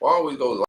Why always go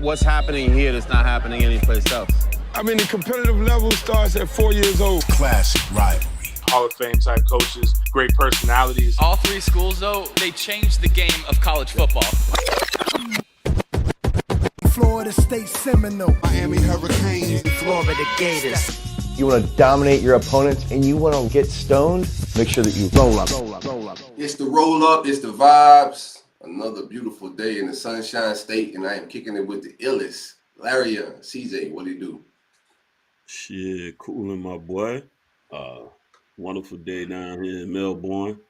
what's happening here that's not happening anyplace else? I mean, the competitive level starts at 4 years old. Classic rivalry. Hall of Fame type coaches, great personalities. All three schools, though, they changed the game of college football. Florida State Seminole, Miami Hurricanes, Florida Gators. You want to dominate your opponents and you want to get stoned, make sure that you roll up. It's the roll up, it's the vibes. Another beautiful day in the Sunshine State, and I am kicking it with the illest. Larry, CJ, what do you do? Shit, cooling, my boy. Wonderful day down here in Melbourne.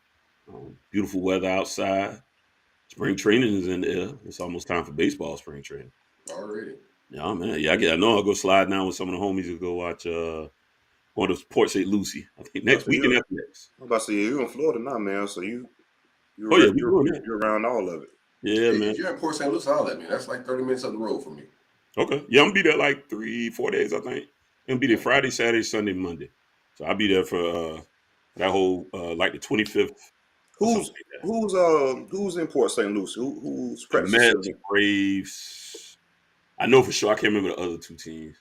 Beautiful weather outside. Spring training is in the air. It's almost time for baseball spring training. Already. Yeah, man. Yeah, I know I'll go slide down with some of the homies to go watch going to Port St. Lucie. I think next weekend after next. I'm about to say, you're in Florida now, man, so you're around all of it. Yeah, man. If you're in Port St. Lucie, I'll let me. That's like 30 minutes up the road from me. Okay. Yeah, I'm going to be there like 3-4 days, I think. I'm going to be there Friday, Saturday, Sunday, Monday. So I'll be there for that whole, like the 25th. Who's in Port St. Lucie? Who's practicing? Mets, Braves. I know for sure. I can't remember the other two teams.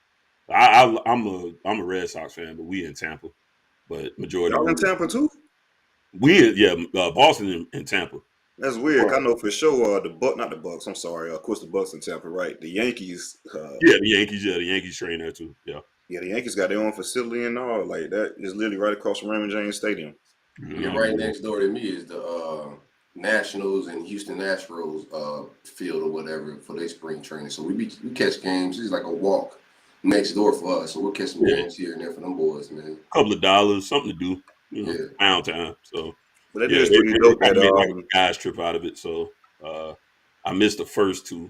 I'm a Red Sox fan, but we in Tampa. But majority. Y'all in Tampa too? Boston and Tampa. That's weird. Right. I know for sure not the Bucks. I'm sorry. Of course, the Bucks in Tampa, right? The Yankees. The Yankees train there too. Yeah. Yeah, the Yankees got their own facility and all like that. It's literally right across from Raymond James Stadium. Yeah, right next door to me is the Nationals and Houston Astros field or whatever for their spring training. So we catch games. It's like a walk next door for us. So we'll catch some games here and there for them boys, man. Couple of dollars, something to do. Pound time. So but that is pretty dope. I made like a guy's trip out of it. So I missed the first two.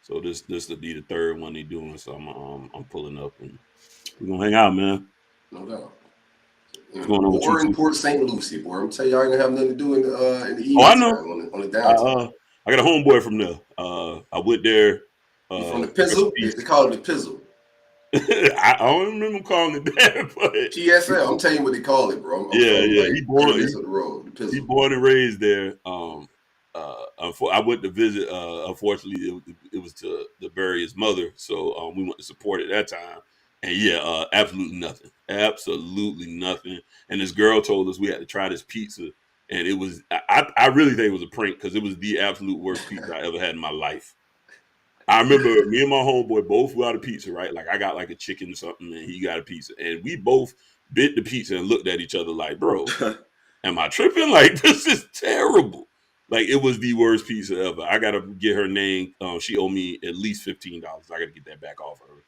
So this will be the third one they doing. So I'm pulling up and we're gonna hang out, man. No doubt. Or in Port St. Lucie, boy. I'm telling you, I ain't gonna have nothing to do in the evening. Oh, I know. On the downtown. I got a homeboy from there. I went there. From the Pizzle? They call it the Pizzle. I don't remember calling it that, but PSL. I'm telling you what they call it, bro. He born and raised there. I went to visit. Unfortunately, it was to bury his mother, so we went to support at that time. And absolutely nothing. Absolutely nothing. And this girl told us we had to try this pizza. And it was, I really think it was a prank because it was the absolute worst pizza I ever had in my life. I remember me and my homeboy both got a pizza, right? Like I got like a chicken or something and he got a pizza. And we both bit the pizza and looked at each other like, bro, am I tripping? Like, this is terrible. Like, it was the worst pizza ever. I got to get her name. She owed me at least $15. I got to get that back off her.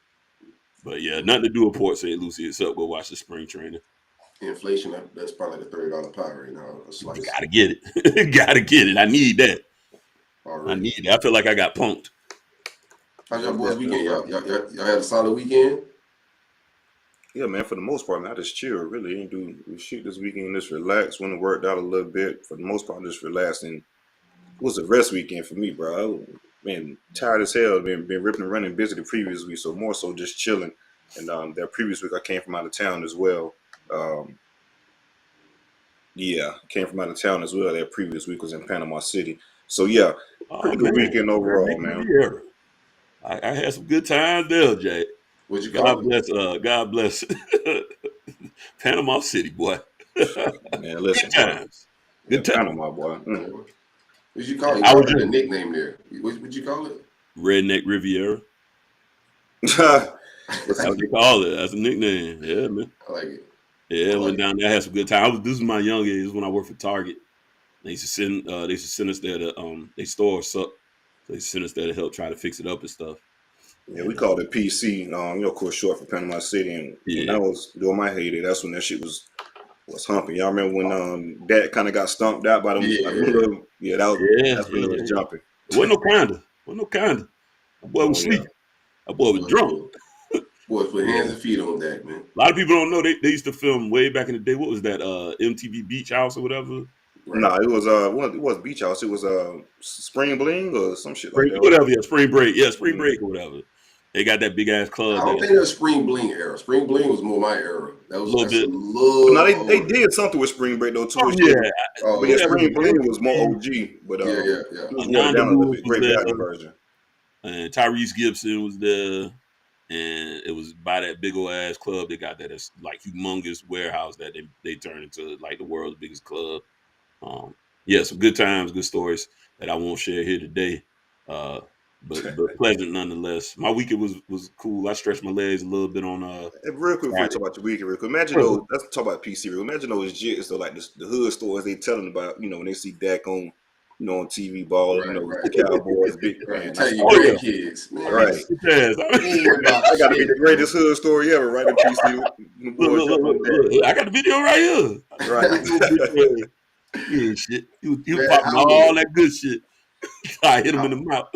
But yeah, nothing to do with Port St. Lucie except we'll watch the spring training. Inflation, that's probably like a $30 pie right now. Gotta get it. Gotta get it. I need that. Already. I need it. I feel like I got punked. How's your boys' weekend? Y'all had a solid weekend? Yeah, man, for the most part, man, I just chill. Really ain't do shit this weekend. Just relax. Went and worked out a little bit. For the most part, just relaxed. And it was a rest weekend for me, bro. Been tired as hell. Been ripping and running busy the previous week, so more so just chilling. And that previous week I came from out of town as well. Came from out of town as well. That previous week was in Panama City. So yeah, pretty good weekend overall, man. I had some good times there, Jay. What'd you call it? God bless Panama City, boy. Man, listen, good times. Good times, Panama, boy. Mm. What'd you call it? I was a nickname there. What'd you call it? Redneck Riviera. That's what they call it. That's a nickname. Yeah, man. I like it. Yeah, went down there. I had some good time. This was my young age. This was when I worked for Target. They used to send us there to they store suck. So they sent us there to help try to fix it up and stuff. Yeah, we called it PC. Of course, short for Panama City. And when I was doing my heyday, that's when that shit was humping. Y'all remember when Dad kind of got stomped out by them? That's when it was jumping. It wasn't no kinda. That boy was sleeping. That boy was drunk. Boys put hands and feet on that, man. A lot of people don't know they used to film way back in the day. What was that? MTV Beach House or whatever? Right. No, it was Beach House. It was Spring Bling or some shit like that. Whatever, yeah, Spring Break. Yeah, Spring Break or whatever. They got that big ass club. I don't think it was Spring Bling era. Spring Bling was more my era. That was a little bit. No, they did something with Spring Break though too. Spring Bling was more OG, but yeah. it was more down a little bit. Great value version. and Tyrese Gibson was there, and it was by that big old ass club. They got that like humongous warehouse that they turned into like the world's biggest club. Yeah, some good times, good stories that I won't share here today. But pleasant nonetheless. My weekend was cool. I stretched my legs a little bit on real quick before Friday. you talk about your weekend, real quick. Imagine those. Let's talk about PC. Real. Imagine those jits though, like the hood stores they telling about. When they see Dak on, on TV ball. Right. The Cowboys, big Right. man. Tell your grandkids, man. Right. I got to be the greatest hood story ever, right? In PC. Look, I got the video right here. Right. Yeah, shit. You popping all that good shit. I hit him in the mouth.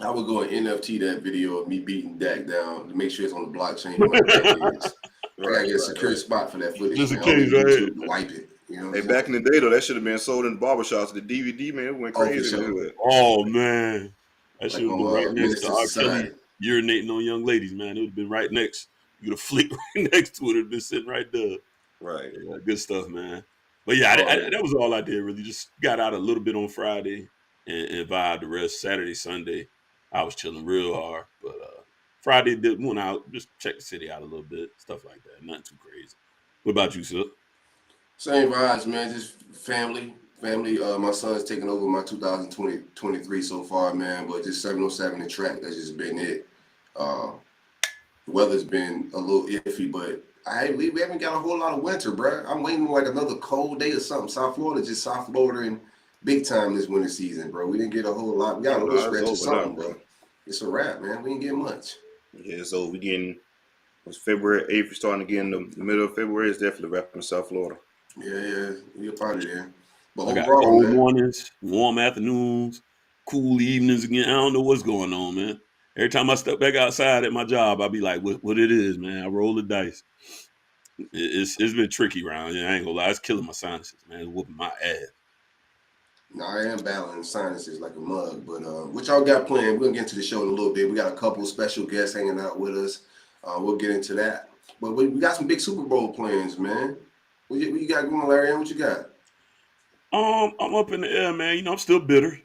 I would go and NFT that video of me beating Dak down to make sure it's on the blockchain. I gotta get a secure spot for that footage. Just in case, right? Wipe it. Hey, back in the day though, that should have been sold in the barbershops. The DVD, man, it went crazy. Oh man, that should have been right next to R. Kelly urinating on young ladies. Man, it would have been right next. You would have flicked right next to it. It'd have been sitting right there. Right. Yeah, good stuff, man. But yeah, that was all I did really. Just got out a little bit on Friday and vibed the rest. Saturday, Sunday, I was chilling real hard. But Friday went out, just check the city out a little bit, stuff like that. Nothing too crazy. What about you, sir? Same vibes, man. Just family. My son's taking over my 2023 so far, man. But just 707 and track, that's just been it. The weather's been a little iffy, but we haven't got a whole lot of winter, bro. I'm waiting like another cold day or something. South Florida and big time this winter season, bro. We didn't get a whole lot. We got a little stretch or something, bro. It's a wrap, man. We didn't get much. Yeah, so we getting, it's February 8th. We're starting again the middle of February. It's definitely wrapping in South Florida. Yeah. We're part of there. But I got overall, cold man, mornings, warm afternoons, cool evenings again. I don't know what's going on, man. Every time I step back outside at my job, I'll be like, what it is, man. I roll the dice. It's been tricky around here. I ain't gonna lie. It's killing my sinuses, man. It's whooping my ass. No, I am battling sinuses like a mug. But what y'all got planned? We're going to get into the show in a little bit. We got a couple special guests hanging out with us. We'll get into that. But we got some big Super Bowl plans, man. What you got going, Larry? What you got? I'm up in the air, man. I'm still bitter.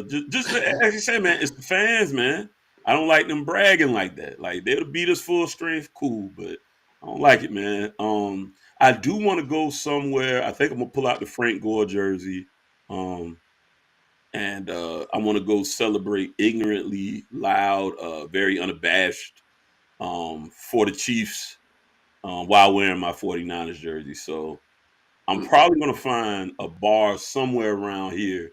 Just as you say, man, it's the fans, man. I don't like them bragging like that. Like, they'll beat us full strength, cool, but I don't like it, man. I do want to go somewhere. I think I'm gonna pull out the Frank Gore jersey, and I want to go celebrate ignorantly, loud, very unabashed, for the Chiefs, while wearing my 49ers jersey. So I'm probably gonna find a bar somewhere around here.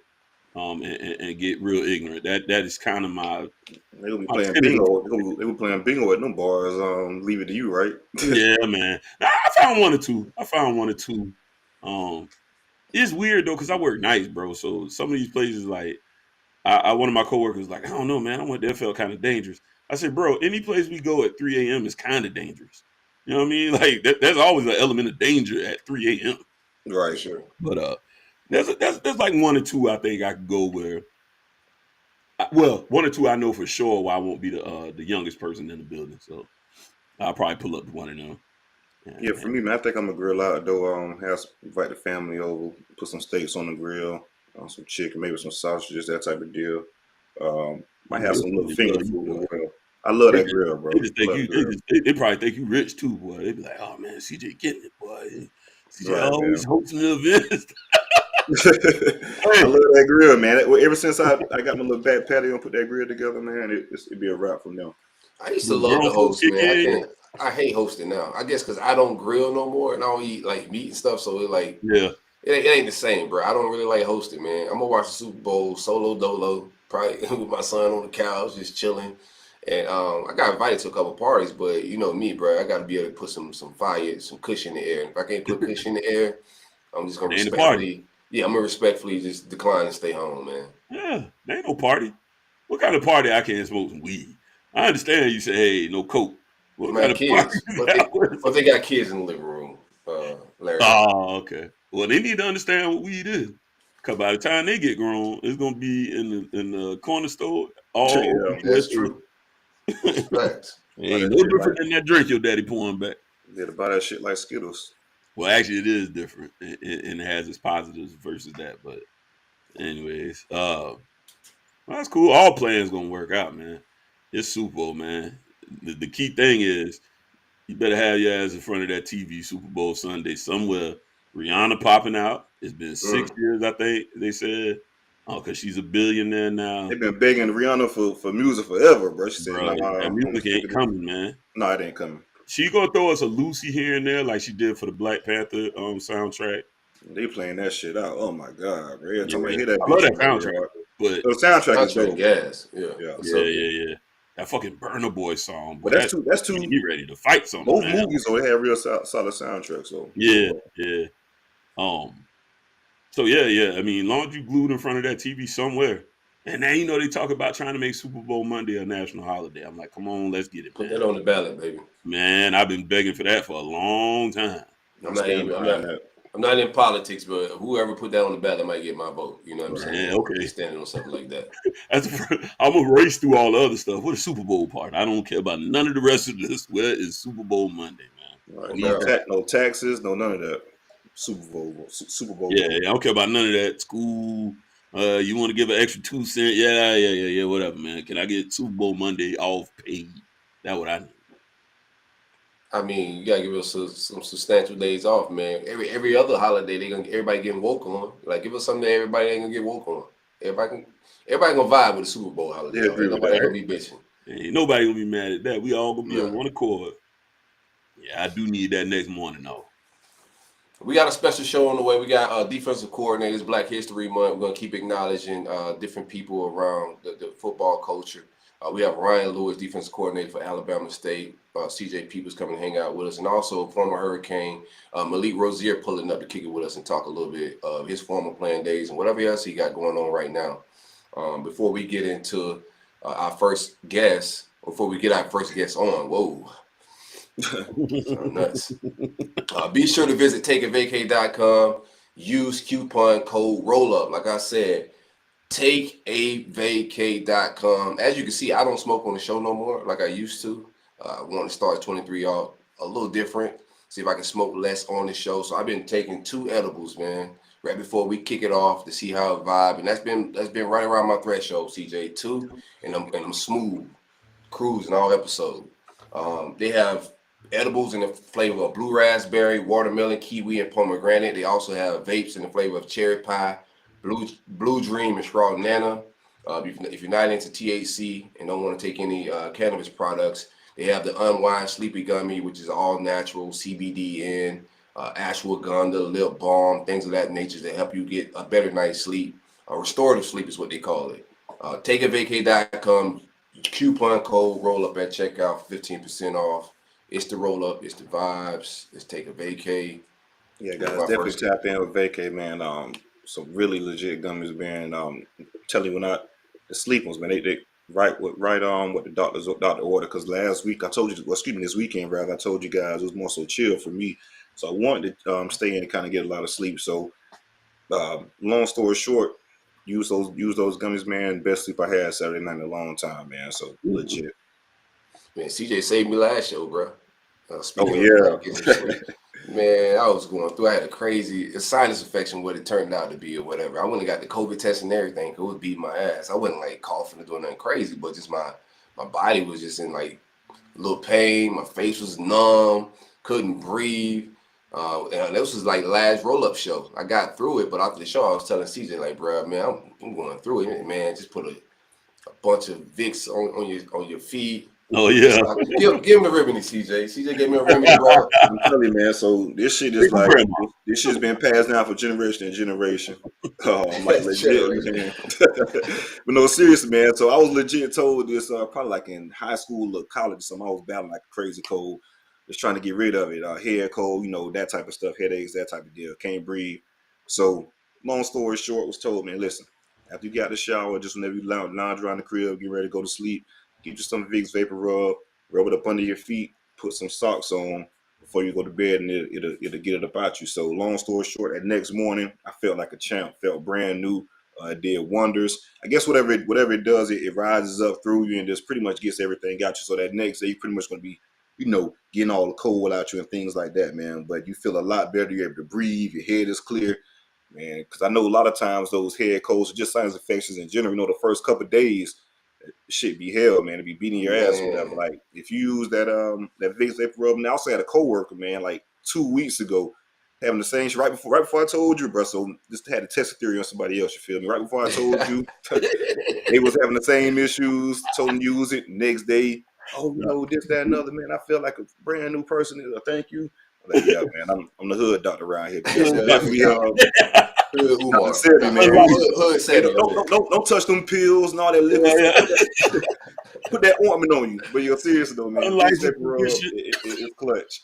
And get real ignorant. That is kind of my. They'll be playing bingo. They were playing bingo at them bars. Leave it to you, right? Yeah, man. Now, I found one or two. It's weird though because I work nights, bro. So some of these places, like, one of my coworkers was like, I don't know, man. I went there, felt kind of dangerous. I said, bro, any place we go at 3 a.m. is kind of dangerous. You know what I mean? Like there's always an element of danger at 3 a.m. Right, sure. But there's like one or two I think I could go where. Well, one or two I know for sure where I won't be the youngest person in the building, so I'll probably pull up to one of them. Yeah, for me, man, I think I'm gonna grill out though. Invite the family over, put some steaks on the grill, some chicken, maybe some sausages, that type of deal. Might have some little finger food as well. I love that grill, bro. They probably think you rich too, boy. They be like, "Oh man, CJ getting it, boy. CJ always hosting the events." I love that grill, man. Ever since I got my little back patio and put that grill together, man, it'd be a wrap from them. I used to love the host, man. I hate hosting now. I guess because I don't grill no more and I don't eat like meat and stuff. So it ain't the same, bro. I don't really like hosting, man. I'm gonna watch the Super Bowl solo dolo, probably with my son on the couch, just chilling. And I got invited to a couple parties, but you know me, bro. I got to be able to put some fire, some cushion in the air. If I can't put cushion in the air, I'm just gonna respectfully just decline and stay home, man. Yeah, there ain't no party. What kind of party I can't smoke some weed? I understand you say, hey, no coke. What kind of kids? But they got kids in the living room, Larry. Oh, okay. Well, they need to understand what weed is. Because by the time they get grown, it's gonna be in the corner store. That's true. Facts. Ain't no different than that drink your daddy pouring back. Yeah, to buy that shit like Skittles. Well, actually, it is different, and it has its positives versus that. But, anyways, Well, that's cool. All plans gonna work out, man. It's Super Bowl, man. The key thing is you better have your ass in front of that TV Super Bowl Sunday somewhere. Rihanna popping out. It's been 6 years, I think they said. Oh, because she's a billionaire now. They've been begging Rihanna for music forever, bro. She said, Bro, nah, that music ain't coming, man. No, it ain't coming. She gonna throw us a Lucie here and there like she did for the Black Panther soundtrack. They playing that shit out. Oh my god, bro. Every time I Yeah. hear that I love bitch, that soundtrack, but the soundtrack is dope. gas. Yeah. That fucking Burna Boy song. But that's too. You ready to fight something? Both man. movies though, they have real solid soundtracks. So yeah. So yeah. I mean, long as you glued in front of that TV somewhere, and now you know they talk about trying to make Super Bowl Monday a national holiday. I'm like, come on, let's get it. Put that on the ballot, baby. Man, I've been begging for that for a long time. I'm not in politics, but whoever put that on the ballot might get my vote. You know what I'm saying? Okay. Standing on something like that. I'm gonna race through all the other stuff. What the Super Bowl part? I don't care about none of the rest of this. Where is Super Bowl Monday, man? Right. No taxes, no none of that. Super Bowl. Yeah, I don't care about none of that. School. You want to give an extra 2 cents? Yeah, whatever, man. Can I get Super Bowl Monday off paid? That's what I need. I mean, you gotta give us some substantial days off, man. Every other holiday, everybody getting woke on. Like, give us something that everybody ain't gonna get woke on. Everybody gonna vibe with the Super Bowl holiday. Yeah, nobody gonna be bitching. Ain't nobody gonna be mad at that. We all gonna be on one accord. Yeah, I do need that next morning though. We got a special show on the way. We got defensive coordinators, Black History Month. We're gonna keep acknowledging different people around the football culture. We have Ryan Lewis, defensive coordinator for Alabama State. CJ Peoples coming to hang out with us. And also former Hurricane Malik Rosier pulling up to kick it with us and talk a little bit of his former playing days and whatever else he got going on right now. Before we get into our first guest, before we get our first guest on, whoa. Nuts. Be sure to visit takeavacay.com. Use coupon code ROLLUP. Like I said, takeavacay.com. As you can see, I don't smoke on the show no more like I used to. I want to start 23 off a little different. See if I can smoke less on the show. So I've been taking 2 edibles, man, right before we kick it off to see how it vibe. And that's been right around my threshold, CJ. 2, and I'm smooth cruising all episode. They have edibles in the flavor of blue raspberry, watermelon, kiwi, and pomegranate. They also have vapes in the flavor of cherry pie, blue dream, and straw nana. If you're not into THC and don't want to take any cannabis products, they have the Unwind Sleepy Gummy, which is all natural, CBD in, ashwagandha, lip balm, things of that nature that help you get a better night's sleep. Restorative sleep is what they call it. Takeavacay.com, coupon code ROLLUP at checkout, 15% off. It's the roll up, it's the vibes, it's Take a Vacay. Yeah, guys, definitely tap in with Vacay, man. Some really legit gummies, man. Tell you when the sleep ones, man, they right on what the doctor ordered. Because last week I told you, this weekend rather, I told you guys it was more so chill for me. So I wanted to stay in and kind of get a lot of sleep. So long story short, use those gummies, man. Best sleep I had Saturday night in a long time, man. So legit. Man, CJ saved me last show, bro. Man, I was going through. I had a sinus infection, what it turned out to be or whatever. I went and got the COVID test and everything. It was beating my ass. I wasn't like coughing or doing nothing crazy, but just my body was just in like a little pain. My face was numb, couldn't breathe. And this was like the last roll-up show. I got through it, but after the show, I was telling CJ, like, bro, man, I'm going through it. Man, just put a bunch of Vicks on your feet. Oh yeah, give him the remedy, CJ. CJ gave me a remedy, bro. I'm telling you, man. So this shit is like this shit's been passed down from generation to generation. I'm like legit, man. But no, seriously, man. So I was legit told this probably like in high school or college or something. I was battling like a crazy cold, just trying to get rid of it. Head cold, that type of stuff, headaches, that type of deal. Can't breathe. So long story short, was told, man, listen, after you got the shower, just whenever you lounge around the crib, get ready to go to sleep. Get you some Vicks Vapor Rub it up under your feet, put some socks on before you go to bed, and it'll get it up out you. So long story short, that next morning, I felt like a champ, felt brand new, did wonders. I guess whatever it does, it rises up through you and just pretty much gets everything out you. So that next day, you're pretty much going to be, getting all the cold out you and things like that, man. But you feel a lot better. You're able to breathe. Your head is clear. man, because I know a lot of times those head colds or just sinus infections in general, the first couple of days, shit be hell, man. To be beating your ass or whatever. Like if you use that Vicks Vapor Rub, and I also had a coworker, man, like 2 weeks ago, having the same shit right before I told you, bro. So just had to test a theory on somebody else. You feel me? Right before I told you, they was having the same issues. Told them to use it. Next day, this, that, another, man. I feel like a brand new person. Thank you. I'm like, yeah, man. I'm the hood doctor around here. Don't touch them pills and all that liquid. Put that ointment on you. But you're serious though, man. It's clutch.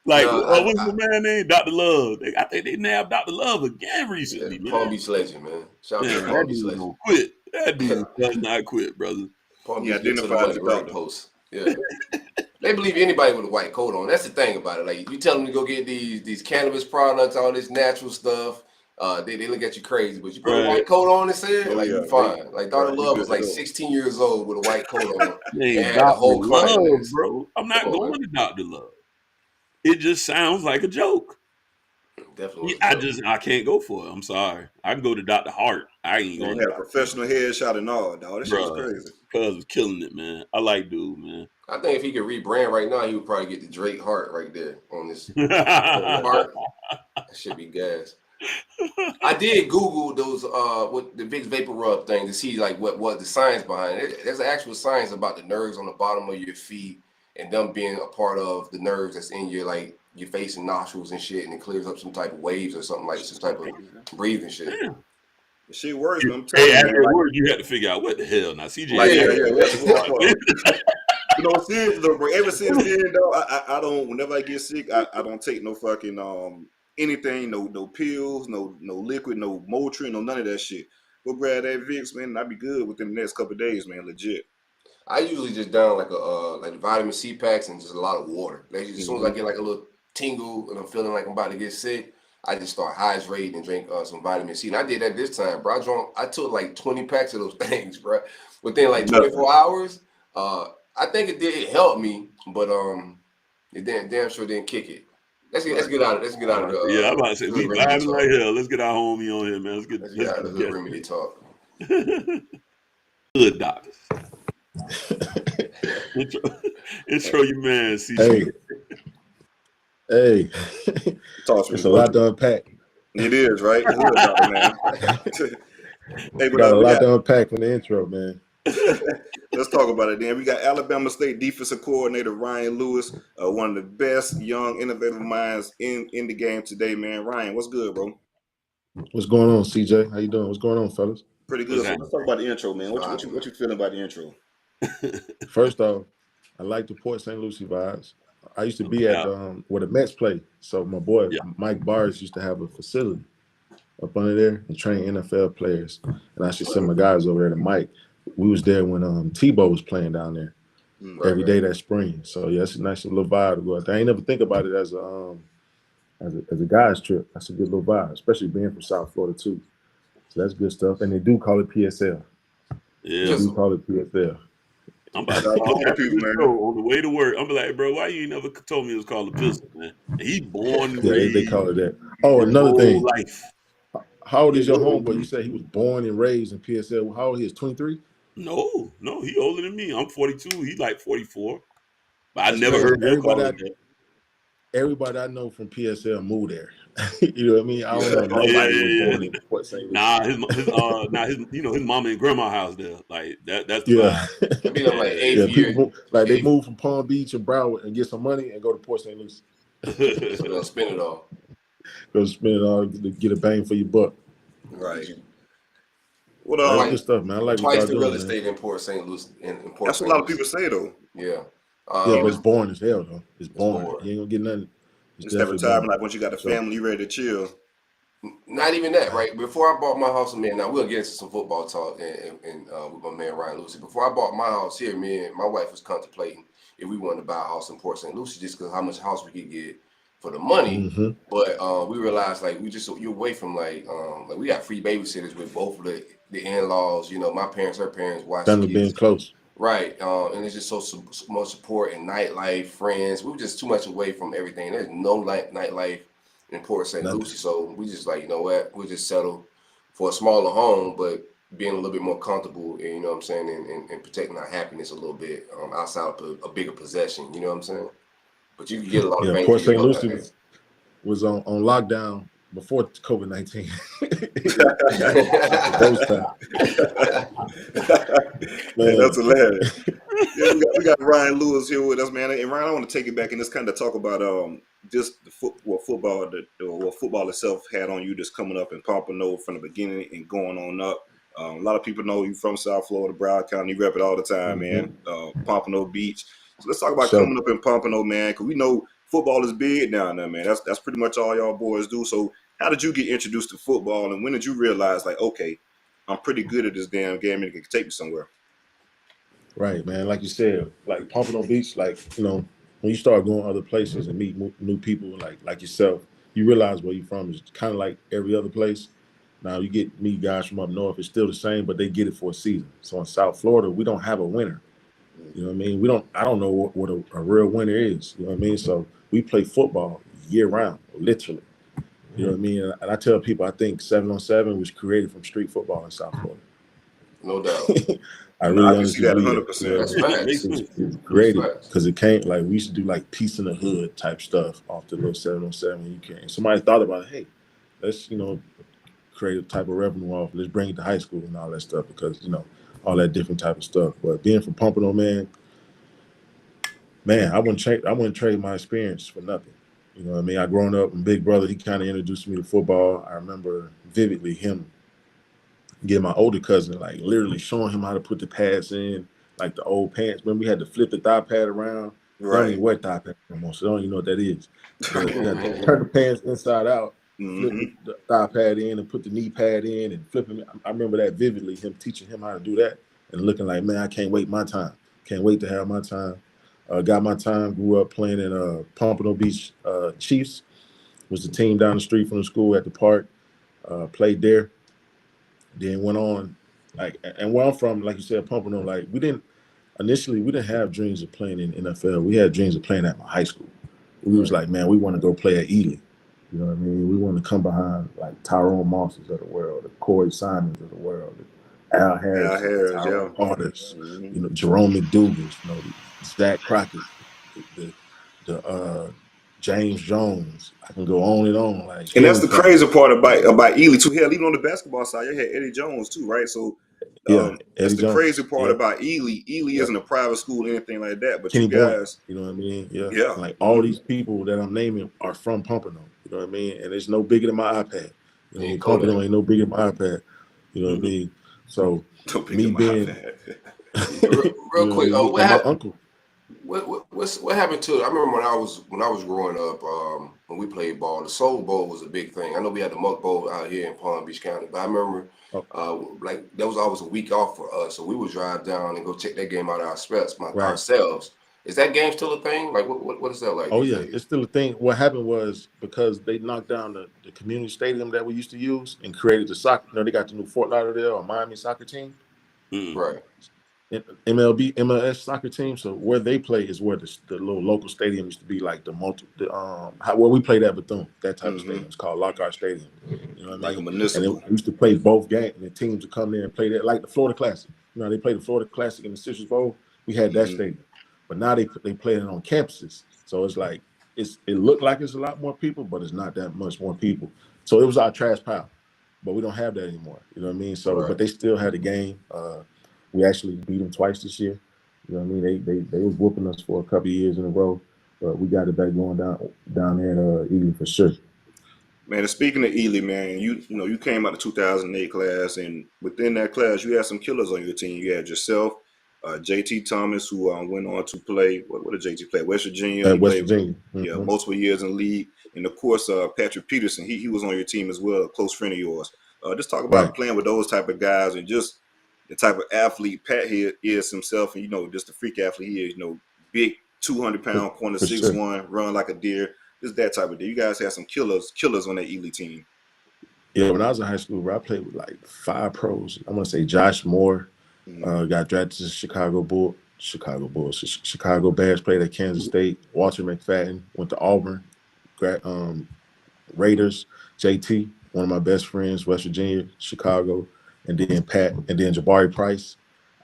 Like, what's the man name? Dr. Love. I think they nabbed Dr. Love again recently, man. Palm Beach legend, man. Shout out to Palm Beach legend. Quit. That dude does not quit, brother. Palm Beach identified the great post. Yeah. They believe anybody with a white coat on. That's the thing about it. Like, you tell them to go get these cannabis products, all this natural stuff. They look at you crazy, but you put a white coat on and say, you're fine. Like, Dr. Love was like 16 years old with a white coat on. And had a whole Love, bro. I'm not going to Dr. Love. It just sounds like a joke. Definitely. I can't go for it. I'm sorry. I can go to Dr. Hart. I ain't going to have a professional headshot and all, dog. That shit's crazy. Cuz was killing it, man. I like dude, man. I think if he could rebrand right now, he would probably get the Drake Hart right there on this Hart. That should be gas. I did Google those with the Vicks Vapor Rub thing to see like what the science behind it. There's actual science about the nerves on the bottom of your feet and them being a part of the nerves that's in your face and nostrils and shit, and it clears up some type of waves or something like some type of breathing shit. Yeah. The shit works. Afterward, you had to figure out what the hell. Now, CJ, seriously though, bro. Ever since then, though, I don't. Whenever I get sick, I don't take no fucking anything, no pills, no liquid, no Motrin, no none of that shit. Go grab that Vicks, man, and I'll be good within the next couple of days, man. Legit. I usually just down like the vitamin C packs and just a lot of water. As soon as I get like a little tingle and I'm feeling like I'm about to get sick, I just start hydrating and drink some vitamin C. And I did that this time, bro. I took like 20 packs of those things, bro. Within like 24 hours. I think it helped me, but it damn sure didn't kick it. Let's get out of the. Yeah, I'm about to say we vibing right here. Let's get our homie on here, man. Let's get out of the remedy talk. Good doctors. intro your man, CJ. Hey. It's a lot to unpack. It is, right? Hey, got a lot to unpack from the intro, man. Let's talk about it then. We got Alabama State defensive coordinator Ryan Lewis, one of the best young innovative minds in the game today, man. Ryan, what's good, bro? What's going on, CJ? How you doing? What's going on, fellas? Pretty good. So let's talk about the intro, man. What you feeling about the intro? First off, I like the Port St. Lucie vibes. I used to be at where the Mets play. So my boy Mike Bars used to have a facility up under there and train NFL players. And I should send my guys over there to Mike. We was there when Tebow was playing down there every day that spring. So yeah, it's a nice little vibe to go out there. I ain't never think about it as a guy's trip. That's a good little vibe, especially being from South Florida too. So that's good stuff. And they do call it PSL. Yeah, they do call it PSL. I'm about to on the way to work. I'm like, bro, why you never told me it was called a pistol, man? He born. Yeah, they call it that. Oh, another thing. How old is your homeboy? You said he was born and raised in PSL. How old he is? 23? No, he older than me. I'm 42. He like 44. But I never heard that. Everybody I know from PSL moved there. You know what I mean? I don't know. Nobody was born in Port St. Lucie. His mama and grandma house there. Like that's the vibe. They move from Palm Beach and Broward and get some money and go to Port St. Lucie. So they'll spend it all. Go spend it all to get a bang for your buck. Right. What good stuff, man. I like twice the real estate in Port St. Lucie. That's what a lot of people say, though. Yeah. But it's boring as hell, though. It's boring. You ain't gonna get nothing. Just every time, like once you got a family, you ready to chill. Not even that, right? Before I bought my house, now we'll get into some football talk and with my man Ryan Lucie. Before I bought my house here, me and my wife was contemplating if we wanted to buy a house in Port St. Lucie just because how much house we could get for the money. Mm-hmm. But we realized you're away from we got free babysitters with both of the in-laws. You know, my parents, her parents, watch family being close. Right, and it's just so much support and nightlife, friends. We were just too much away from everything. There's no nightlife in Port St. Lucie. So we just like, you know what, we'll just settle for a smaller home, but being a little bit more comfortable, and you know what I'm saying, and protecting our happiness a little bit outside of a bigger possession. You know what I'm saying? But you can get a lot of bang Port for your St. buck. Lucie was on lockdown before COVID-19. That's hilarious. Yeah, we got Ryan Lewis here with us, man. And Ryan, I want to take it back and just kind of talk about just the football what football itself had on you just coming up in Pompano from the beginning and going on up. A lot of people know you from South Florida, Broward County. You rep it all the time, man. Pompano Beach. So let's talk about coming up in Pompano, man, because we know football is big down there, man. That's pretty much all y'all boys do. So how did you get introduced to football, and when did you realize, like, okay, I'm pretty good at this damn game and it can take me somewhere? Right, man. Like you said, like Pompano Beach, like, you know, when you start going other places and meet new people like yourself, you realize where you're from is kind of like every other place. Now you meet guys from up north, it's still the same, but they get it for a season. So in South Florida, we don't have a winter. You know what I mean? I don't know what a real winter is. You know what I mean? So we play football year round, literally. You know what I mean? And I tell people, I think 7-on-7 was created from street football in South Florida. No doubt. I really can see that 100%. That's facts. It's created because it came, like, we used to do like Peace in the Hood type stuff off the little 7-on-7. You can. Somebody thought about it, hey, let's, you know, create a type of revenue off. Let's bring it to high school and all that stuff because, you know, all that different type of stuff. But being from Pompano, man, I wouldn't trade my experience for nothing. You know what I mean? I grown up, and Big Brother, he kind of introduced me to football. I remember vividly him getting my older cousin, like literally showing him how to put the pads in, like the old pants. Remember, we had to flip the thigh pad around. Right. I don't even wear thigh pads anymore, so I don't even know what that is. But you got to turn the pants inside out, flip the thigh pad in, and put the knee pad in, and flip him. I remember that vividly, him teaching him how to do that, and looking like, man, I can't wait my time. Can't wait to have my time. Got my time, grew up playing in Pompano Beach Chiefs, was the team down the street from the school at the park, played there, then went on, like, and where I'm from, like you said, Pompano, like, we didn't have dreams of playing in NFL. We had dreams of playing at my high school. We was like, man, we want to go play at Ely. You know what I mean? We want to come behind, like, Tyrone Mosses of the world, the Corey Simons of the world, the Al Harris, Tyrone Carters, you know, Jerome McDougal, you know, Zach Crockett, the James Jones. I can go on and on. Like, and that's the crazy part about Ely too. Hell, even on the basketball side, you had Eddie Jones too, right? So that's the crazy part about Ely. Ely isn't a private school or anything like that, but Kenny you guys, you know what I mean? Yeah. Like, all these people that I'm naming are from Pompano. You know what I mean? And it's no bigger than my iPad. You know what I mean? Pompano ain't no bigger than my iPad. You know what I mean? So me being real quick, what happened? My uncle. What happened to? I remember when I was growing up, when we played ball, the Soul Bowl was a big thing. I know we had the Muck Bowl out here in Palm Beach County, but I remember like that was always a week off for us, so we would drive down and go check that game out ourselves. Is that game still a thing? Like, what is that like? Oh yeah, it's still a thing. What happened was, because they knocked down the community stadium that we used to use and created the soccer. You know, they got the new Fort Lauderdale or Miami soccer team. Right. MLS soccer team. So where they play is where the little local stadium used to be, like where we played at Bethune. That type of stadium. It's called Lockhart Stadium. You know what I mean? And we used to play both games, and the teams would come there and play that, like the Florida Classic. You know, they played the Florida Classic in the Citrus Bowl. We had that stadium, but now they play it on campuses. So it's like it looked like it's a lot more people, but it's not that much more people. So it was our trash pile, but we don't have that anymore. You know what I mean? So, but they still had a game. We actually beat them twice this year. You know what I mean? They was whooping us for a couple of years in a row, but we got it back going down there at Ely for sure. Man, and speaking of Ely, man, you came out of 2008 class, and within that class, you had some killers on your team. You had yourself, JT Thomas, who went on to play. What did JT play? West Virginia. Virginia. Yeah, multiple years in the league, and of course, Patrick Peterson. He was on your team as well, a close friend of yours. Just talk about playing with those type of guys and just the type of athlete Pat here is himself, and just the freak athlete he is. Big 200-pound corner, 6'1", run like a deer. Just that type of deal. You guys had some killers on that Ely team. Yeah, when I was in high school, bro, I played with like 5 pros. I'm gonna say Josh Moore got drafted to the Chicago Bulls. Chicago Bears, played at Kansas State. Walter McFadden went to Auburn. Raiders, JT, one of my best friends, West Virginia, Chicago, and then Pat, and then Jabari Price,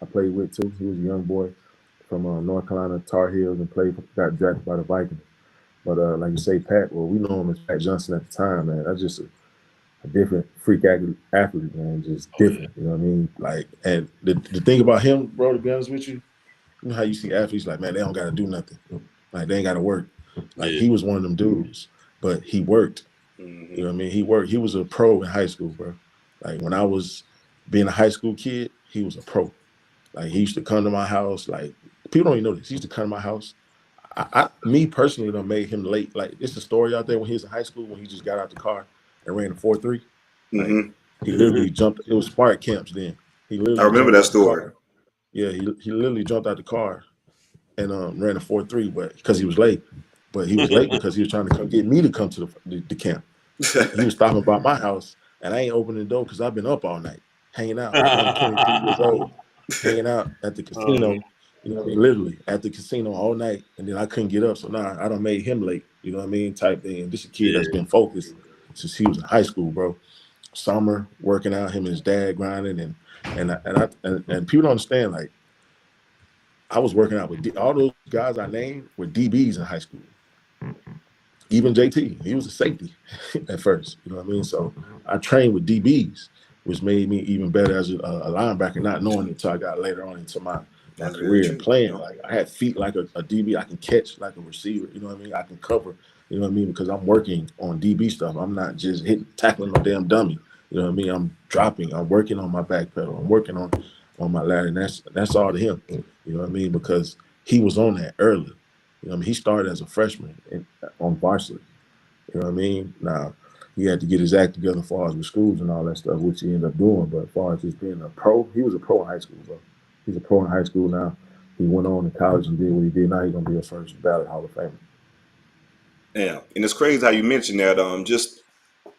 I played with too. He was a young boy from North Carolina Tar Heels and got drafted by the Vikings. But like you say, Pat, well, we know him as Pat Johnson at the time, man. That's just a different freak athlete, man. Just different, you know what I mean? Like, and the thing about him, bro, to be honest with you, you know how you see athletes like, man, they don't got to do nothing. Like, they ain't got to work. Like, he was one of them dudes, but he worked. You know what I mean? He worked. He was a pro in high school, bro. Like, when I was being a high school kid, he was a pro. Like, he used to come to my house. Like, people don't even know this. He used to come to my house. Me personally, done made him late. Like, it's a story out there when he was in high school when he just got out the car and ran a 4.3. Like, he literally jumped. It was Spark camps then. He literally. I remember that story. Yeah, he literally jumped out the car and ran a 4.3, but because he was late. But he was late because he was trying to come get me to come to the camp. He was stopping by my house, and I ain't opening the door because I've been up all night, hanging out. I'm 22 years old, hanging out at the casino. You know what I mean? Literally at the casino all night, and then I couldn't get up. So now I done made him late. You know what I mean? Type thing. And this is a kid that's been focused since he was in high school, bro. Summer working out, him and his dad grinding, and people don't understand. Like, I was working out with all those guys I named were DBs in high school. Even JT, he was a safety at first. You know what I mean? So I trained with DBs, which made me even better as a linebacker, not knowing it until I got later on into my career and playing. Like, I had feet like a DB. I can catch like a receiver. You know what I mean? I can cover. You know what I mean? Because I'm working on DB stuff. I'm not just tackling no damn dummy. You know what I mean? I'm dropping. I'm working on my back pedal. I'm working on my ladder. And that's all to him. You know what I mean? Because he was on that early. You know what I mean? He started as a freshman on varsity. You know what I mean? Now, he had to get his act together as far as with schools and all that stuff, which he ended up doing. But as far as just being a pro, he was a pro in high school, bro. He's a pro in high school now. He went on to college and did what he did. Now he's going to be a first ballot Hall of Famer. Yeah, and it's crazy how you mentioned that. Just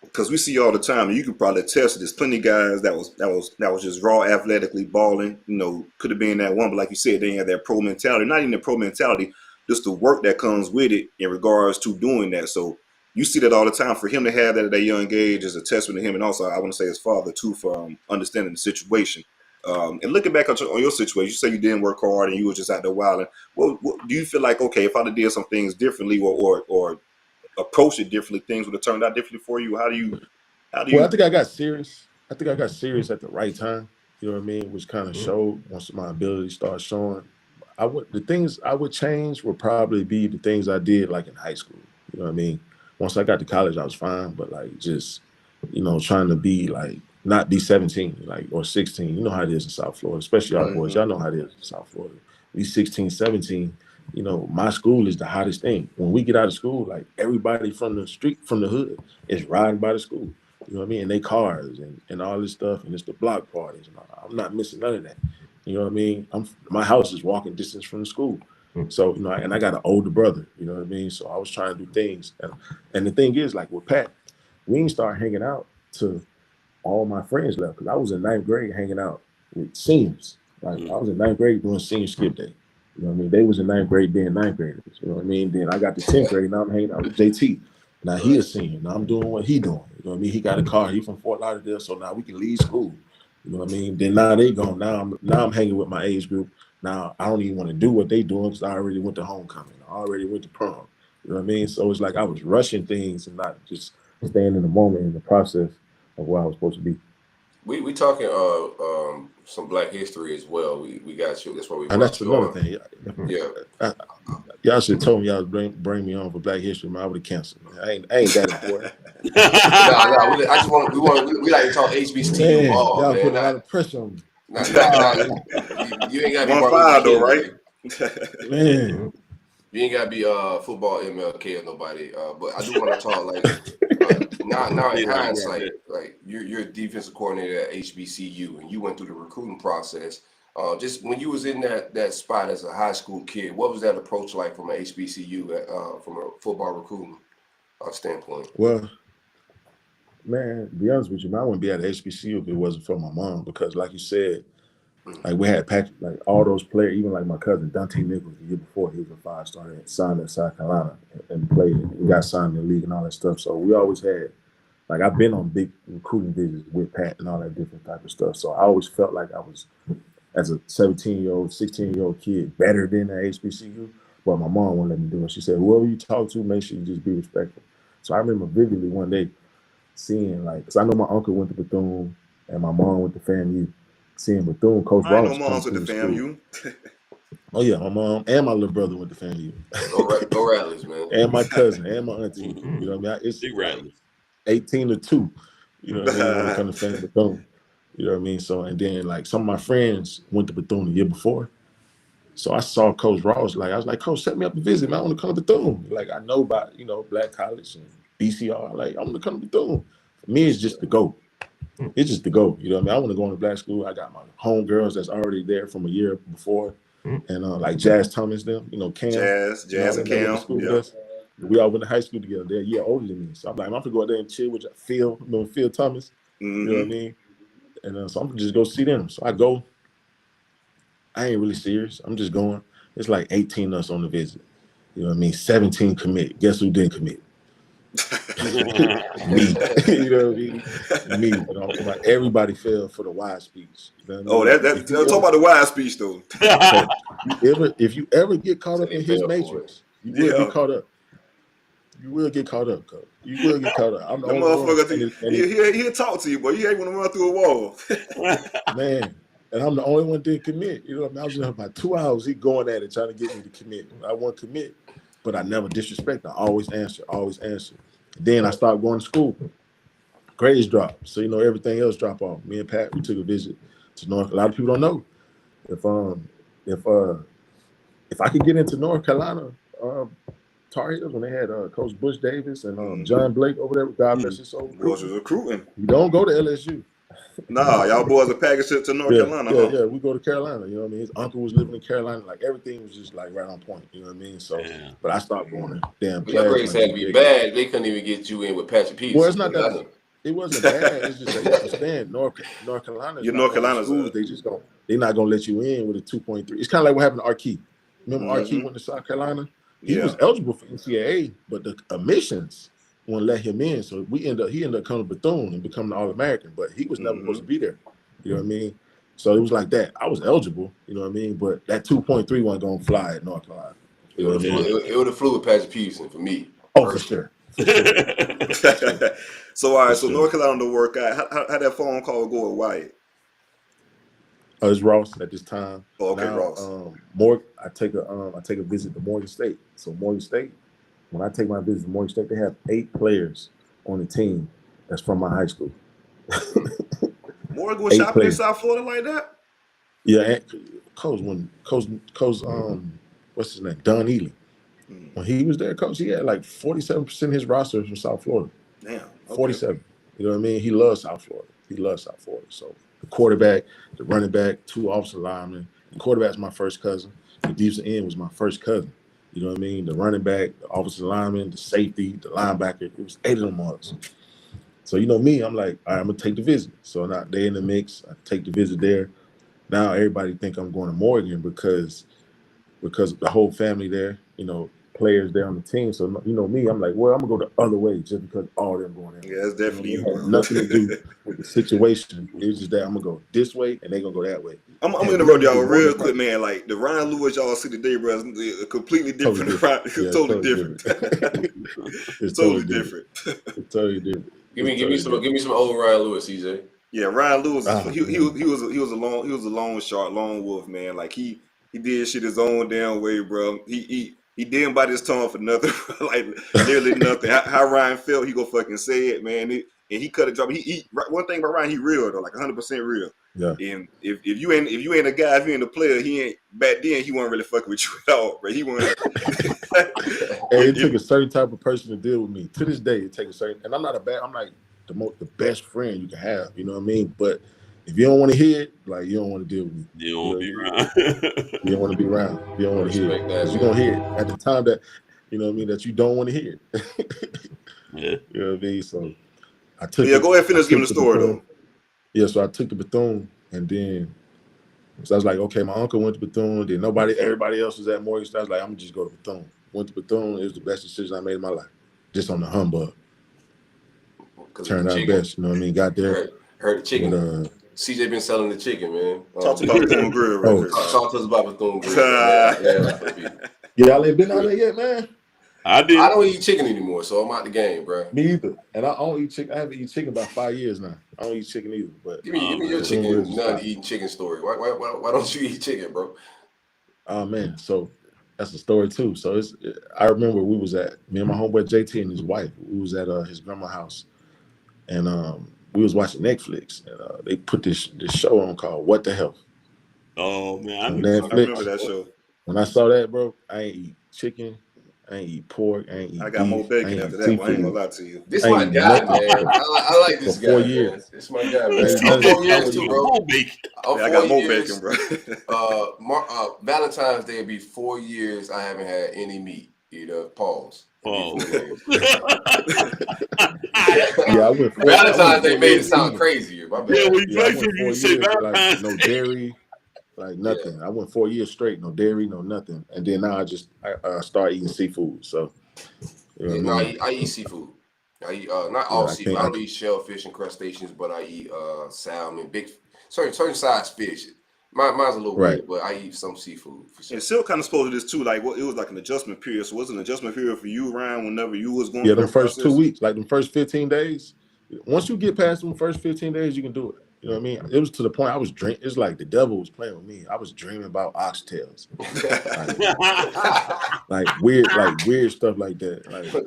because we see all the time, and you can probably attest. There's plenty of guys that was just raw athletically balling. You know, could have been that one, but like you said, they had that pro mentality. Not even the pro mentality, just the work that comes with it in regards to doing that. So you see that all the time. For him to have that at a young age is a testament to him, and also I want to say his father too for understanding the situation. And looking back on your situation, you say you didn't work hard and you were just out there wilding. What do you feel like? Okay, if I'd have did some things differently or approached it differently, things would have turned out differently for you. How do you? Well, I think I got serious. I think I got serious at the right time. You know what I mean? Which kind of showed once my ability started showing. The things I would change would probably be the things I did like in high school. You know what I mean? Once I got to college, I was fine, but like just, you know, trying to be like not be 17, like or 16. You know how it is in South Florida, especially y'all boys. Y'all know how it is in South Florida. We 16, 17. You know, my school is the hottest thing. When we get out of school, like everybody from the street, from the hood, is riding by the school. You know what I mean? And they cars and all this stuff, and it's the block parties. And I'm not missing none of that. You know what I mean? My house is walking distance from the school. So, you know, and I got an older brother, you know what I mean? So I was trying to do things. And the thing is, like with Pat, we didn't start hanging out till all my friends left. Because I was in 9th grade hanging out with seniors. Like I was in 9th grade doing senior skip day. You know what I mean? They was in 9th grade being 9th graders. You know what I mean? Then I got to 10th grade. Now I'm hanging out with JT. Now he a senior. Now I'm doing what he doing. You know what I mean? He got a car. He from Fort Lauderdale. So now we can leave school. You know what I mean? Then now they gone. Now I'm hanging with my age group. Now I don't even want to do what they doing because I already went to homecoming. I already went to prom. You know what I mean? So it's like I was rushing things and not just staying in the moment in the process of where I was supposed to be. We talking some Black history as well. We got you. That's why we. And that's another thing. Yeah. Y'all should have told me y'all bring me on for Black History, man. I would have canceled. I ain't that important. We like to talk HBCU ball, y'all man. put a lot of pressure on me. You ain't got to be 1-5 though, right? Man. You ain't gotta be football MLK or nobody, but I do want to talk like now in hindsight, like you're a defensive coordinator at HBCU and you went through the recruiting process. Just when you was in that spot as a high school kid, what was that approach like from an HBCU from a football recruiting standpoint? Well, man, to be honest with you, man, I wouldn't be at HBCU if it wasn't for my mom because, like you said, Like we had Patrick, like all those players, even like my cousin Dante Nichols the year before, he was a 5-star and signed in South Carolina and played. We got signed in the league and all that stuff. So we always had, like I've been on big recruiting visits with Pat and all that different type of stuff. So I always felt like I was, as a 17-year-old, 16-year-old kid, better than the HBCU. But my mom wouldn't let me do it. She said, whoever you talk to, make sure you just be respectful. So I remember vividly one day seeing, like, because I know my uncle went to Bethune and my mom went to FAMU. Seeing Bethune, Coach Ross. I know moms with the FAMU. Oh yeah, my mom and my little brother went to FAMU. Go Rattlers, man. And my cousin and my auntie. You know what I mean? It's Big Rattlers. 18-2. You know what I mean? When it comes to FAMU Bethune. You know what I mean? So, and then like some of my friends went to Bethune the year before. So I saw Coach Ross, like I was like, Coach, set me up to visit, man. I want to come to Bethune. Like I know about, you know, Black College and BCR. Like I want to come to Bethune. For me, it's just to go. It's just to go. You know what I mean? I want to go into black school. I got my homegirls that's already there from a year before. And like Jazz Thomas, them, you know, Cam. Jazz and Cam. Yeah. We all went to high school together. They're a year older than me. So I'm like, I'm going to go out there and chill with Phil, you know, Phil Thomas. You know what I mean? And so I'm going to just go see them. So I go. I ain't really serious. I'm just going. It's like 18 of us on the visit. You know what I mean? 17 commit. Guess who didn't commit? Me. You know what I mean? Me. You know, like everybody fell for the wise speech. You know what I mean? Talk about the wise speech though. If you ever get caught up in his matrix, you will get caught up. You will get caught up, Coach. You will get caught up. I'm the only motherfucker. He'll talk to you, but he ain't want to run through a wall. Man. And I'm the only one that didn't commit. You know what I mean? I was in there about 2 hours. He going at it, trying to get me to commit. I won't commit, but I never disrespect. I always answer. Then I started going to school. Grades dropped. So, you know, everything else dropped off. Me and Pat, we took a visit to North. A lot of people don't know. If I could get into North Carolina, Tar Heels, when they had Coach Bush Davis and John Blake over there, God bless his soul. Boys was recruiting. You don't go to LSU. Nah, y'all boys are packaged to North Carolina. Yeah, we go to Carolina. You know what I mean? His uncle was living in Carolina. Like everything was just like right on point. You know what I mean? So, but I stopped going to damn. Your grades had to be bad. They couldn't even get you in with Patrick Peterson. Well, it's not that. It wasn't bad. It's just that you understand North Carolina. North Carolina's schools. They're not gonna let you in with a 2.3. It's kind of like what happened to Arkey. Remember Arkey went to South Carolina? He was eligible for NCAA, but the admissions wouldn't let him in. So he ended up coming to Bethune and becoming an All-American, but he was never supposed to be there. You know what I mean? So it was like that. I was eligible, you know what I mean? But that 2.3 wasn't going to fly at North Carolina. It would have flew with Patrick Peterson for me. Oh, for sure. So, all right, so North Carolina to work out. How that phone call go with Wyatt? It's Ross at this time. Oh, okay, now, Ross. I take a visit to Morgan State. So Morgan State, when I take my visit to Morgan State, they have 8 players on the team that's from my high school. Morgan was shopping in South Florida like that? Yeah, and Coach, what's his name? Don Ely. When he was there, Coach, he had like 47% of his roster from South Florida. Damn. Okay. 47. You know what I mean? He loves South Florida. So the quarterback, the running back, 2 offensive linemen. The quarterback's my first cousin. The defensive end was my first cousin. You know what I mean? The running back, the offensive lineman, the safety, the linebacker. It was 8 of them ones. So, you know me, I'm like, all right, I'm going to take the visit. So now they in the mix. I take the visit there. Now everybody think I'm going to Morgan because the whole family there, you know, players there on the team. So, you know me, I'm like, well, I'm going to go the other way just because all them going in. Yeah, that's definitely you. It had nothing to do with the situation. It was just that I'm going to go this way and they're going to go that way. I'm going to interrupt y'all real quick, man. Like, the Ryan Lewis y'all see today, bro, is a completely different. Totally different. It's totally different. It's totally different. Give me some old Ryan Lewis, CJ. Yeah, Ryan Lewis. He was a lone shark, lone wolf, man. Like he did shit his own damn way, bro. He didn't bite his tongue for nothing, like nearly nothing. How Ryan felt, he go fucking say it, man. And he cut it drop. He one thing about Ryan, he real though, like 100% real. Yeah. And if you ain't a guy, if you ain't a player, he ain't back then. He wasn't really fucking with you at all, bro. He wasn't. And it took a certain type of person to deal with me. To this day, it takes a certain. And I'm like the best friend you can have. You know what I mean? But if you don't want to hear it, like you don't want to deal with me. You don't want to be around. You don't want to be around. You don't want to hear it. Because you're gonna hear it at the time that you know what I mean that you don't want to hear it. Yeah. You know what I mean? So I took. Yeah, go ahead and finish giving the story though. Yeah, so I took the Bethune, and then So I was like, okay, my uncle went to Bethune. Then everybody else was at Morgan State. I was like, I'm gonna just go to Bethune. Went to Bethune. It was the best decision I made in my life, just on the humbug. Turned out best, you know what I mean? Got there. Heard the chicken. But, CJ been selling the chicken, man. Talk about Bethune Grill, right? Talk to us about Bethune Grill. Y'all ain't been out there yet, man. I don't eat chicken anymore, so I'm out the game, bro. Me either. And I don't eat chicken. I haven't eaten chicken about 5 years now. I don't eat chicken either. But give me your chicken, non-eating chicken story. Why don't you eat chicken, bro? Oh man, so that's a story too. So I remember me and my homeboy JT and his wife. We was at his grandma's house, and we was watching Netflix, and they put this show on called What the Health. Oh man, I remember that show. When I saw that, bro, I ain't eat chicken, I ain't eat pork, I ain't eat I got beef, more bacon after that. I ain't gonna lie to you. This my guy, man. I like this guy. 4 years. This my guy, man. 4 years too, bro. I got more bacon, bro. Valentine's Day will be 4 years. I haven't had any meat. Pause. Yeah, I went. Valentine's Day made it sound crazier. My bad. Yeah, when you play for you say Valentine's. Like, no dairy, like nothing. I went 4 years straight, no dairy, no nothing, and then now I start eating seafood. So, I eat seafood. I eat not all seafood. I don't eat shellfish and crustaceans, but I eat salmon, certain size fish. Mine's a little weird, but I eat some seafood. For sure. And Sil kind of spoke to this too. Like, it was like an adjustment period. So, was it an adjustment period for you, Ryan, whenever you was going? Yeah, the first 2 weeks, like the first 15 days. Once you get past them first 15 days, you can do it. You know what I mean? It was to the point I was dreaming. It's like the devil was playing with me. I was dreaming about oxtails, like weird stuff like that. Like, you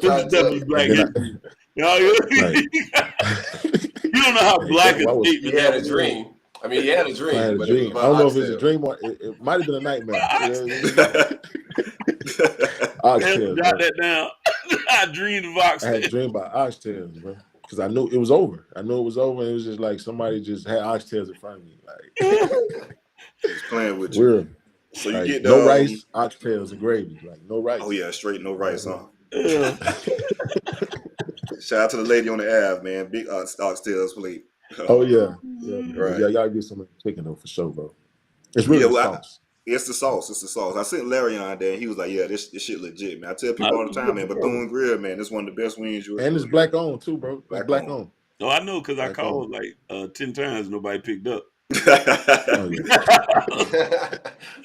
don't know how black a statement. He had a dream. I mean, he had a dream. I had a dream. I don't know if it's a dream or it might have been a nightmare. Oxtails. Jot that down. I dreamed of oxtails. I had a dream about oxtails, bro. Because I knew it was over. And it was just like somebody just had oxtails in front of me. Like, just playing with you. Weird. So you get no rice, oxtails, and gravy. Like no rice. Oh yeah, straight no rice, huh? Shout out to the lady on the Ave, man. Big oxtails plate. Oh yeah. Right. Yeah, y'all get some chicken though for sure, bro. It's really the sauce. It's the sauce. It's the sauce. I sent Larry on there, and he was like, "Yeah, this shit legit, man." I tell people all the time, man. Bethune Grill, man, it's one of the best wings you ever. And it's black owned too, bro. Black owned. No, I know because I called like 10 times, nobody picked up. That's dead.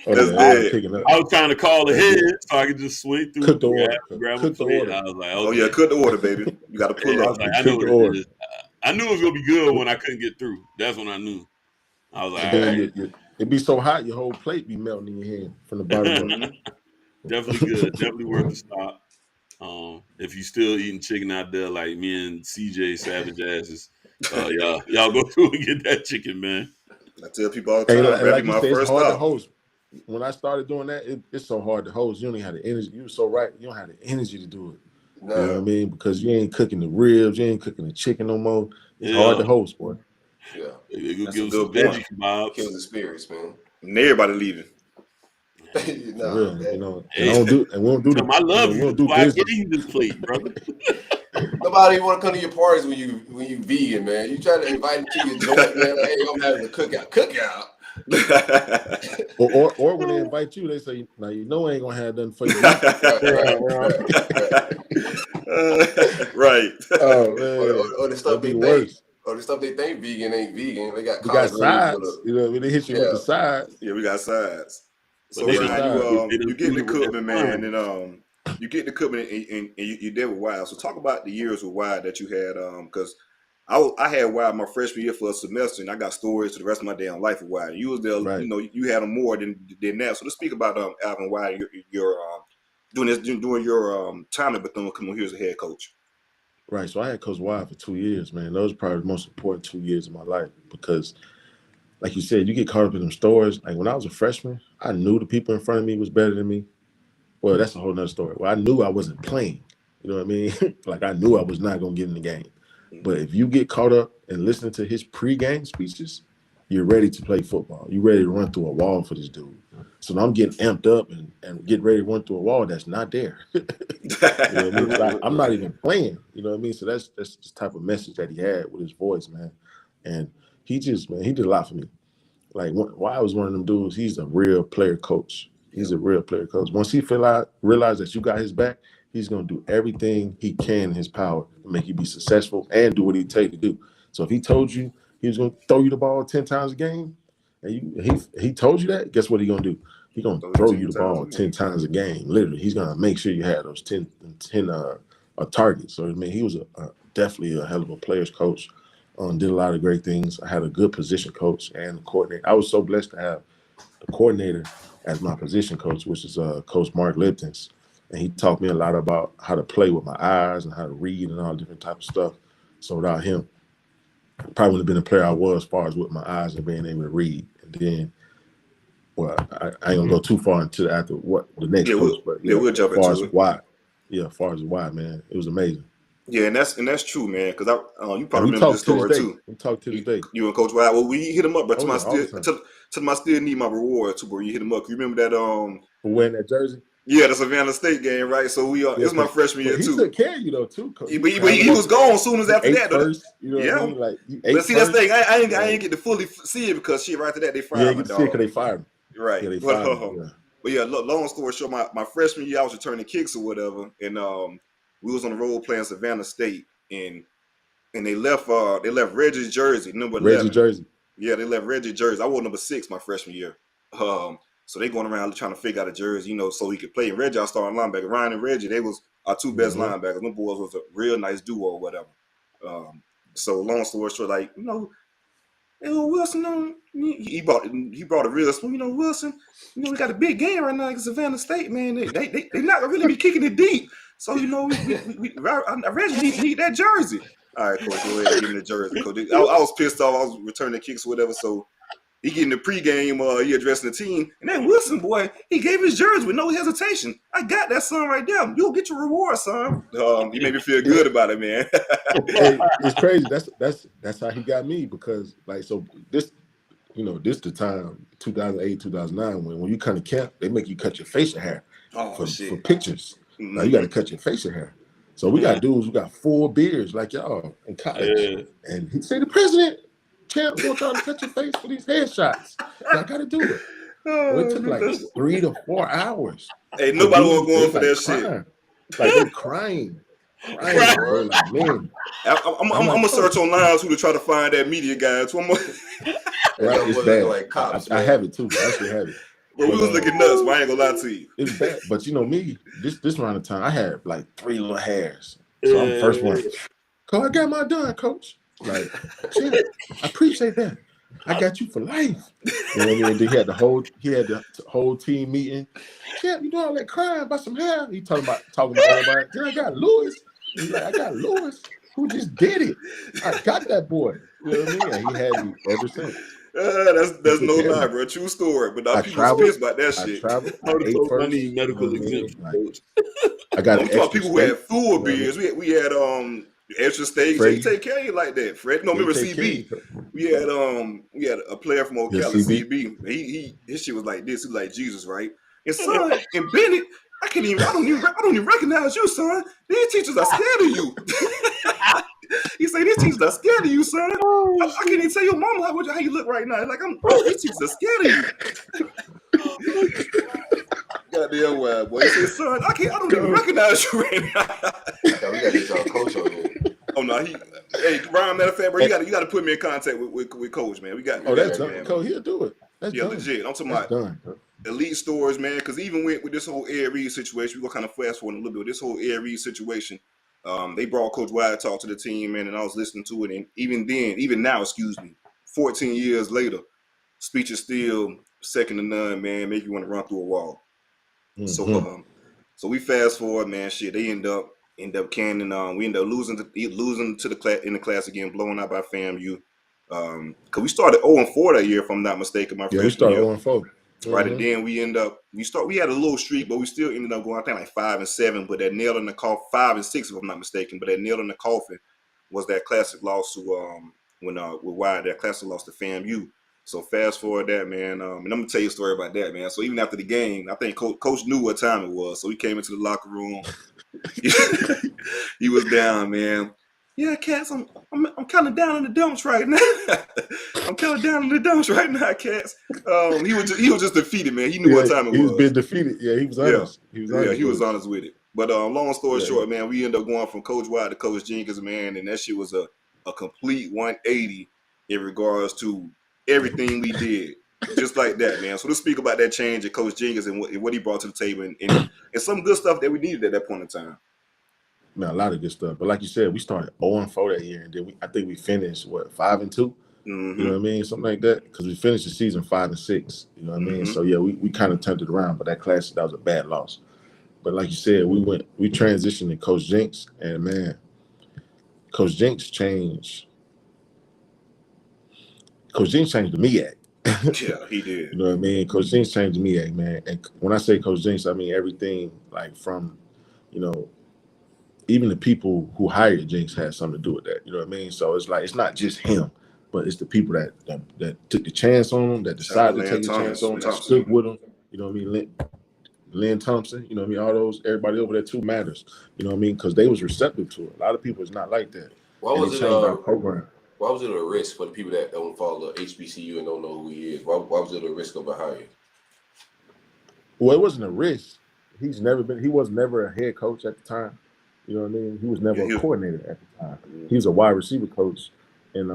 I was trying to call ahead so I could just swing through. Cook the order. Grab Cook the order. I was like, "Oh yeah, cook the order, baby. You got to pull up." I know what it is. I knew it was gonna be good when I couldn't get through. That's when I knew. I was like, it'd be so hot, your whole plate be melting in your hand from the bottom. Definitely good. Definitely worth the stop. If you still eating chicken out there like me and CJ Savage asses, y'all go through and get that chicken, man. I tell people all the time, like my it's first hard stop. to host. When I started doing that, it's so hard to host. You don't even have the energy. You were so right. You don't have the energy to do it. No. You know what I mean? Because you ain't cooking the ribs, you ain't cooking the chicken no more. It's hard to host, boy. Yeah. That's a good veggie kebabs. Kills the spirits, man. And everybody leaving. We don't do the. I love you. Why getting this plate, brother? Nobody want to come to your parties when you vegan, man. You try to invite them to your joint, man. Like, hey, I'm having a cookout. or when they invite you, they say, "Now you know I ain't gonna have nothing for you." Right. Oh man. Or the stuff they think. Or the stuff they think vegan ain't vegan. They got sides. You know, they hit you with the sides. Yeah, we got sides. So Ryan, you get the Cookman, man, and you get the Cookman, and you did with Wild. So talk about the years with Wild that you had, because I had Wild my freshman year for a semester, and I got stories to the rest of my damn life with Wild. You was there, you know, you had them more than that. So let's speak about Alvin Wild, your doing your time at Bethune coming here as a head coach. Right. So I had Coach Wild for 2 years, man. Those were probably the most important 2 years of my life because, like you said, you get caught up in them stories. Like when I was a freshman, I knew the people in front of me was better than me. Well, that's a whole nother story. Well, I knew I wasn't playing. You know what I mean? Like I knew I was not going to get in the game. But if you get caught up and listening to his pregame speeches, you're ready to play football. You're ready to run through a wall for this dude. So now I'm getting amped up and getting ready to run through a wall that's not there. You know what I mean? Like, I'm not even playing. You know what I mean? So that's the type of message that he had with his voice, man. And he did a lot for me. Like why was one of them dudes? He's a real player coach. He's a real player coach. Once he realize that you got his back, he's gonna do everything he can in his power to make you be successful and do what he take to do. So if he told you he was gonna throw you the ball 10 times a game, and he told you that, guess what he gonna do? He's gonna throw you the ball 10 times a game. Literally, he's gonna make sure you had those 10 targets. So I mean, he was definitely a hell of a players coach. Did a lot of great things. I had a good position coach and a coordinator. I was so blessed to have the coordinator as my position coach, which is Coach Mark Lipton's. And he taught me a lot about how to play with my eyes and how to read and all different type of stuff. So without him, I probably wouldn't have been the player I was as far as with my eyes and being able to read. And then, well, I ain't gonna go too far into after what the next coach, but we'll jump as far into as why. Yeah, as far as why, man, it was amazing. Yeah, and that's true, man. Because you probably remember this story too. We talk to this day. You and Coach White. Well, we hit him up, but I still need my reward too, bro. You hit him up. You remember that? For wearing that jersey. Yeah, the Savannah State game, right? So we it was my freshman year too. He took care of you though too. He was gone soon as after that. First, you know what I mean? Like, but see, that's the thing. I ain't get to fully see it because shit. Right after that, they fired my dog. Because they fired him. Right. Yeah, they fired him. But yeah, long story short, my freshman year, I was returning kicks or whatever, and we was on the road playing Savannah State. And they left Reggie's jersey, number 11. Reggie's jersey. Yeah, they left Reggie's jersey. I wore number 6 my freshman year. So they going around trying to figure out a jersey, so he could play. And Reggie, our starting linebacker, Ryan and Reggie, they was our two best linebackers. Them boys was a real nice duo or whatever. So long story short, like, Wilson, he brought a real, Wilson, we got a big game right now against Savannah State, man. They not gonna really be kicking it deep. So, Reggie need that jersey. All right, Coach, go ahead and give me the jersey, Coach. I was pissed off. I was returning kicks or whatever. So he getting the pregame, he addressing the team. And then Wilson, boy, he gave his jersey with no hesitation. I got that, son, right there. You'll get your reward, son. He made me feel good about it, man. Hey, it's crazy. That's how he got me because, like, so this the time, 2008, 2009, when you come to camp, they make you cut your facial hair for pictures. Mm-hmm. Now you got to cut your facial hair. So we got dudes who got full beards like y'all in college. And he said, the president, champ, want y'all to cut your face for these headshots. I got to do it. It took like 3 to 4 hours. Hey, nobody was going for that crying. Shit. Like they crying. Bro, like, man. I'm gonna search online too to try to find that media guy. So it's bad. Like cops, I have it too. I actually have it. But we was looking nuts, but I ain't gonna lie to you. It's bad. But me, this round of time, I had like 3 little hairs. So I'm the first one. I got my done, coach. Like, shit, I appreciate that. I got you for life. You know what I mean? And then he had the whole team meeting. Champ, you doing all that crying about some hair? He talking about everybody. Then I got Lewis. He's like, I got Lewis who just did it. I got that boy. You know what I mean? And he had me ever since. That's no lie, bro. True story. But now people pissed about that shit. I need medical exemption. I got people who had full beards. We had extra stage. They take care of you like that. Fred, no, remember CB? We had a player from Ocala, CB. His shit was like this. He was like Jesus, right? And son, and Bennett, I don't even recognize you, son. These teachers are scared of you. He said, these teachers are scared of you, son. I can't even tell your mama how you look right now. Like, these teachers are scared of you. Goddamn wild boy. He said, son, I don't even recognize you right now. We gotta get y'all coach on here. Oh no, Ryan, matter of fact, bro, you gotta put me in contact with Coach, man. That's done. Coach, he'll do it. That's done. Legit. I'm talking about elite stores, man, because even with this whole Ed Reed situation, we're gonna kind of fast forward a little bit. This whole Ed Reed situation, they brought Coach Wyatt talk to the team, man, and I was listening to it, and even now, 14 years later, speech is still second to none, man. Make you want to run through a wall. Mm-hmm. So we fast forward, man. Shit, they end up canning. We end up losing to the class in the class again, blowing out by FAMU. Cause we started 0-4 that year, if I'm not mistaken. We started 0-4. Right, and then we had a little streak, but we still ended up going, I think, like 5-7. But that nail in the coffin, 5-6, if I'm not mistaken. But that nail in the coffin was that classic loss to with Wyatt, that classic loss to FAMU. So fast forward that, man, and I'm gonna tell you a story about that, man. So even after the game, I think Coach knew what time it was. So he came into the locker room. He was down, man. Yeah, Cats, I'm kind of down in the dumps right now. I'm kind of down in the dumps right now, Cats. He was just defeated, man. He knew what time it was. He was being defeated. Yeah, he was honest. He was honest with it. But long story short, yeah. man, we ended up going from Coach White to Coach Jenkins, man, and that shit was a complete 180 in regards to everything we did. Just like that, man. So let's speak about that change at Coach Jenkins and what he brought to the table and some good stuff that we needed at that point in time. Man, a lot of good stuff. But like you said, we started 0-4 that year, and then I think we finished 5-2. Mm-hmm. You know what I mean, something like that. Because we finished the season 5-6. You know what I mean. So yeah, we kind of turned it around. But that classic, that was a bad loss. But like you said, we transitioned to Coach Jenks, and man, Coach Jenks changed. Coach Jenks changed the MEAC. Yeah, he did. You know what I mean. Coach Jenks changed the MEAC, man. And when I say Coach Jenks, I mean everything, like from, you know. Even the people who hired Jenks had something to do with that. You know what I mean? So it's like, it's not just him, but it's the people that took the chance on him, that decided to take the chance on him, that stood with him. You know what I mean? Lynn Thompson, you know what I mean? All those, everybody over there too matters. You know what I mean? Because they was receptive to it. A lot of people is not like that. Why was it a risk for the people that don't follow HBCU and don't know who he is? Why was it a risk of a hire? Well, it wasn't a risk. He was never a head coach at the time. You know what I mean? He was never a coordinator at the time. He was a wide receiver coach in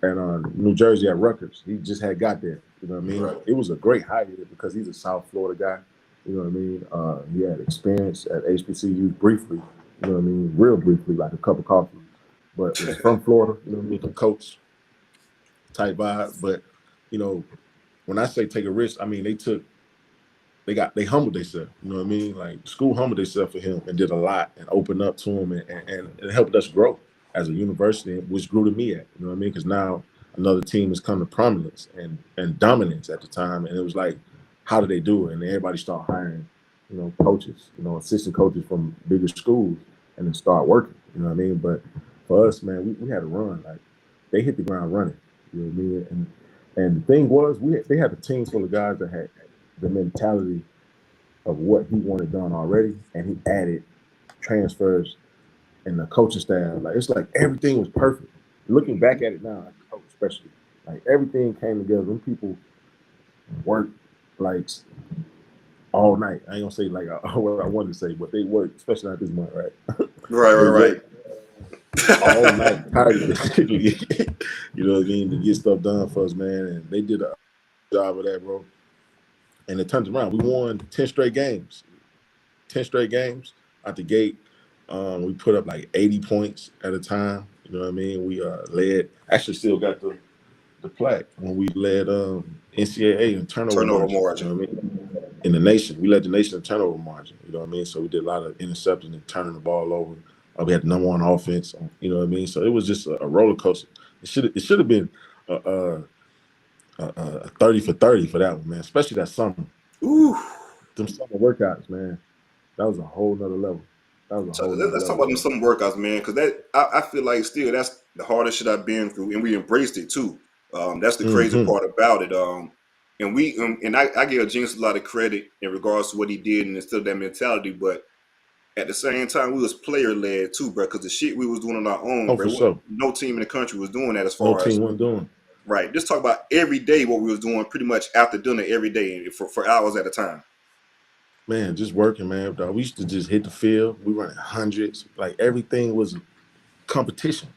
New Jersey at Rutgers. He just had got there. You know what I mean? Right. It was a great hire because he's a South Florida guy. You know what I mean? He had experience at HBCU briefly. You know what I mean? Real briefly, like a cup of coffee. But was from Florida. You know what I mean? The coach type vibe. But you know, when I say take a risk, I mean they humbled themselves, you know what I mean? Like school humbled themselves for him and did a lot and opened up to him and it helped us grow as a university, which grew to me at, you know what I mean? Because now another team has come to prominence and dominance at the time. And it was like, how do they do it? And everybody start hiring, you know, coaches, you know, assistant coaches from bigger schools and then start working, you know what I mean? But for us, man, we had to run. Like they hit the ground running, you know what I mean? And the thing was, they had a team full of guys that had the mentality of what he wanted done already, and he added transfers and the coaching staff. Like it's like everything was perfect. Looking back at it now, especially like everything came together. When people worked like all night. I ain't gonna say like what I wanted to say, but they worked, especially not this month, right? Right. All night, tirelessly. You know what I mean, to get stuff done for us, man. And they did a job of that, bro. And it turned around. We won 10 straight games. 10 straight games out the gate. We put up like 80 points at a time. You know what I mean? We led. Actually, still got the plaque when we led NCAA in turnover margin. You know what I mean? In the nation, we led the nation in turnover margin. You know what I mean? So we did a lot of interceptions and turning the ball over. We had number one offense. You know what I mean? So it was just a roller coaster. It should have been 30 for 30 for that one, man. Especially that summer. Ooh, them summer workouts, man. That was a whole nother level. Let's talk about them summer workouts, man. Because I feel like still that's the hardest shit I've been through, and we embraced it too. That's the crazy part about it. And I give Jinx a lot of credit in regards to what he did and instill that mentality, but at the same time, we was player led too, bro. Because the shit we was doing on our own, bro. For sure. No team in the country was doing that as far as no team wasn't doing. Right. Just talk about every day what we was doing, pretty much after dinner every day for hours at a time. Man, just working, man. Dog. We used to just hit the field. We running hundreds. Like everything was competition.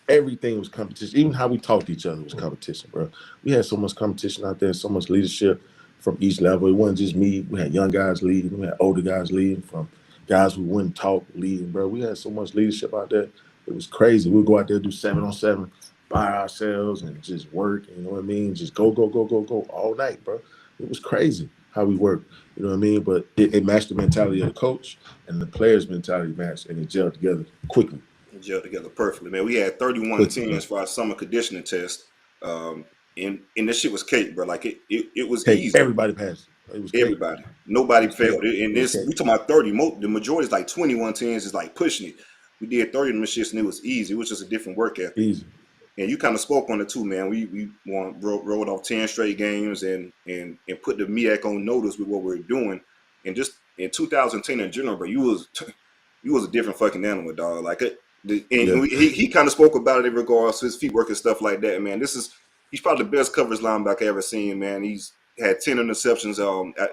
Everything was competition. Even how we talked to each other was competition, bro. We had so much competition out there, so much leadership from each level. It wasn't just me. We had young guys leading. We had older guys leading, from guys who wouldn't talk leading, bro. We had so much leadership out there. It was crazy. We'd go out there, do 7-on-7 by ourselves and just work. You know what I mean? Just go all night, bro. It was crazy how we worked. You know what I mean? But it matched the mentality of the coach, and the players' mentality matched, and it gelled together quickly. Gelled together perfectly, man. We had 31 teams for our summer conditioning test, and this shit was cake, bro. Like it was cake. Easy. Everybody passed. It was everybody. Cake. Nobody failed. And this we talking about 30. The majority is like 21 teams is like pushing it. We did 30 of them shits, and it was easy. It was just a different work ethic. Easy. And you kind of spoke on it too, man. We rolled off 10 straight games and put the MEAC on notice with what we were doing. And just in 2010 in general, bro, you was a different fucking animal, dog. Like He kind of spoke about it in regards to his feet work and stuff like that, man. He's probably the best coverage linebacker I ever seen, man. He's had 10 interceptions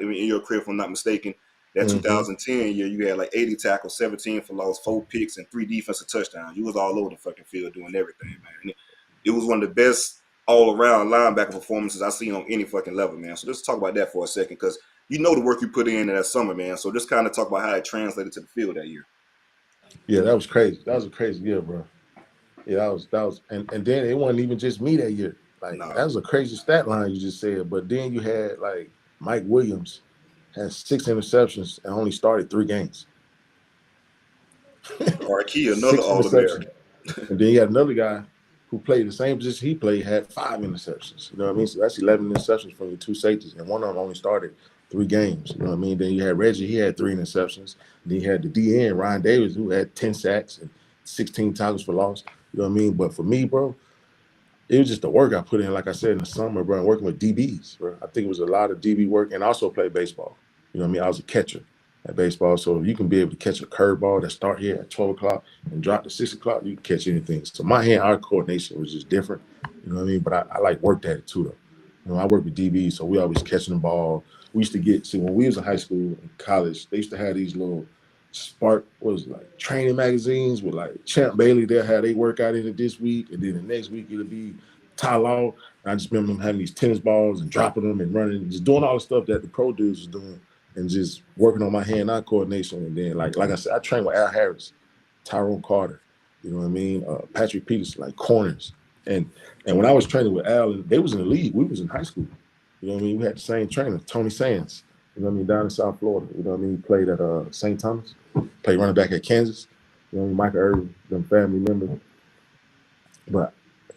in your career, if I'm not mistaken. That 2010 year, you had like 80 tackles, 17 for loss, 4 picks, and 3 defensive touchdowns. You was all over the fucking field doing everything, man. It was one of the best all-around linebacker performances I've seen on any fucking level, man. So let's talk about that for a second, because you know the work you put in that summer, man. So just kind of talk about how it translated to the field that year. Yeah, that was crazy. That was a crazy year, bro. Yeah, that was, and then it wasn't even just me that year. Like, that was a crazy stat line you just said. But then you had like Mike Williams had 6 interceptions and only started 3 games. Or Key, another All-American. And then you had another guy who played the same position he played, had 5 interceptions. You know what I mean? So that's 11 interceptions from the 2 safeties, and one of them only started 3 games. You know what I mean? Then you had Reggie, he had 3 interceptions. Then you had the DN, Ryan Davis, who had 10 sacks and 16 tackles for loss. You know what I mean? But for me, bro, it was just the work I put in, like I said, in the summer, bro, and working with DBs, bro. I think it was a lot of DB work, and I also played baseball. You know what I mean? I was a catcher at baseball, so if you can be able to catch a curveball that start here at 12 o'clock and drop to 6 o'clock, you can catch anything. So my hand-eye coordination was just different. You know what I mean? But I like worked at it too, though. You know, I worked with DBs, so we always catching the ball. We used to when we was in high school and college, they used to have these little training magazines with like Champ Bailey. They'll have they workout in it this week, and then the next week it'll be Ty Law. And I just remember them having these tennis balls and dropping them and running, just doing all the stuff that the pro dudes was doing, and just working on my hand-eye coordination. And then, like I said, I trained with Al Harris, Tyrone Carter, you know what I mean, Patrick Peterson, like corners. And when I was training with Al, they was in the league. We was in high school. You know what I mean? We had the same trainer, Tony Sands. You know what I mean? Down in South Florida. You know what I mean? He played at St. Thomas. Played running back at Kansas. You know, Michael Irvin, them family members. But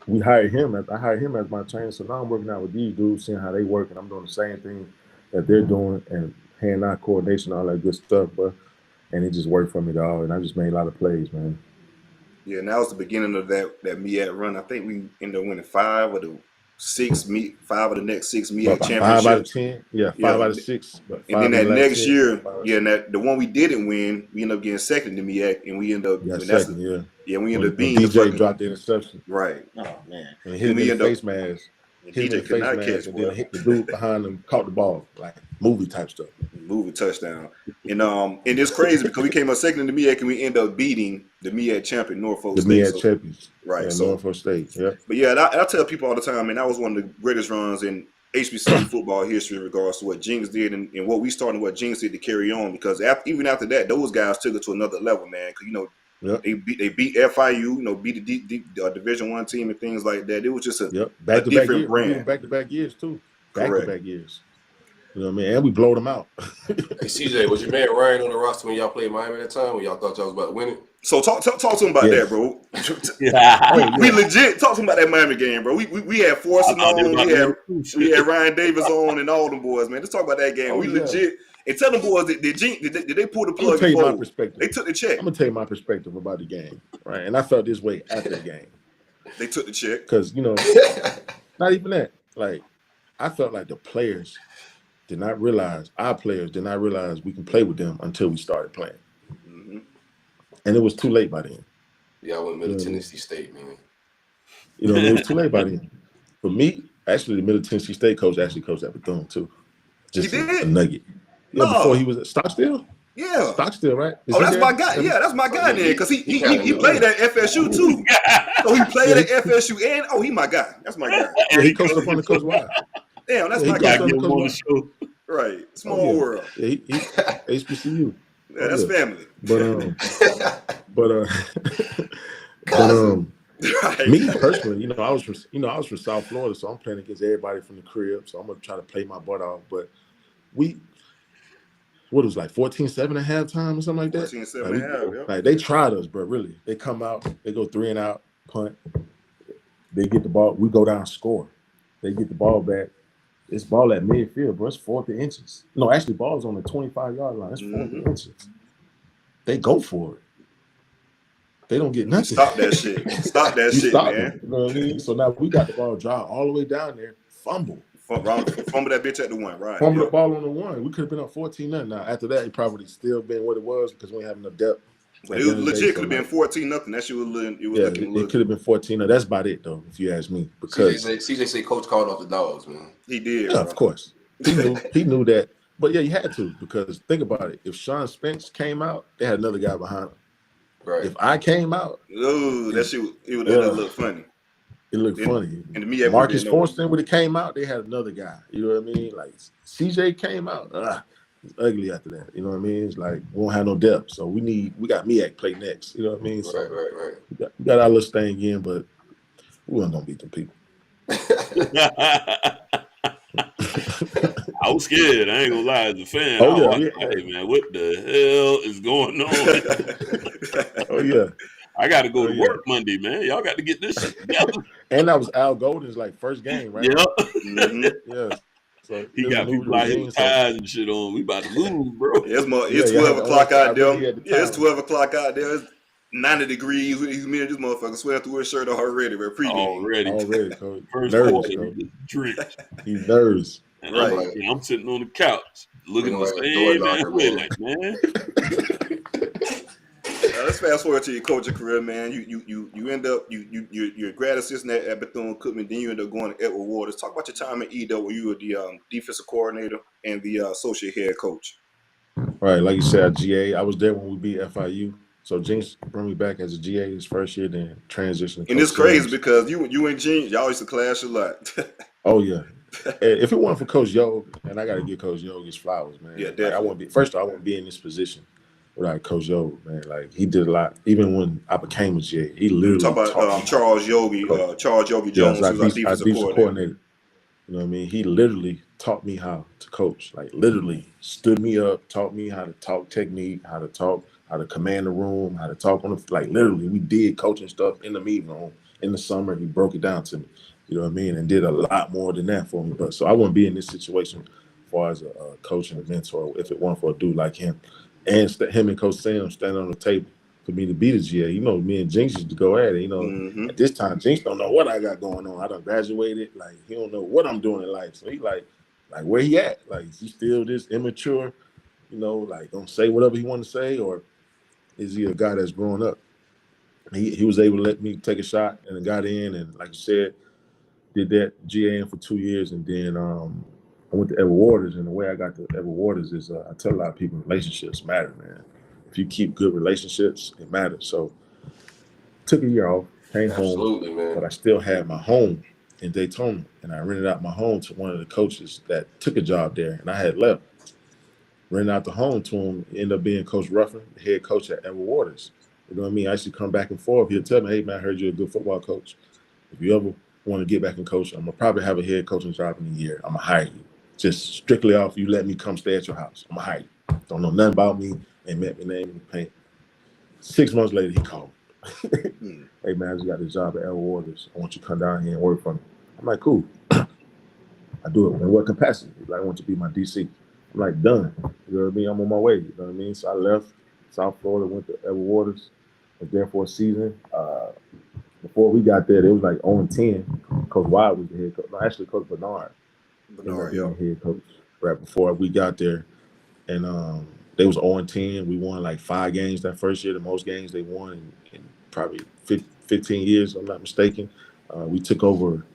I hired him as my trainer. So now I'm working out with these dudes, seeing how they work, and I'm doing the same thing that they're doing, and hand-eye coordination, all that good stuff, bro. And it just worked for me, dog. And I just made a lot of plays, man. Yeah, and that was the beginning of that MEAC run. I think we ended up winning 5 of the next 6 MEAC championships. 5 out of 10. Yeah, 5 out of 6. And then that next year, the one we didn't win, we ended up getting second in the MEAC, and we ended up we ended up being DJ dropped the interception. Right. Oh man. And hit him in the face mask. DJ could not catch, and then hit the dude behind him, caught the ball, like movie type stuff. Movie touchdown. And it's crazy because we came up second in the MEAC, and we ended up beating the MEAC champion, Norfolk State. The MEAC champions. Right. Yeah, so Norfolk State, yeah. But yeah, I tell people all the time, man, that was one of the greatest runs in HBCU football history in regards to what Jinx did and what we started, what Jinx did to carry on. Because even after that, those guys took it to another level, man. Because, they beat FIU, beat the Division I team and things like that. It was just a different brand. Back-to-back years, too. Back-to-back years. You know what I mean? And we blowed them out. Hey, CJ, was your man Ryan on the roster when y'all played Miami at that time, when y'all thought y'all was about to win it? So talk to him about that, bro. We legit talk to him about that Miami game, bro. We had Forrest on, we had Ryan Davis on, and all them boys, man. Let's talk about that game. Legit. And tell them boys, did they pull the plug? I'm gonna tell you my perspective. They took the check. I'm gonna tell you my perspective about the game, right? And I felt this way after the game. They took the check because not even that. Like, I felt like the players did not realize we can play with them until we started playing. Mm-hmm. And it was too late by then. Yeah, I went Middle Tennessee State, man. It was too late by then. For me, actually, the Middle Tennessee State coach actually coached at Bethune too. Just a nugget. Yeah, before he was at Stockstill. Yeah, Stockstill, right? That's my guy. Yeah, that's my guy there because he played at FSU too. So he played at FSU and he my guy. That's my guy. Yeah, he coached up on the Coach Wild. Damn, that's my guy. Right, small world. Yeah, he HBCU. Yeah, that's family. But me personally, I was from South Florida, so I'm playing against everybody from the crib. So I'm gonna try to play my butt off. But what was like 14-7 at halftime or something like that? 14-7 and a half, yeah. Like they tried us, bro. Really, they come out, they go 3 and out, punt. They get the ball, we go down, score. They get the ball back. It's ball at midfield, bro. It's 4th inches. No, actually, ball's on the 25-yard line. It's 4th inches. They go for it. They don't get nothing. Stop that shit. Stop that shit, man. You know what I mean? So now we got the ball drive all the way down there. Fumble that bitch at the 1, right? Fumble the ball on the 1. We could have been up 14-0. Now after that, it probably still been what it was because we ain't have enough depth. But it was legit. Could have been 14-0. That shit was looking. It could have been 14. That's about it, though, if you ask me. Because CJ said Coach called off the dogs, man. He did. Yeah, of course. He knew that. But yeah, he had to, because think about it. If Sean Spence came out, they had another guy behind him. Right. If I came out, that shit it would look funny. It looked funny. And to me, Marcus Forston would have came out, they had another guy. You know what I mean? Like CJ came out, it's ugly after that. You know what I mean? It's like we won't have no depth. So we got Miak play next. You know what I mean? So right. We got our little thing in, but we weren't gonna beat them people. I was scared. I ain't gonna lie. As a fan, hey man, what the hell is going on? Oh yeah, I got to go to work Monday, man. Y'all got to get this shit together. And that was Al Golden's first game, right? Yeah, yeah. So he got people like his ties and shit on. We about to move, bro. It's 12 o'clock out there. It's 12 o'clock out there. It's 90 degrees. This motherfucker sweat through his shirt already. We're pregame. Already. Coach. First nervous, quarter, drink. He's nervous. And I'm sitting on the couch looking the same way, like, man. Let's fast forward to your coaching career, man. You end up you're a grad assistant at Bethune-Cookman, then you end up going to Edward Waters. Talk about your time at Edo, where you were the defensive coordinator and the associate head coach. Right, like you said, GA. I was there when we beat FIU. So Jinx brought me back as a GA his first year, then transitioned. And it's crazy because you and Jinx, y'all used to clash a lot. Oh yeah. If it weren't for Coach Yo, and I got to give Coach Yo his flowers, man. Yeah, definitely. I wouldn't be in this position without Coach Yo, man. Like, he did a lot. Even when I became a GA, he literally talk about Charles Yogi Jones, who's our defensive coordinator. You know what I mean? He literally taught me how to coach. Like, literally stood me up, taught me how to talk technique, how to talk, how to command the room, how to talk on the, like, literally, we did coaching stuff in the meeting room in the summer. He broke it down to me. You know what I mean? And did a lot more than that for me. But so I wouldn't be in this situation as far as a coach and a mentor if it weren't for a dude like him. And him and Coach Sam standing on the table for me to be the GA. You know, me and Jinx used to go at it. You know, at this time, Jinx don't know what I got going on. I done graduated. Like, he don't know what I'm doing in life. So he like where he at? Like, is he still this immature? You know, like, don't say whatever he want to say? Or is he a guy that's grown up? He was able to let me take a shot and got in. And like you said, did that GAN for 2 years, and then I went to Edward Waters. And the way I got to Edward Waters is I tell a lot of people relationships matter, man. If you keep good relationships, it matters. So took a year off, came home, man. But I still had my home in Daytona, and I rented out my home to one of the coaches that took a job there, and I had left. Rented out the home to him, ended up being Coach Ruffin, the head coach at Edward Waters. You know what I mean? I used to come back and forth. He'll tell me, hey, man, I heard you're a good football coach. If you ever want to get back in coaching, I'm going to probably have a head coaching job in a year. I'm going to hire you. Just strictly off you let me come stay at your house. I'm going to hire you. Don't know nothing about me. Ain't met my name in the paint. 6 months later, he called me. Hey, man, I just got this job at Edward Waters. I want you to come down here and work for me. I'm like, cool. I do it. In what capacity? He's like, I want you to be my DC. I'm like, done. You know what I mean? I'm on my way. You know what I mean? So I left South Florida, went to Edward Waters, was there for a season. Before we got there, it was like 0-10. Coach Wild was the head coach. No, actually, Coach Bernard was the head coach right before we got there. And they was 0-10. We won like 5 games that first year, the most games they won in probably 15 years, if I'm not mistaken. We took over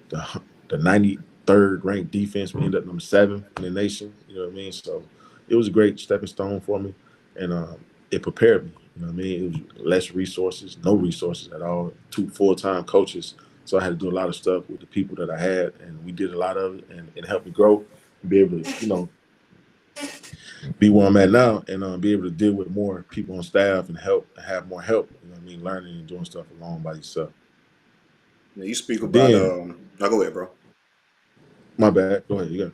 the 93rd ranked defense. We ended up number 7 in the nation. You know what I mean? So it was a great stepping stone for me. And it prepared me. You know what I mean? It was less resources, no resources at all, 2 full-time coaches. So I had to do a lot of stuff with the people that I had, and we did a lot of it, and it helped me grow and be able to, you know, be where I'm at now and be able to deal with more people on staff and have more help, you know what I mean, learning and doing stuff alone by yourself. Yeah, you speak about, now go ahead, bro. My bad. Go ahead. You got it.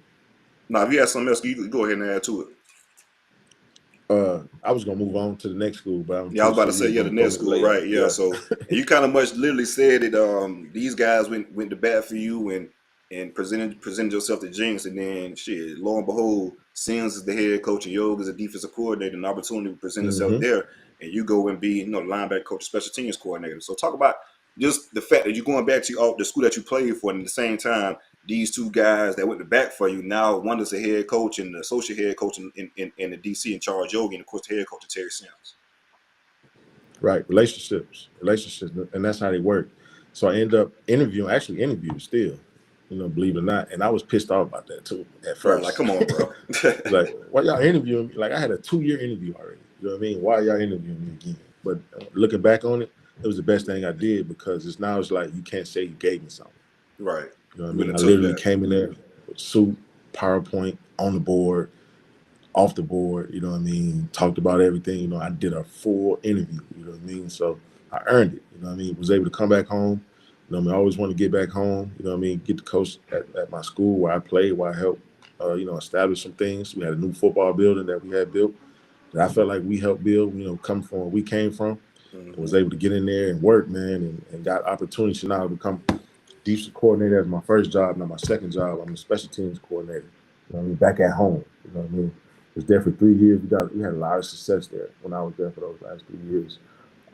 Now, if you had something else, you go ahead and add to it. I was gonna move on to the next school, but I was about to say, the next school, right? Yeah. So you kind of much literally said that these guys went to bat for you and presented yourself to Jinx, and then shit, lo and behold, Sims is the head coach and Yoga is a defensive coordinator, an opportunity to present yourself there, and you go and be, you know, linebacker coach, special teams coordinator. So talk about just the fact that you're going back to the school that you played for, and at the same time, these 2 guys that went to bat for you, now one is the head coach and the associate head coach in the DC in Charles Yogi, and of course the head coach Terry Sims. Right, relationships, and that's how they work. So I end up interviewed still, believe it or not. And I was pissed off about that too at Bro, first. like, come on, bro. Like, why y'all interviewing me? Like, I had a 2-year interview already. You know what I mean? Why y'all interviewing me again? But looking back on it, it was the best thing I did because it's like you can't say you gave me something. Right. You know what I mean? I literally came in there with suit, PowerPoint, on the board, off the board, you know what I mean? Talked about everything. I did a full interview, you know what I mean? So I earned it, you know what I mean? Was able to come back home. You know what I mean? I always want to get back home, you know what I mean? Get to coach at my school where I played, where I helped, establish some things. We had a new football building that we had built that I felt like we helped build, come from where we came from. Mm-hmm. Was able to get in there and work, man, and got opportunities to now become defensive coordinator as my first job. Now my second job, I'm a special teams coordinator. You know what I mean? Back at home, you know what I mean? Was there for 3 years. We had a lot of success there when I was there for those last 3 years.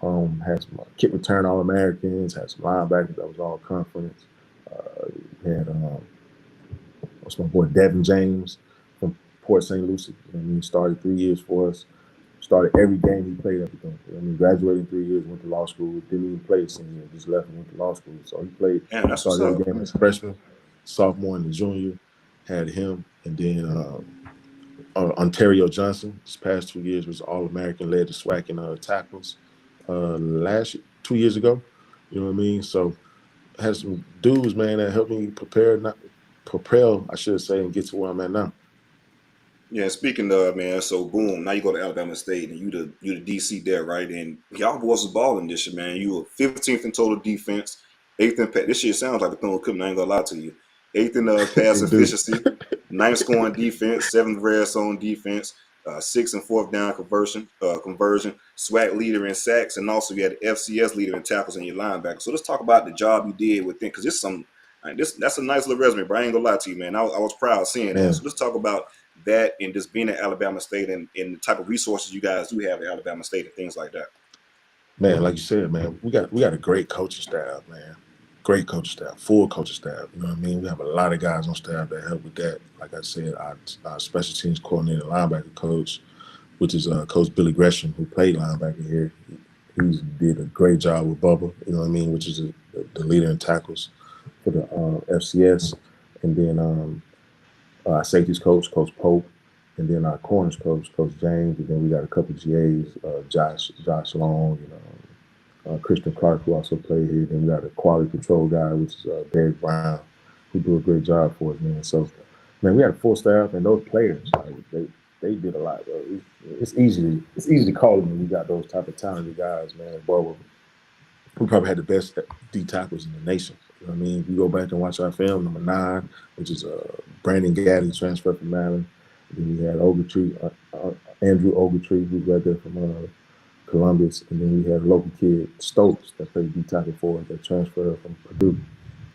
Had some kick return All-Americans, had some linebackers that was all conference. Had what's my boy Devin James from Port St. Lucie. You know what I mean? Started 3 years for us. Started every game he played everything. You know what I mean? Graduated in 3 years, went to law school, didn't even play a senior year, just left and went to law school. So he played, started every game as a freshman, sophomore, and the junior. Had him, and then Ontario Johnson, this past 2 years, was All-American, led the SWAC in tackles 2 years ago. You know what I mean? So I had some dudes, man, that helped me propel, I should say, and get to where I'm at now. Yeah, speaking of, man, so boom, now you go to Alabama State and you the DC there, right? And y'all boys was balling this year, man. You were 15th in total defense, 8th in pass. This shit sounds like a throwing equipment, I ain't gonna lie to you. 8th in pass efficiency, 9th scoring defense, 7th red zone defense, 6th and 4th down conversion, SWAC leader in sacks, and also you had the FCS leader in tackles and your linebacker. So let's talk about the job you did within, because that's a nice little resume, but I ain't gonna lie to you, man. I was proud of seeing that. So let's talk about that and just being at Alabama State and the type of resources you guys do have at Alabama State and things like that. Man, like you said, man, we got a great coaching staff, man. Great coaching staff, full coaching staff. You know what I mean? We have a lot of guys on staff that help with that. Like I said, our special teams coordinator, linebacker coach, which is Coach Billy Gresham, who played linebacker here. He did a great job with Bubba, you know what I mean, which is the leader in tackles for the FCS. And then our safeties coach, Coach Pope, and then our corners coach, Coach James, and then we got a couple of GAs, Josh Long, Christian Clark, who also played here. Then we got a quality control guy, which is Derek Brown, who do a great job for us, man. So, man, we had a full staff, and those players, they did a lot, bro. It's easy to call them when we got those type of talented guys, man. Boy, we probably had the best D tackles in the nation. You know what I mean? If you go back and watch our film, number 9, which is Brandon Gaddy, transferred from Maryland. Then we had Andrew Ogletree, who's right there from Columbus. And then we had a local kid, Stokes, that played D tackle for us, that transferred from Purdue.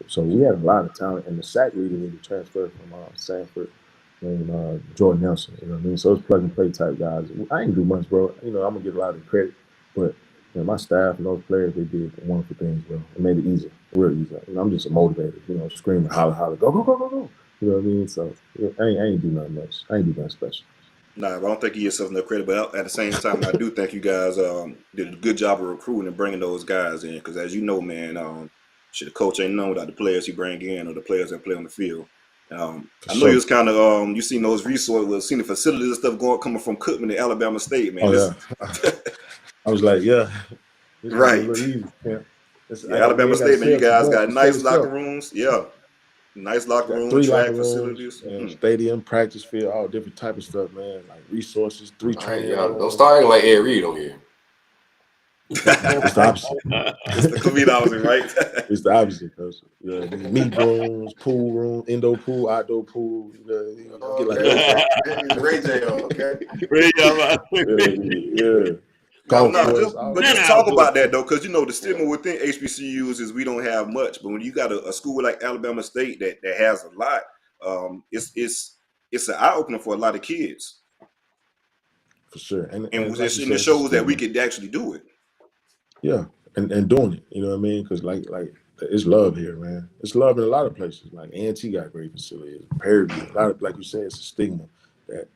So we had a lot of talent. And the sack leader was transferred from Sanford, named Jordan Nelson. You know what I mean? So it's plug and play type guys. I ain't do much, bro. I'm going to get a lot of credit. But my staff and those players, they did wonderful things, bro. It made it easy, real easy. I'm just a motivator, screaming, holler, holler, go, go, go, go, go. You know what I mean? So I ain't do nothing much. I ain't do nothing special. Nah, I don't think you give yourself enough credit, but at the same time, I do think you guys did a good job of recruiting and bringing those guys in. Because as you know, man, the coach ain't known without the players he bring in or the players that play on the field. I know you was kind of you seen those resources, seen the facilities and stuff coming from Cookman to Alabama State, man. Oh yeah. I was like, yeah, right. Easy, Alabama State, man. You guys got nice locker rooms, yeah. Nice locker rooms, track facilities, stadium, practice field, all different type of stuff, man. Like resources, 3 training. Don't start acting like Ed Reed on here. It's the opposite. It's the complete opposite, right? It's the opposite, because meet rooms, pool room, indoor pool, outdoor pool. Get like Ray J, okay? Ray yeah. But just talk about that though, because the stigma within HBCUs is we don't have much. But when you got a school like Alabama State that has a lot, it's an eye opener for a lot of kids. For sure, and it shows that we could actually do it. Yeah, and doing it. You know what I mean? Because like it's love here, man. It's love in a lot of places. Like A&T got great facilities. Perry, a lot of, like you said, it's a stigma that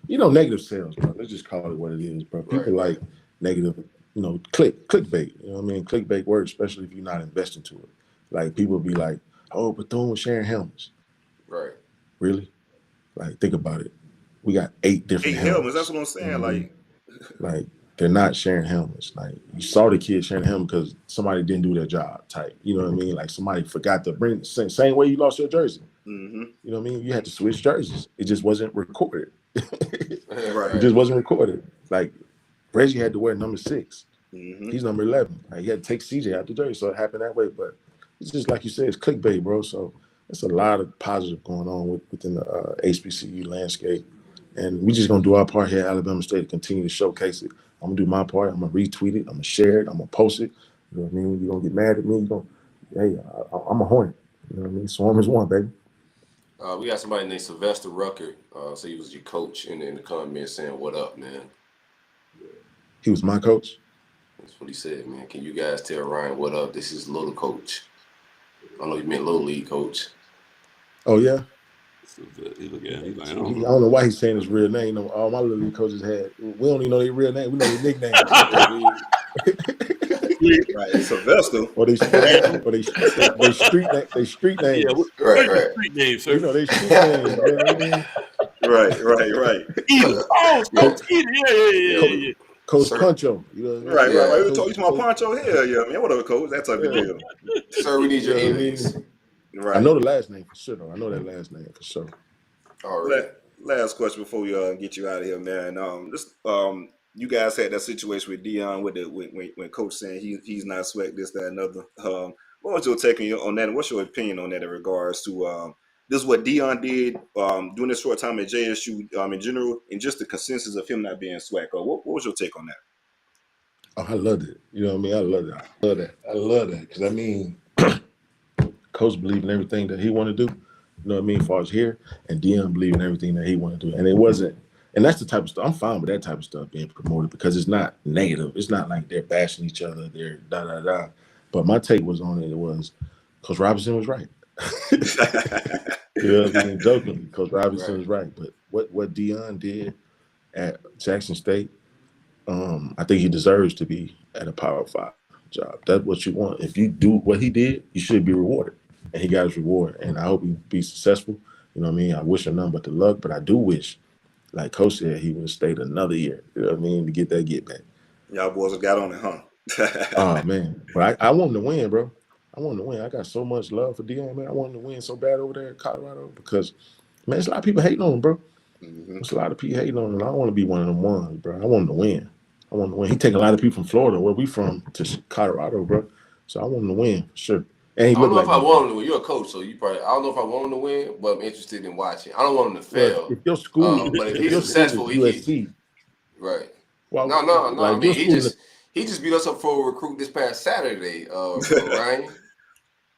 negative sales, bro. Let's just call it what it is, bro. People like negative clickbait. You know what I mean? Clickbait works, especially if you're not investing to it. Like people be like, "Oh, Bethune was sharing helmets." Right. Really? Like, think about it. We got 8 different helmets. That's what I'm saying. Like they're not sharing helmets. Like you saw the kid sharing helmet because somebody didn't do their job type. You know what I mean? Like somebody forgot to bring same way you lost your jersey. Mm-hmm. You know what I mean? You had to switch jerseys. It just wasn't recorded. Right. It just wasn't recorded. Like Reggie had to wear number 6. Mm-hmm. He's number 11. Like, he had to take CJ out the jersey, so it happened that way. But it's just like you said, it's clickbait, bro. So it's a lot of positive going on within the HBCU landscape. And we just going to do our part here at Alabama State to continue to showcase it. I'm going to do my part. I'm going to retweet it. I'm going to share it. I'm going to post it. You know what I mean? You're going to get mad at me. Hey, I'm a Hornet. You know what I mean? Swarm is one, baby. We got somebody named Sylvester Rucker. So he was your coach in the comments saying, "What up, man?" He was my coach? That's what he said, man. Can you guys tell Ryan what up? This is Little Coach. I know you meant Little League Coach. Oh, yeah? I don't know why he's saying his real name. All my Little League coaches had. We don't even know their real name. We know their nicknames. Right, Sylvester. Or they street names. Yeah, right. Street names, sir. You know, they street names. You know what I mean? Right. Either. Oh, Coach Either. Yeah. Coach Poncho. You know what I mean? Right. We talking about Poncho here. Yeah, man. What up, Coach? That type of deal. Sir, we need your alias. Right. I know the last name for sure, though. I know that last name for sure. All right. Last question before we get you out of here, man. You guys had that situation with Dion when Coach saying he's not sweat this, that, and other. What was your take on that? And what's your opinion on that in regards to this is what Dion did during this short time at JSU in general, and just the consensus of him not being swag? What was your take on that? Oh, I loved it. You know what I mean? I love that. Because, I mean, Coach believed in everything that he wanted to do. You know what I mean? As far as here, and Dion believed in everything that he wanted to do. And it wasn't, and that's the type of stuff, I'm fine with that type of stuff being promoted because it's not negative. It's not like they're bashing each other, they're da-da-da. But my take was on it was Coach Robinson was right. You know what I mean? Jokingly, Coach Robinson was right. But what Dion did at Jackson State, I think he deserves to be at a Power 5 job. That's what you want. If you do what he did, you should be rewarded. And he got his reward. And I hope he be successful. You know what I mean? I wish him nothing but the luck, but I do wish, like Coach said, he would have stayed another year. You know what I mean? To get that get back. Y'all boys have got on it, huh? Oh, man. But I want him to win, bro. I want him to win. I got so much love for Dion, man. I want him to win so bad over there in Colorado because, man, there's a lot of people hating on him, bro. Mm-hmm. There's a lot of people hating on him. And I don't want to be one of them ones, bro. I want him to win. He take a lot of people from Florida, where we from, to Colorado, bro. So I want him to win, for sure. And I don't know if I want him to win. You're a coach, so I don't know if I want him to win, but I'm interested in watching. I don't want him to fail. If your school, but if he's successful, he can. Right. Well, no. I mean, he just beat us up for a recruit this past Saturday, Ryan.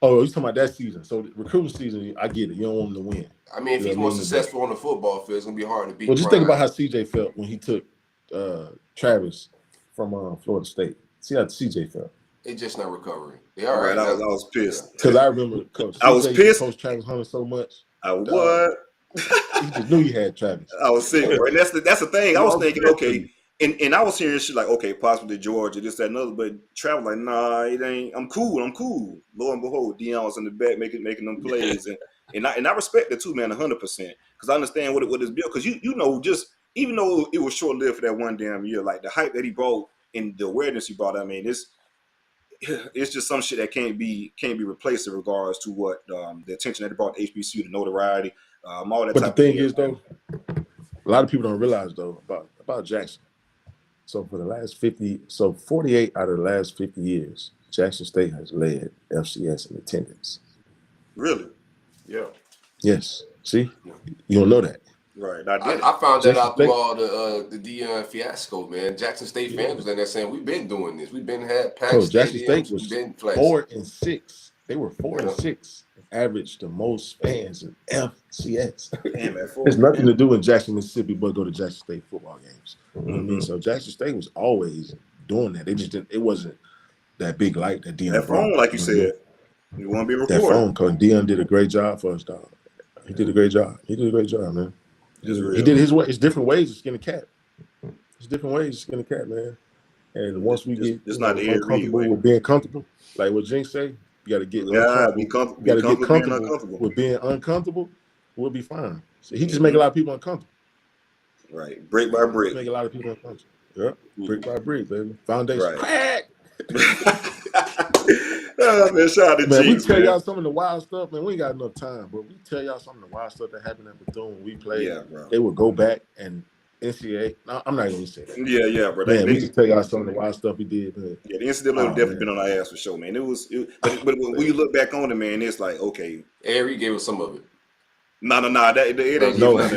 Oh, you're talking about that season. So the recruiting season, I get it. You don't want him to win. I mean, if he's more successful on the football field, it's gonna be hard to beat. Well, just think about how CJ felt when he took Travis from Florida State. See how CJ felt. They just not recovering. They are right. I was pissed because I remember Coach. I was pissed. Coach Travis Hunter so much. What? He just knew you had Travis. I was sick. Right? That's the thing. I was thinking, okay, and I was hearing shit like, okay, possibly Georgia, this, that, and other. But Travis like, nah, it ain't. I'm cool. Lo and behold, Dion was in the back making them plays, and I respect it too, man, 100%. Because I understand what it's built. Because you know, just even though it was short lived for that one damn year, like the hype that he brought and the awareness he brought. I mean, it's just some shit that can't be replaced in regards to what the attention that it brought to HBCU, the notoriety, all that. But the thing is, though, a lot of people don't realize though about Jackson. So for the last 48 out of the last 50 years, Jackson State has led FCS in attendance. Really? Yeah. Yes. See, you don't know that. Right. I found that out through all the Dion fiasco, man. Jackson State fans was in there saying, we've been doing this. We've been had packed Jackson State was been 4-6. They were 4-6. Averaged the most fans in FCS. There's nothing to do in Jackson, Mississippi, but go to Jackson State football games. You know what I mean? So Jackson State was always doing that. They just didn't. It wasn't that big light that Dion. That phone, like you said, you want to be recorded. That phone, cause Dion did a great job for us, dog. He did a great job, man. He did his way. It's different ways to skin a cat. Man. And once we get not the Ed Reed uncomfortable way. with being comfortable, like what Jinx say, you got to get uncomfortable. You got to get comfortable with being uncomfortable. We'll be fine. So he just make a lot of people uncomfortable. Right, brick by brick. Make a lot of people uncomfortable. Yeah, brick by brick, baby. Foundation. Right. Oh, man, shout out to man, Jinx, we tell y'all some of the wild stuff, man. We ain't got enough time, but we tell y'all some of the wild stuff that happened at Bethune when we played. Yeah, bro. They would go back and NCAA. No, I'm not even gonna say that. Yeah, bro. Man, we just tell y'all some of the wild stuff we did, man. Yeah, the NCAA would definitely been on our ass for sure, man. But when you look back on it, man, it's like, okay. Harry gave us some of it. No. It ain't no. I'm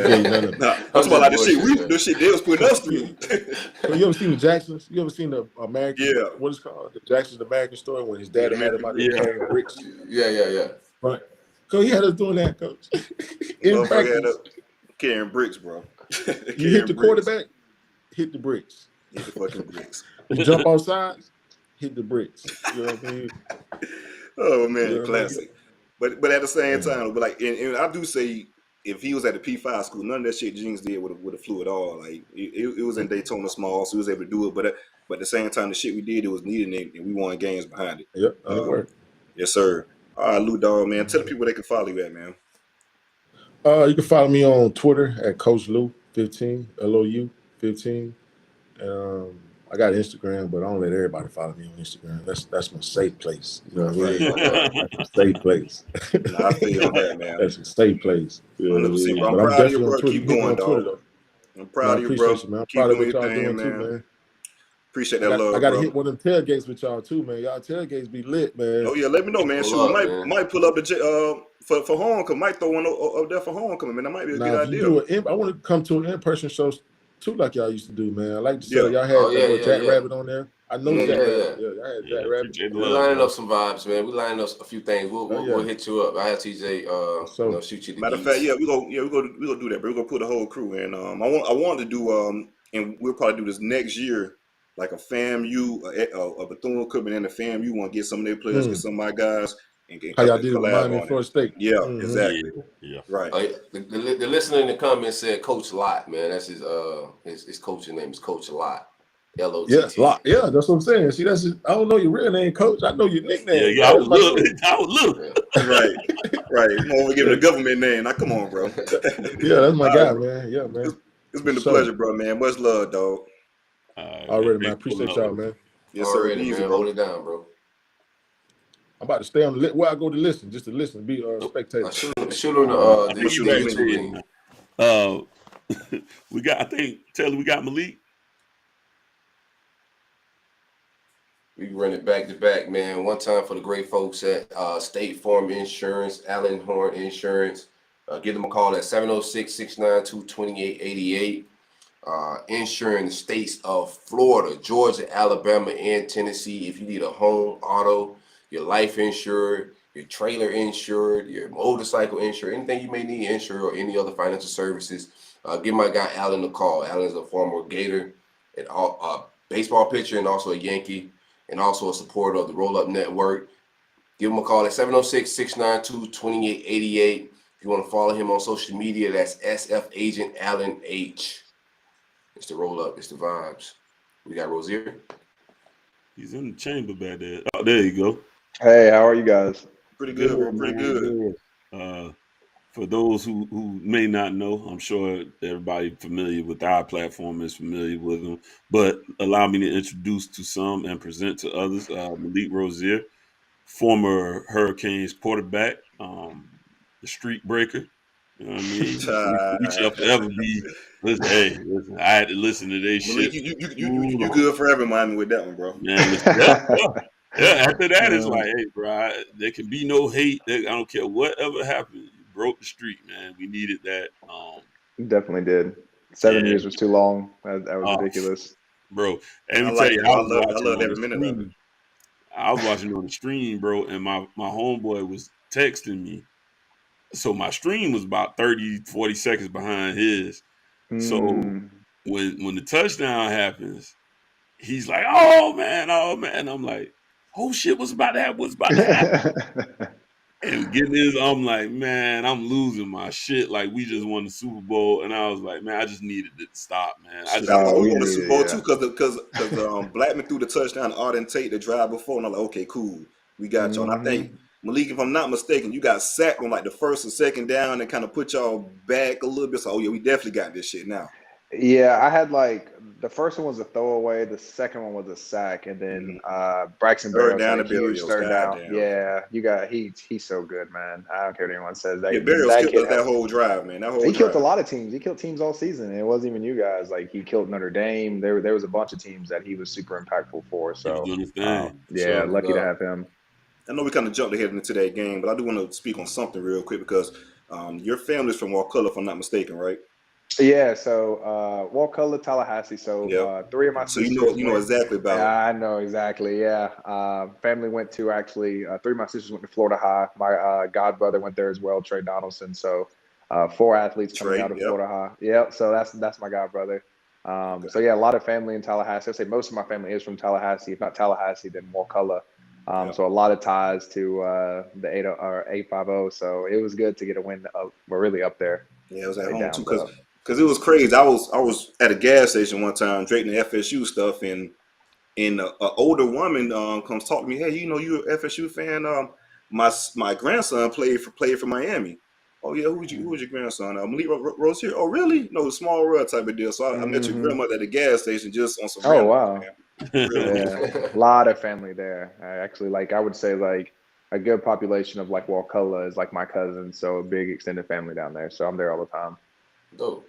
talking about like the shit they was putting us through. You ever seen the Jacksons? You ever seen the American? Yeah. What is it called? The Jacksons, the American story when his daddy had him out there carrying bricks. Yeah. Right. Coach, he had us doing that, coach. In practice. Carrying bricks, bro. You hit the quarterback, hit the bricks. Hit the fucking bricks. You jump off sides, hit the bricks. You know what I mean? Oh man, classic. But at the same time, but like, and I do say, if he was at the P5 school, none of that shit Jinx did would have flew at all. Like it was in Daytona small, so he was able to do it. But at the same time, the shit we did, it was needed, and we won games behind it. Yep. Yes, sir. All right, Lou Dog, man. Tell the people where they can follow you at, man. You can follow me on Twitter at Coach Lou 15, LOU 15. I got Instagram, but I don't let everybody follow me on Instagram. That's my safe place. You know what I mean? That's a safe place. I feel you on that, man. That's a safe place. You know what I mean? I'm proud of you, bro. Keep going, dog. I'm proud of you, bro. I'm proud of what y'all doing, man. Appreciate that love, I got to bro. hit one of them tailgates with y'all, too, man. Y'all tailgates be lit, man. Oh, yeah. Let me know, man. Shoot, might pull up for homecoming. Might throw one up there for homecoming, man. That might be a good idea. I want to come to an in-person show too, like y'all used to do, man. I like to say y'all had Jack Rabbit on there. I know Jack Rabbit. Yeah, I had Jack Rabbit. We're lining up some vibes, man. We're lining up a few things. We'll hit you up. I have TJ shoot you the matter of fact, we go do that, bro. We're gonna put the whole crew in. I want to do and we'll probably do this next year, like a FAMU, a Bethune equipment and a FAMU want to get some of their players, get some of my guys. How y'all did with Miami Florida State? Yeah, exactly. Yeah. Right. The listener in the comments said Coach Lott, man. That's his coaching name is Coach Lott. L-O-T-T. Yes, Lott. Yeah, that's what I'm saying. See, that's just, I don't know your real name, Coach. I know your nickname. Yeah, I was little. Right. You want to give it a government name. Now, come on, bro. Yeah, that's my guy, man. Yeah, man. It's been a pleasure, bro, man. Much love, dog. Already, man. Appreciate y'all, man. Yes, sir. Already, Easy, man. bro. Hold it down, bro. I'm about to stay on the where I go to listen, just to listen, be a spectator. Shoot on the YouTube link. We got, I think, Taylor, we got Malik. We can run it back to back, man. One time for the great folks at State Farm Insurance, Allen Horn Insurance. Give them a call at 706-692-2888. Insuring the states of Florida, Georgia, Alabama, and Tennessee. If you need a home, auto, your life insured, your trailer insured, your motorcycle insured, anything you may need insured or any other financial services, give my guy Allen a call. Allen is a former Gator and baseball pitcher and also a Yankee and also a supporter of the Roll Up Network. Give him a call at 706-692-2888. If you want to follow him on social media, that's SF Agent Allen H. It's the Roll Up. It's the vibes. We got Rozier. He's in the chamber back there. Oh, there you go. Hey, how are you guys? Pretty good, bro. Pretty good. For those who may not know, I'm sure everybody familiar with our platform is familiar with them, but allow me to introduce to some and present to others, Malik Rosier, former Hurricanes quarterback, the streak breaker. You know what I mean? We shall forever be. Listen, I had to listen to this shit. You good forever, man, with that one, bro. Man, after that, it's like, hey, bro, there can be no hate. I don't care whatever happened. You broke the streak, man. We needed that. Definitely did. 7 years was too long. That was ridiculous. Bro, let me tell you, I love every minute of it. I was watching on the stream, bro, and my homeboy was texting me. So my stream was about 30, 40 seconds behind his. So when the touchdown happens, he's like, oh man. I'm like, oh shit, what's about to happen? And getting this, I'm like, man, I'm losing my shit. Like, we just won the Super Bowl, and I was like, man, I just needed it to stop, man. I thought we won the Super Bowl too because Blackman threw the touchdown, Arden Tate the drive before, and I'm like, okay, cool, we got y'all. And I think Malik, if I'm not mistaken, you got sacked on like the first and second down and kind of put y'all back a little bit. So, oh yeah, we definitely got this shit now. Yeah, I had like the first one was a throwaway, the second one was a sack, and then Braxton Third Berrios down had a to huge Berrios, third down. goddamn. Yeah, you got he's so good, man. I don't care what anyone says. Yeah, Berrios killed us that whole drive, man. He killed a lot of teams. He killed teams all season. And it wasn't even you guys. Like he killed Notre Dame. There was a bunch of teams that he was super impactful for. So yeah, lucky to have him. I know we kind of jumped ahead into that game, but I do want to speak on something real quick because your family's from Wakulla, if I'm not mistaken, right? Yeah, so Wakulla, Tallahassee. So 3 of my sisters. So you know exactly about. Yeah, I know exactly. Yeah, family went to 3 of my sisters went to Florida High. My godbrother went there as well, Trey Donaldson. So 4 athletes coming out of Florida High. Yeah, so that's my godbrother. So yeah, a lot of family in Tallahassee. I'd say most of my family is from Tallahassee. If not Tallahassee, then Wakulla. So a lot of ties to the 850. So it was good to get a win. We're really up there. Yeah, it was at home too because it was crazy. I was at a gas station one time drinking the FSU stuff, and an older woman comes talk to me. Hey, you know you're an FSU fan? My grandson played for Miami. Oh yeah, who was your grandson? Malik Rosier. Oh really? No, small world type of deal. So I met your grandmother at the gas station just on some. Oh wow. Yeah, a lot of family there. I would say like a good population of like Wakulla is like my cousins, so a big extended family down there. So I'm there all the time. Dope.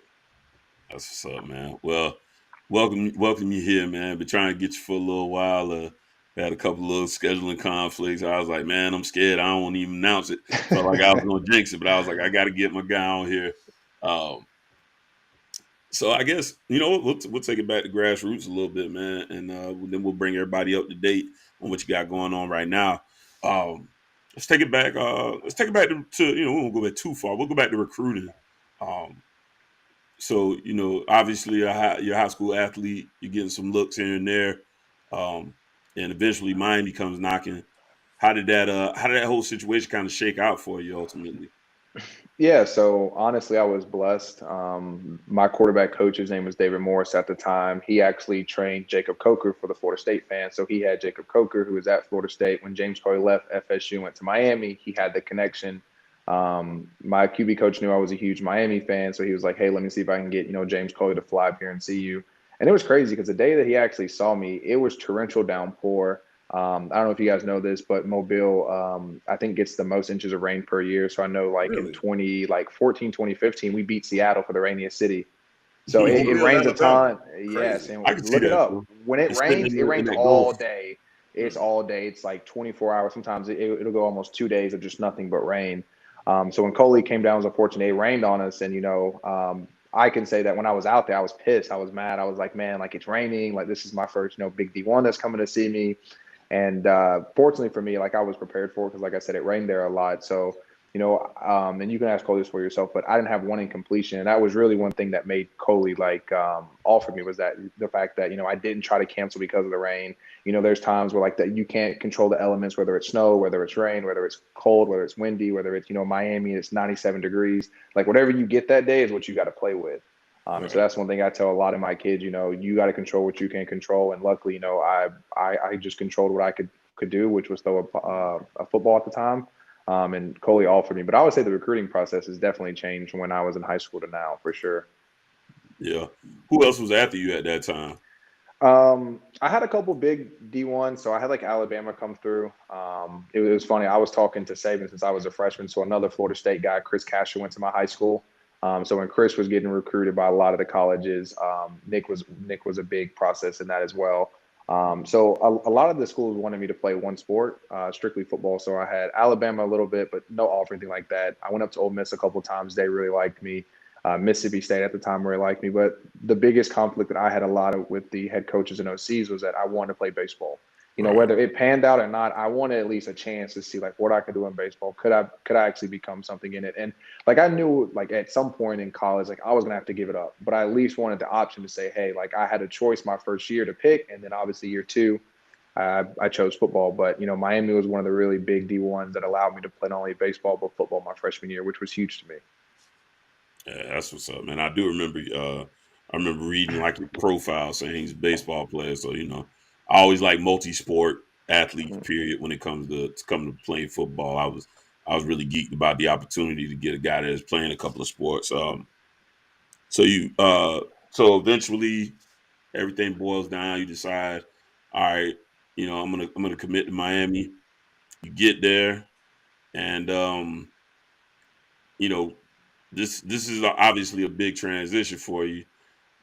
That's what's up, man. Well, welcome you here, man. Been trying to get you for a little while. Had a couple of scheduling conflicts. I was like, man, I'm scared. I don't want to even announce it. Felt like I was going to jinx it, but I was like, I got to get my guy on here. So I guess, we'll take it back to grassroots a little bit, man, and then we'll bring everybody up to date on what you got going on right now. Let's take it back. To we won't go back too far. We'll go back to recruiting. So obviously you're a high school athlete. You're getting some looks here and there, and eventually Miami comes knocking. How did that whole situation kind of shake out for you ultimately? Yeah, so honestly, I was blessed. My quarterback coach, his name was David Morris at the time. He actually trained Jacob Coker for the Florida State fans. So he had Jacob Coker, who was at Florida State. When James Coley left FSU, went to Miami, he had the connection. My QB coach knew I was a huge Miami fan. So he was like, hey, let me see if I can get, James Coley to fly up here and see you. And it was crazy because the day that he actually saw me, it was torrential downpour. I don't know if you guys know this, but Mobile, I think gets the most inches of rain per year. So I know in 2015, we beat Seattle for the rainiest city. So it rains a ton. Yes. And look it up. When it rains all day. It's all day. It's like 24 hours. Sometimes it'll go almost 2 days of just nothing but rain. So when Coley came down, it was unfortunate. It rained on us. And, I can say that when I was out there, I was pissed. I was mad. I was like, man, like it's raining. Like this is my first, big D1 that's coming to see me. And fortunately for me, like I was prepared for it because, like I said, it rained there a lot. So, and you can ask Coley this for yourself, but I didn't have one incompletion. And that was really one thing that made Coley offer me was that the fact that, I didn't try to cancel because of the rain. There's times where like that you can't control the elements, whether it's snow, whether it's rain, whether it's cold, whether it's windy, whether it's, Miami, it's 97 degrees. Like whatever you get that day is what you got to play with. So that's one thing I tell a lot of my kids, you got to control what you can control. And luckily, I just controlled what I could do, which was throw a football at the time. And Coley offered me. But I would say the recruiting process has definitely changed from when I was in high school to now, for sure. Yeah. Who else was after you at that time? I had a couple big D1s. So I had Alabama come through. It was funny. I was talking to Saban since I was a freshman. So another Florida State guy, Chris Casher, went to my high school. So when Chris was getting recruited by a lot of the colleges, Nick was a big process in that as well. So a lot of the schools wanted me to play one sport, strictly football. So I had Alabama a little bit, but no offer, anything like that. I went up to Ole Miss a couple of times. They really liked me. Mississippi State at the time really liked me. But the biggest conflict that I had a lot of with the head coaches and OCs was that I wanted to play baseball. Whether it panned out or not, I wanted at least a chance to see what I could do in baseball. Could I actually become something in it? And I knew at some point in college, I was gonna have to give it up. But I at least wanted the option to say, hey, I had a choice my first year to pick, and then obviously year 2, I chose football. But, you know, Miami was one of the really big D1s that allowed me to play not only baseball but football my freshman year, which was huge to me. Yeah, that's what's up, man. I do remember. I remember reading like your profile saying he's a baseball player. So you know, I always like multi-sport athletes. Period. When it comes to playing football, I was really geeked about the opportunity to get a guy that is playing a couple of sports. So eventually everything boils down. You decide, all right, you know, I'm gonna commit to Miami. You get there, and you know, this is obviously a big transition for you.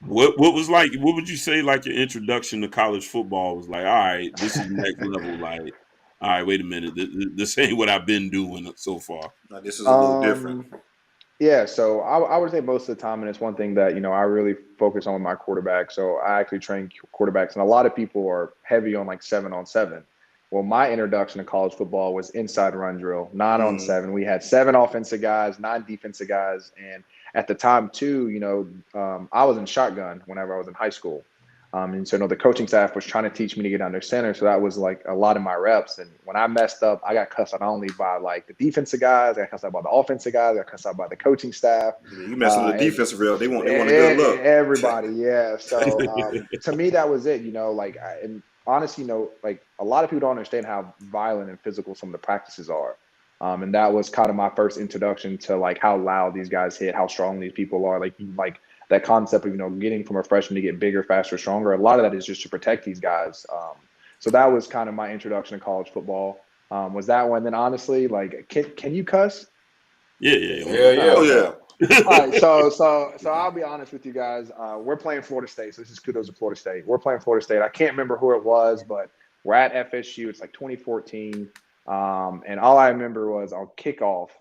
What was like? What would you say like your introduction to college football was like? All right, this is next level. Like, all right, wait a minute, this ain't what I've been doing so far. No, this is a little different. Yeah, so I would say most of the time, and it's one thing that, you know, I really focus on with my quarterback. So I actually train quarterbacks, and a lot of people are heavy on like 7-on-7. Well, my introduction to college football was inside run drill, 9-on-7. We had 7 offensive guys, 9 defensive guys, and at the time too, you know, I was in shotgun whenever I was in high school. And so, you know, the coaching staff was trying to teach me to get under center. So that was like a lot of my reps. And when I messed up, I got cussed out not only by like the defensive guys, I got cussed out by the offensive guys, I got cussed out by the coaching staff. You messing with the defensive real. They want a good look. Everybody, yeah. So to me, that was it, you know, like, and honestly, you know, like a lot of people don't understand how violent and physical some of the practices are. And that was kind of my first introduction to like how loud these guys hit, how strong these people are. Like that concept of, you know, getting from a freshman to get bigger, faster, stronger. A lot of that is just to protect these guys. So that was kind of my introduction to college football. Was that one? Then honestly, like, can you cuss? Yeah. Oh yeah. All right, so I'll be honest with you guys. We're playing Florida State, so this is kudos to Florida State. We're playing Florida State. I can't remember who it was, but we're at FSU. It's like 2014, and all I remember was on kickoff.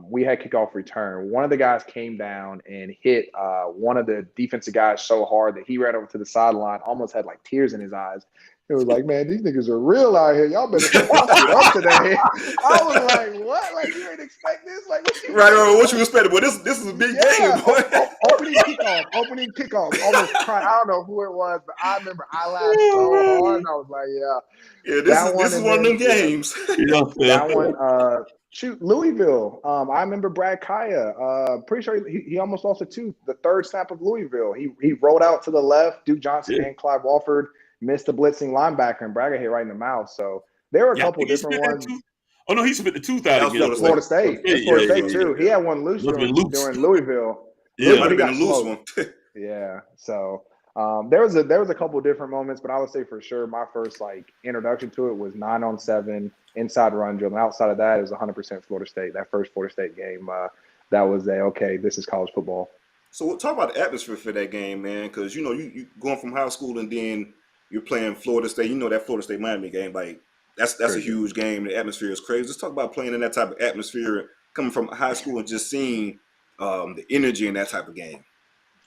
We had kickoff return. One of the guys came down and hit one of the defensive guys so hard that he ran over to the sideline, almost had like tears in his eyes. It was like, man, these niggas are real out here. Y'all better fuck it up today. I was like, what? Like, you didn't expect this? Like, what you expected? Well, this is a big game, boy. Opening kickoff. Almost crying. I don't know who it was, but I remember I laughed so hard, and I was like, this is one of them games. That one. Shoot, Louisville. I remember Brad Kaya. Pretty sure he almost lost a tooth. The third snap of Louisville. He rolled out to the left. Duke Johnson and Clive Walford missed the blitzing linebacker, and Brad got hit right in the mouth. So there were a couple different ones. Oh no, he spit the tooth out again. Florida State. Florida State too. He had one loose during Louisville. Yeah, might have been a loose one. Yeah. So there was a couple different moments, but I would say for sure my first like introduction to it was 9-on-7 inside run drill, and outside of that, it was 100% Florida State. That first Florida State game, that was okay, this is college football. So we'll talk about the atmosphere for that game, man, because you know you going from high school and then you're playing Florida State. You know that Florida State Miami game, like that's a huge game. The atmosphere is crazy. Let's talk about playing in that type of atmosphere, coming from high school and just seeing the energy in that type of game.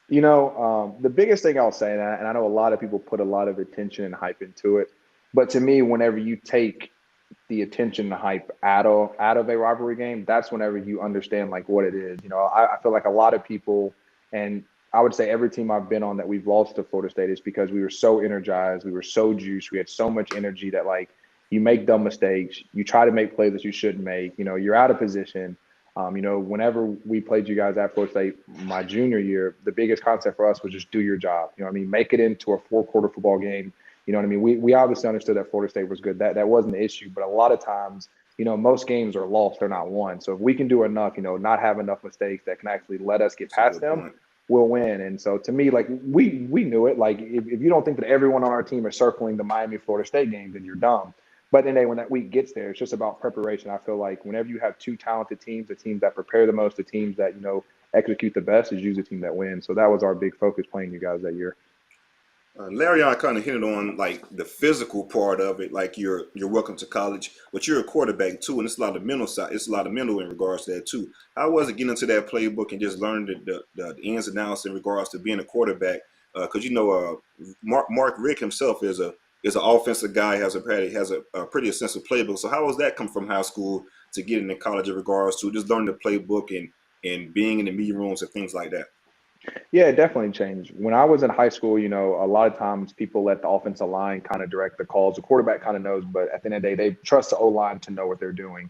You know, the biggest thing I'll say, and I know a lot of people put a lot of attention and hype into it, but to me, whenever you take the attention and hype out of a rivalry game, that's whenever you understand like what it is. You know, I feel like a lot of people, and I would say every team I've been on that we've lost to Florida State is because we were so energized, we were so juiced, we had so much energy that like you make dumb mistakes, you try to make plays that you shouldn't make, you know, you're out of position. You know, whenever we played you guys at Florida State my junior year, the biggest concept for us was just do your job. You know what I mean? Make it into a 4-quarter football game. You know what I mean? We obviously understood that Florida State was good. That wasn't the issue. But a lot of times, you know, most games are lost. They're not won. So if we can do enough, you know, not have enough mistakes that can actually let us get past them, we'll win. And so to me, like we knew it. Like if you don't think that everyone on our team is circling the Miami-Florida State game, then you're dumb. But then when that week gets there, it's just about preparation. I feel like whenever you have two talented teams, the teams that prepare the most, the teams that, you know, execute the best is usually the team that wins. So that was our big focus playing you guys that year. Larry, I kind of hinted on like the physical part of it, like you're welcome to college, but you're a quarterback too, and it's a lot of mental side. It's a lot of mental in regards to that too. How was it getting into that playbook and just learning the ins and outs in regards to being a quarterback? Because you know, Mark Rick himself is an offensive guy, has a pretty extensive playbook. So how was that come from high school to get into college in regards to just learning the playbook and being in the meeting rooms and things like that? Yeah, it definitely changed. When I was in high school, a lot of times people let the offensive line kind of direct the calls. The quarterback kind of knows, but at the end of the day, they trust the O-line to know what they're doing.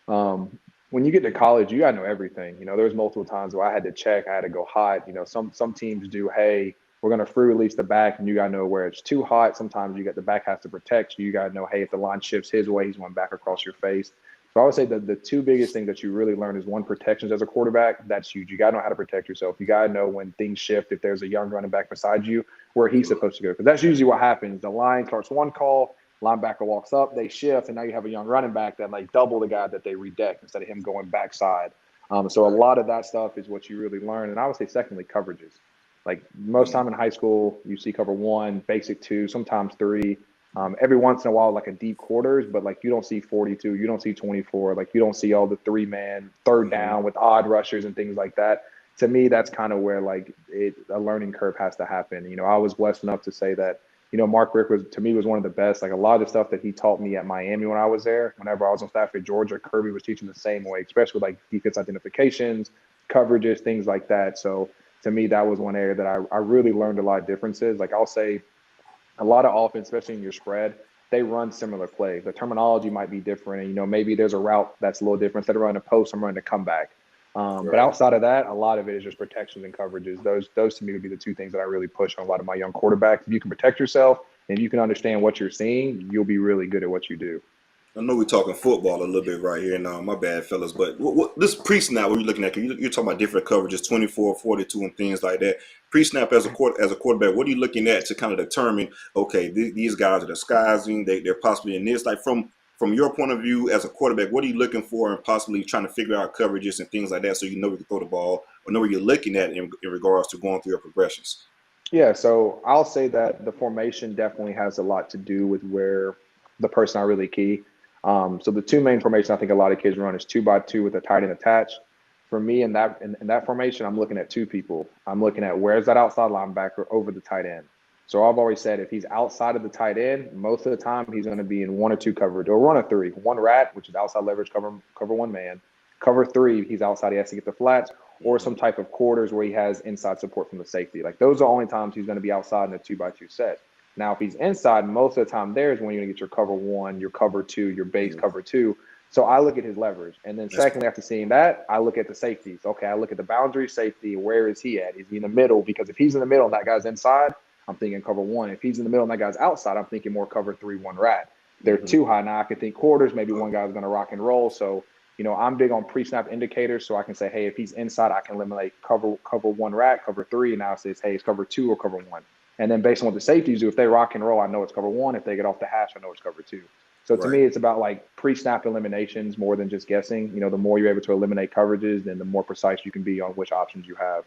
When you get to college, you gotta know everything. There was multiple times where I had to check, I had to go hot. Some teams do, hey, we're gonna free release the back, and you gotta know where it's too hot. Sometimes you got the back has to protect you. You gotta know, hey, if the line shifts his way, he's going back across your face. So I would say that the two biggest things that you really learn is one, protections as a quarterback. That's huge. You gotta know how to protect yourself. You gotta know when things shift. If there's a young running back beside you, where he's supposed to go, because that's usually what happens. The line starts one call. Linebacker walks up, they shift, and now you have a young running back that like double the guy that they redeck instead of him going backside. So a lot of that stuff is what you really learn. And I would say secondly, coverages. Like most time in high school, you see cover one, basic two, sometimes three. Every once in a while, like a deep quarters, but like you don't see 42, you don't see 24, like you don't see all the 3-man third down with odd rushers and things like that. To me, that's kind of where like a learning curve has to happen. I was blessed enough to say that Mark Richt was one of the best. Like a lot of the stuff that he taught me at Miami when I was there, whenever I was on staff at Georgia, Kirby was teaching the same way, especially with like defense identifications, coverages, things like that. So to me, that was one area that I really learned a lot of differences. Like I'll say a lot of offense, especially in your spread, they run similar plays. The terminology might be different. And, maybe there's a route that's a little different. Instead of running a post, I'm running a comeback. But outside of that, a lot of it is just protections and coverages. Those to me would be the two things that I really push on a lot of my young quarterbacks. If you can protect yourself and you can understand what you're seeing, you'll be really good at what you do. I know we're talking football a little bit right here now. My bad, fellas. But what this pre-snap, what you're looking at, you're talking about different coverages, 24, 42, and things like that. Pre-snap as a quarterback, what are you looking at to kind of determine, okay, these guys are disguising, they're possibly in this? Like from your point of view as a quarterback, what are you looking for and possibly trying to figure out coverages and things like that so you know where you can throw the ball or know where you're looking at in regards to going through your progressions? Yeah, so I'll say that the formation definitely has a lot to do with where the personnel are really key. So the two main formations I think a lot of kids run is 2x2 with a tight end attached. For me, in that formation, I'm looking at two people. I'm looking at where's that outside linebacker over the tight end. So I've always said if he's outside of the tight end, most of the time he's going to be in 1 or 2 coverage or 1 or 3. 1 rat, which is outside leverage, cover one man. Cover 3, he's outside, he has to get the flats, or some type of quarters where he has inside support from the safety. Like those are the only times he's going to be outside in a 2x2 set. Now, if he's inside, most of the time there is when you're going to get your cover 1, your cover 2, your base cover 2. So I look at his leverage. And then secondly, after seeing that, I look at the safeties. Okay, I look at the boundary safety. Where is he at? Is he in the middle? Because if he's in the middle and that guy's inside, I'm thinking cover 1. If he's in the middle and that guy's outside, I'm thinking more cover 3, 1 rat. They're too high. Now I can think quarters. Maybe one guy's going to rock and roll. So, I'm big on pre-snap indicators. So I can say, hey, if he's inside, I can eliminate cover 1 rat, cover 3. And now it says, hey, it's cover 2 or cover 1. And then based on what the safeties do, if they rock and roll, I know it's cover 1. If they get off the hash, I know it's cover 2. So to me, it's about like pre-snap eliminations more than just guessing. The more you're able to eliminate coverages, then the more precise you can be on which options you have.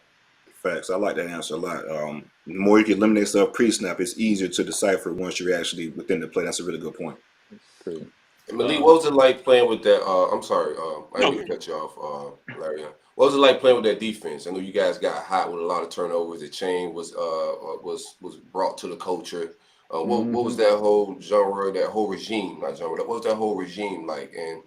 Facts. I like that answer a lot. The more you can eliminate stuff pre-snap, it's easier to decipher once you're actually within the play. That's a really good point. True. Malik, what was it like playing with that? I'm sorry, I didn't mean to cut you off, Larry. What was it like playing with that defense? I know you guys got hot with a lot of turnovers. The chain was brought to the culture. What was that whole genre, that whole regime, not genre, what was that whole regime like? And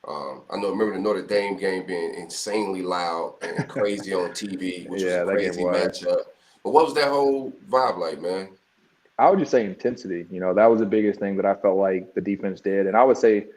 I remember the Notre Dame game being insanely loud and crazy on TV, which was a crazy matchup. But what was that whole vibe like, man? I would just say intensity. That was the biggest thing that I felt like the defense did. And I would say,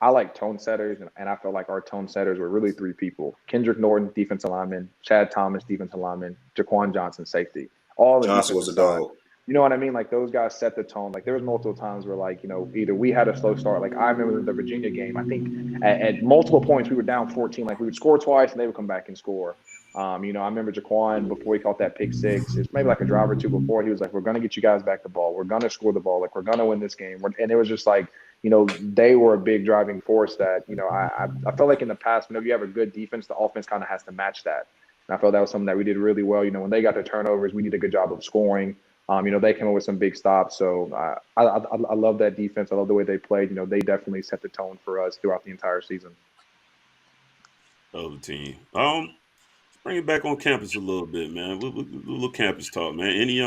I like tone setters, and I felt like our tone setters were really 3 people. Kendrick Norton, defensive lineman, Chad Thomas, defensive lineman, Jaquan Johnson, safety. All the Johnson was a dog. You know what I mean? Like those guys set the tone. Like there was multiple times where like, either we had a slow start. Like I remember the Virginia game, I think at multiple points we were down 14. Like we would score twice and they would come back and score. I remember Jaquan before he caught that pick 6. It's maybe like a drive or 2 before. He was like, we're going to get you guys back the ball. We're going to score the ball. Like we're going to win this game. And it was just like, they were a big driving force that, I felt like in the past, whenever you have a good defense, the offense kind of has to match that. And I felt that was something that we did really well. When they got the turnovers, we did a good job of scoring. They came up with some big stops. So I love that defense. I love the way they played. They definitely set the tone for us throughout the entire season. Oh, the team. Let's bring it back on campus a little bit, man. A little campus talk, man. Any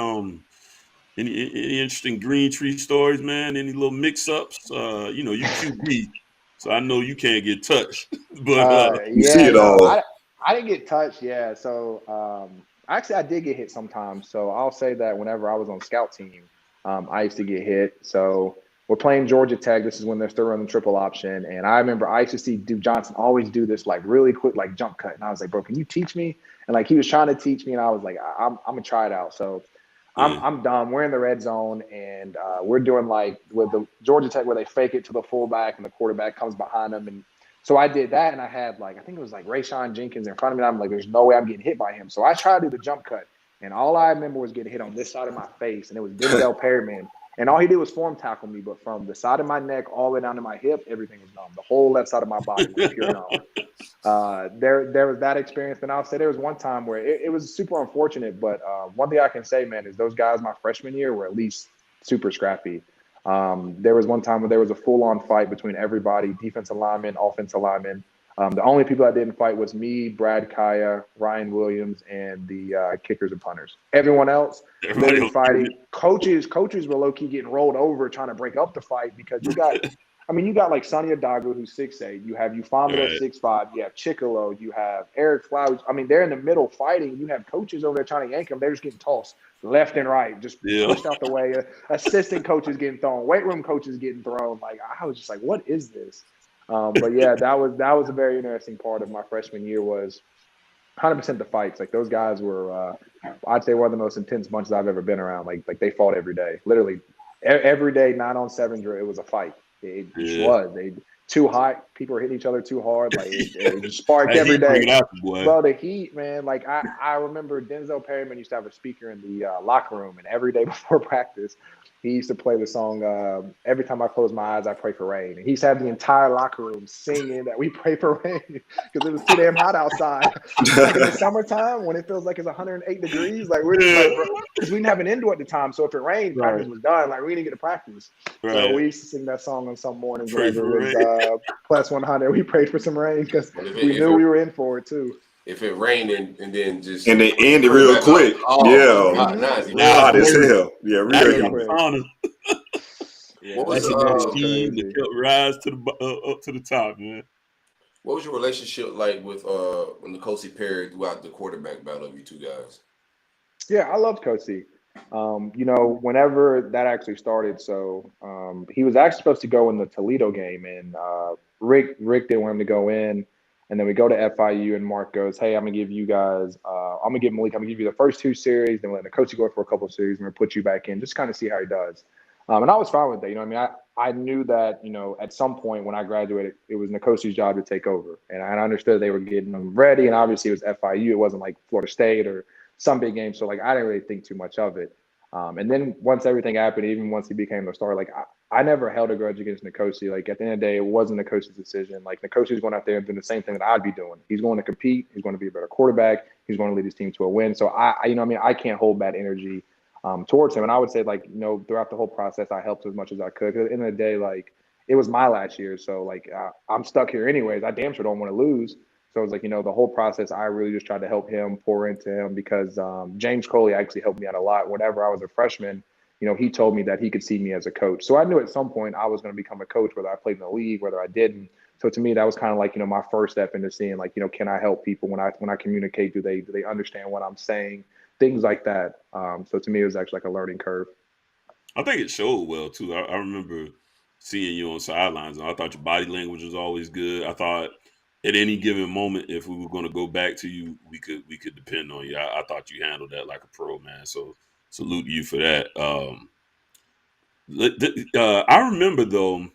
interesting green tree stories, man? Any little mix-ups? You QB, so I know you can't get touched. But you see it all. I didn't get touched. Yeah. So Actually, I did get hit sometimes. So I'll say that whenever I was on scout team, I used to get hit. So we're playing Georgia Tech. This is when they're still running triple option. And I remember I used to see Duke Johnson always do this like really quick, like jump cut. And I was like, bro, can you teach me? And like he was trying to teach me, and I was like, I'm gonna try it out. So I'm dumb. We're in the red zone, and we're doing like with the Georgia Tech where they fake it to the fullback and the quarterback comes behind them. And so I did that, and I had like I think it was like Rayshawn Jenkins in front of me. And I'm like, there's no way I'm getting hit by him. So I tried to do the jump cut, and all I remember was getting hit on this side of my face, and it was Denzel Perryman. And all he did was form tackle me, but from the side of my neck all the way down to my hip, everything was numb. The whole left side of my body was pure numb. There was that experience. And I'll say there was one time where it was super unfortunate, but one thing I can say, man, is those guys my freshman year were at least super scrappy. There was one time where there was a full-on fight between everybody, defensive linemen, offensive linemen. The only people I didn't fight was me, Brad Kaya, Ryan Williams, and the kickers and punters. Everyone else literally fighting. Coaches were low-key getting rolled over trying to break up the fight because you got like Sonny Adagu, who's 6'8". You have Ufamio, 6'5". You have Chicolo. You have Eric Flowers. I mean, they're in the middle fighting. You have coaches over there trying to yank them. They're just getting tossed left and right, just pushed out the way. Assistant coaches getting thrown. Weight room coaches getting thrown. Like, I was just like, what is this? But yeah, that was a very interesting part of my freshman year was 100% the fights. Like those guys were, I'd say one of the most intense bunches I've ever been around. Like they fought every day, literally every day, 9-on-7 drill. It was a fight. It just was. They too hot. People were hitting each other too hard. Like it just sparked every day. Bro, the heat, man. Like I remember Denzel Perryman used to have a speaker in the locker room, and every day before practice, he used to play the song, every time I close my eyes, I pray for rain. And he used to have the entire locker room singing that we pray for rain because it was too damn hot outside. Like in the summertime, when it feels like it's 108 degrees, like we're just like, bro, because we didn't have an indoor at the time. So if it rained, practice was done. Like we didn't get to practice. So we used to sing that song on some mornings whenever it was plus 100. We prayed for some rain because we knew we were in for it too. If it rained and then just and they end it real quick, hot as hell. Yeah, real quick. What was rise to the up to the top, man. What was your relationship like with when the Coachy paired throughout the quarterback battle of you two guys? Yeah, I loved Coachy. You know, whenever that actually started, so he was actually supposed to go in the Toledo game, and Rick didn't want him to go in. And then we go to FIU, and Mark goes, hey, I'm going to give you guys I'm going to give Malik, I'm going to give you the first 2 series. Then we'll let the coach go for a couple of series, and we'll put you back in, just kind of see how he does. And I was fine with that. You know what I mean? I knew that, you know, at some point when I graduated, it was Nikosi's job to take over. And I understood they were getting them ready. And obviously it was FIU. It wasn't like Florida State or some big game. So, like, I didn't really think too much of it. And then once everything happened, even once he became the star, like, I never held a grudge against Nikosi. Like, at the end of the day, it wasn't Nikosi's decision. Like, Nikosi's going out there and doing the same thing that I'd be doing. He's going to compete. He's going to be a better quarterback. He's going to lead his team to a win. So, you know what I mean? I can't hold bad energy towards him. And I would say, like, you know, throughout the whole process, I helped as much as I could. 'Cause at the end of the day, like, it was my last year. So, like, I'm stuck here anyways. I damn sure don't want to lose. So it's like, you know, the whole process, I really just tried to help him, pour into him, because James Coley actually helped me out a lot. Whenever I was a freshman, you know, he told me that he could see me as a coach. So I knew at some point I was going to become a coach, whether I played in the league, whether I didn't. So to me, that was kind of like, you know, my first step into seeing, like, you know, can I help people when I communicate? Do they understand what I'm saying? Things like that. So to me, it was actually like a learning curve. I think it showed well too. I remember seeing you on sidelines, and I thought your body language was always good. I thought at any given moment, if we were going to go back to you, we could depend on you. I thought you handled that like a pro, man. So salute to you for that. I remember though,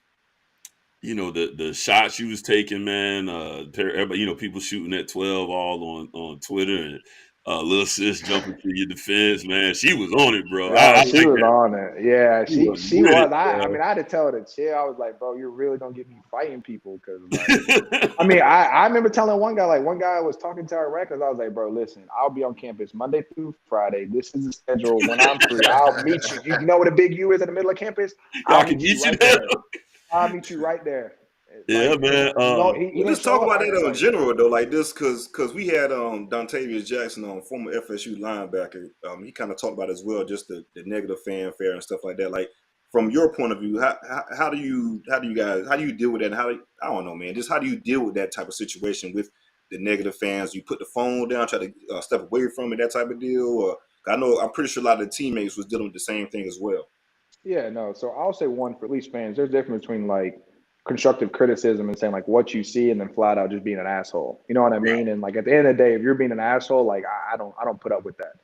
you know, the shots you was taking, man. Everybody, you know, people shooting at 12 all on Twitter, and little sis jumping to your defense, man. She was on it, bro. She was on it. Yeah, she was. I mean, I had to tell her to chill. I was like, bro, you're really gonna get me fighting people, because, like, I mean, I remember telling one guy was talking to our records. I was like, bro, listen, I'll be on campus Monday through Friday. This is the schedule. When I'm free, I'll meet you. You know what a big U is in the middle of campus? I'll meet you right there. I'll meet you right there. Yeah, like, man. Let's talk about that in general, though, like this, because we had Dontavius Jackson on, former FSU linebacker. He kind of talked about as well, just the negative fanfare and stuff like that. Like, from your point of view, how do you deal with that? And I don't know, man. Just how do you deal with that type of situation with the negative fans? You put the phone down, try to step away from it, that type of deal? Or I'm pretty sure a lot of the teammates was dealing with the same thing as well. Yeah, no. So I'll say one for at least fans. There's a difference between like constructive criticism and saying like what you see, and then flat out just being an asshole. You know what I mean? And like at the end of the day, if you're being an asshole, like I don't put up with that.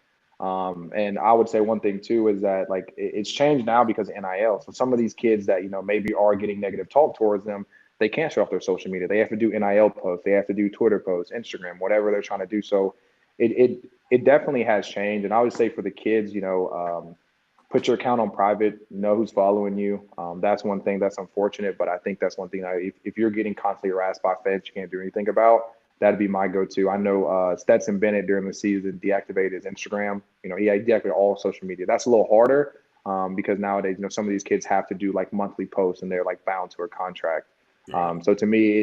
And I would say one thing too is that like it's changed now because of NIL. So some of these kids that maybe are getting negative talk towards them, they can't shut off their social media. They have to do NIL posts. They have to do Twitter posts, Instagram, whatever they're trying to do. So it definitely has changed. And I would say for the kids, put your account on private, know who's following you. That's one thing that's unfortunate, but I think that's one thing that if you're getting constantly harassed by fans you can't do anything about, that'd be my go-to. I know Stetson Bennett during the season deactivated his Instagram. He deactivated all social media. That's a little harder because nowadays, some of these kids have to do like monthly posts and they're like bound to a contract. So to me,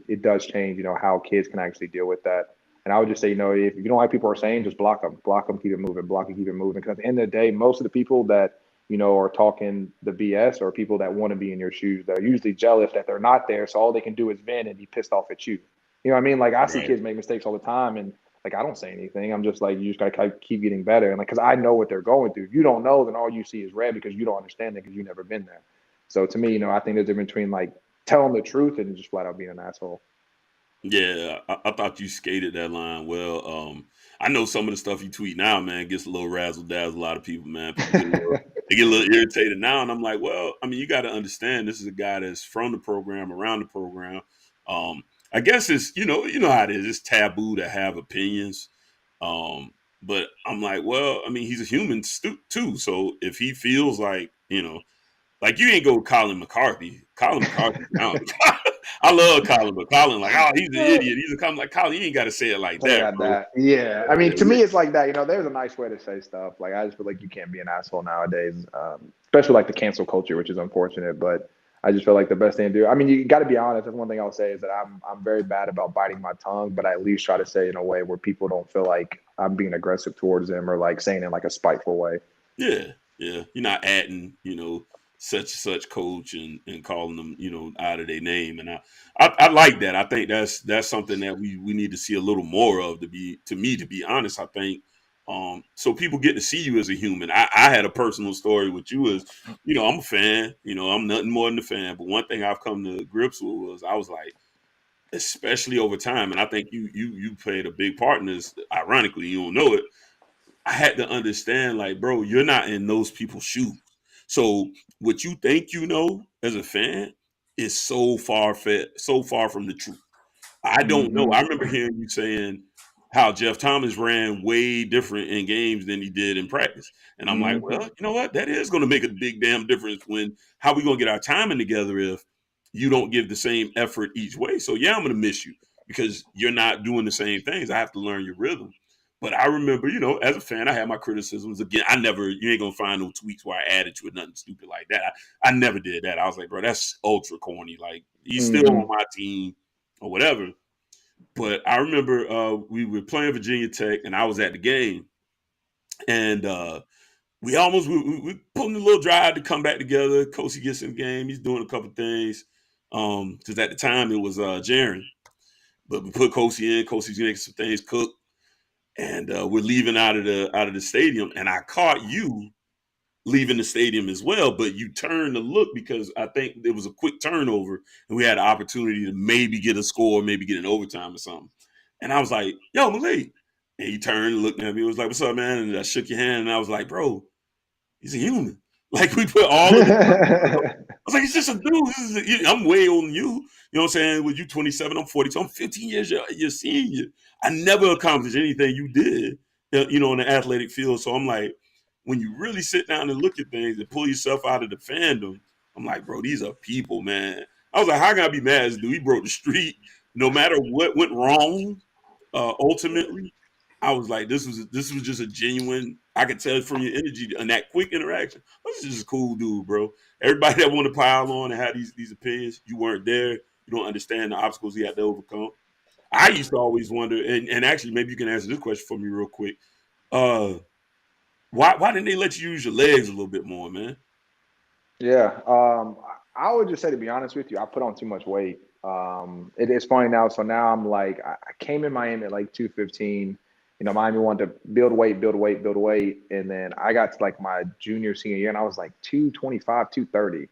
it does change, how kids can actually deal with that. And I would just say, if you don't like people are saying, just block them, keep it moving, block it, keep it moving. Because at the end of the day, most of the people that, are talking the BS are people that want to be in your shoes. They're usually jealous that they're not there. So all they can do is vent and be pissed off at you. You know what I mean? Like I see kids make mistakes all the time and like, I don't say anything. I'm just like, you just got to keep getting better. And like, cause I know what they're going through. If you don't know, then all you see is red because you don't understand it because you've never been there. So to me, I think there's a difference between like telling the truth and just flat out being an asshole. Yeah, I thought you skated that line well. I know some of the stuff you tweet now, man, gets a little razzle-dazzle. A lot of people, man, they get a little irritated now. And I'm like, well, I mean, you got to understand this is a guy that's from the program, around the program. I guess it's, you know how it is. It's taboo to have opinions. But I'm like, well, I mean, he's a human too. So if he feels like, like you ain't go with Colin McCarthy. Colin McCarthy, I love Colin, but Colin, like, oh, he's an idiot. He's a Colin, like, Colin, you ain't got to say it like that, bro. Yeah. I mean, to me, it's like that. There's a nice way to say stuff. Like, I just feel like you can't be an asshole nowadays, especially like the cancel culture, which is unfortunate. But I just feel like the best thing to do. I mean, you got to be honest. That's one thing I'll say is that I'm very bad about biting my tongue, but I at least try to say it in a way where people don't feel like I'm being aggressive towards them or like saying it in like a spiteful way. Yeah. You're not adding, such coach and calling them, out of their name. And I like that. I think that's something that we need to see a little more of to be honest, I think. So people get to see you as a human. I had a personal story with you as, I'm a fan, I'm nothing more than a fan. But one thing I've come to grips with was I was like, especially over time, and I think you played a big part in this. Ironically, you don't know it. I had to understand, like, bro, you're not in those people's shoes. So what you think as a fan is so far from the truth. I don't know. I remember hearing you saying how Jeff Thomas ran way different in games than he did in practice. And I'm like, well, you know what? That is going to make a big damn difference when how we going to get our timing together if you don't give the same effort each way. So, yeah, I'm going to miss you because you're not doing the same things. I have to learn your rhythm. But I remember, as a fan, I had my criticisms. Again, you ain't going to find no tweets where I added you or nothing stupid like that. I never did that. I was like, bro, that's ultra corny. Like, he's still on my team or whatever. But I remember we were playing Virginia Tech, and I was at the game. And we pulling a little drive to come back together. Kosi gets in the game. He's doing a couple things. Because at the time, it was Jaren. But we put Kosi in. Kosi's making some things cook. And we're leaving out of the stadium, and I caught you leaving the stadium as well. But you turned to look because I think there was a quick turnover, and we had an opportunity to maybe get a score, maybe get an overtime or something. And I was like, "Yo, Malik," and he turned and looked at me. He was like, "What's up, man?" And I shook your hand, and I was like, "Bro, he's a human." Like we put all of it. I was like, "He's just a dude. I'm way older than you." You know what I'm saying? With you 27, I'm 42. I'm 15 years your senior. I never accomplished anything you did, in the athletic field. So I'm like, when you really sit down and look at things and pull yourself out of the fandom, I'm like, bro, these are people, man. I was like, how can I be mad at this dude? He broke the street. No matter what went wrong, ultimately, I was like, this was just a genuine, I could tell from your energy and that quick interaction. This is just a cool dude, bro. Everybody that want to pile on and have these opinions, you weren't there. You don't understand the obstacles he had to overcome. I used to always wonder, and actually, maybe you can answer this question for me real quick. Why didn't they let you use your legs a little bit more, man? Yeah, I would just say, to be honest with you, I put on too much weight. It's funny now. So now I'm like, I came in Miami at like 215. You know, Miami wanted to build weight. And then I got to like my junior, senior year, and I was like 225, 230.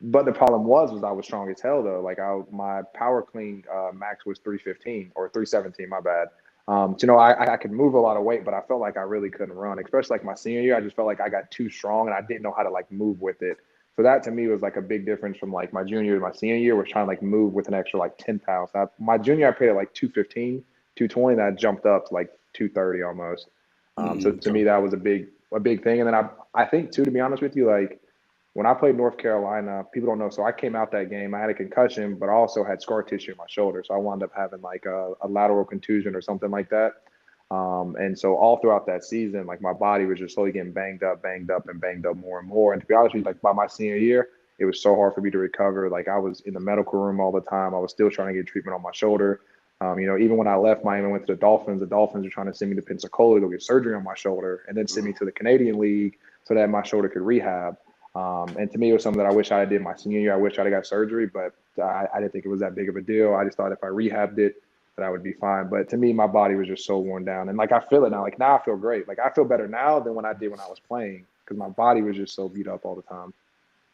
But the problem was I was strong as hell though. Like my power clean max was 315 or 317, my bad. So, you know, I could move a lot of weight, but I felt like I really couldn't run, especially like my senior year. I just felt like I got too strong and I didn't know how to like move with it. So that to me was like a big difference from like my junior to my senior year, was trying to like move with an extra like 10 pounds. My junior, I played at like 215, 220, and I jumped up to like 230 almost. So to me, that was a big thing. And then I think too, to be honest with you, like when I played North Carolina, people don't know. So I came out that game, I had a concussion, but I also had scar tissue in my shoulder. So I wound up having like a lateral contusion or something like that. And so all throughout that season, like my body was just slowly getting banged up more and more. And to be honest with you, like by my senior year, it was so hard for me to recover. Like I was in the medical room all the time. I was still trying to get treatment on my shoulder. You know, even when I left Miami and went to the Dolphins were trying to send me to Pensacola to get surgery on my shoulder and then send me to the Canadian League so that my shoulder could rehab. And to me, it was something that I wish I did my senior year. I wish I'd have got surgery, but I didn't think it was that big of a deal. I just thought if I rehabbed it, that I would be fine. But to me, my body was just so worn down. And like, I feel it now. Like now I feel great. Like I feel better now than when I did when I was playing, because my body was just so beat up all the time.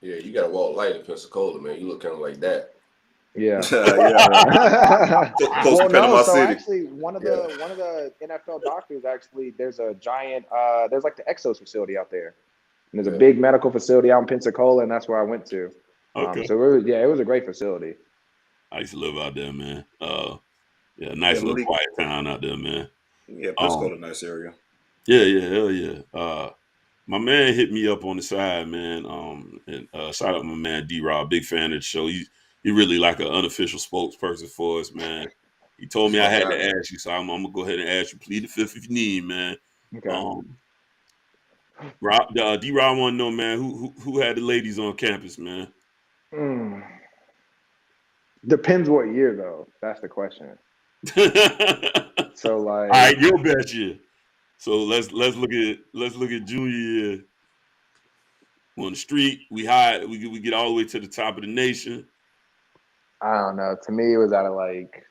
Yeah, you got to walk light in Pensacola, man. You look kind of like that. Yeah. Well, no, so actually one of the NFL doctors, actually, there's a giant, there's like the Exos facility out there. And there's a big medical facility out in Pensacola, and that's where I went to. Okay. So it was a great facility. I used to live out there, man. Nice little quiet town out there, man. Yeah, Pensacola, nice area. Yeah, hell yeah. My man hit me up on the side, man. And shout out my man D-Rob, big fan of the show. He really like an unofficial spokesperson for us, man. He told me I had to ask you, so I'm gonna go ahead and ask you. Plead the fifth if you need, man. Okay. D-Rob want to know, man, who had the ladies on campus, man? Depends what year, though. That's the question. So, like, all right, your best year. So let's look at junior year. On the street, we get all the way to the top of the nation. I don't know. To me, it was out of like,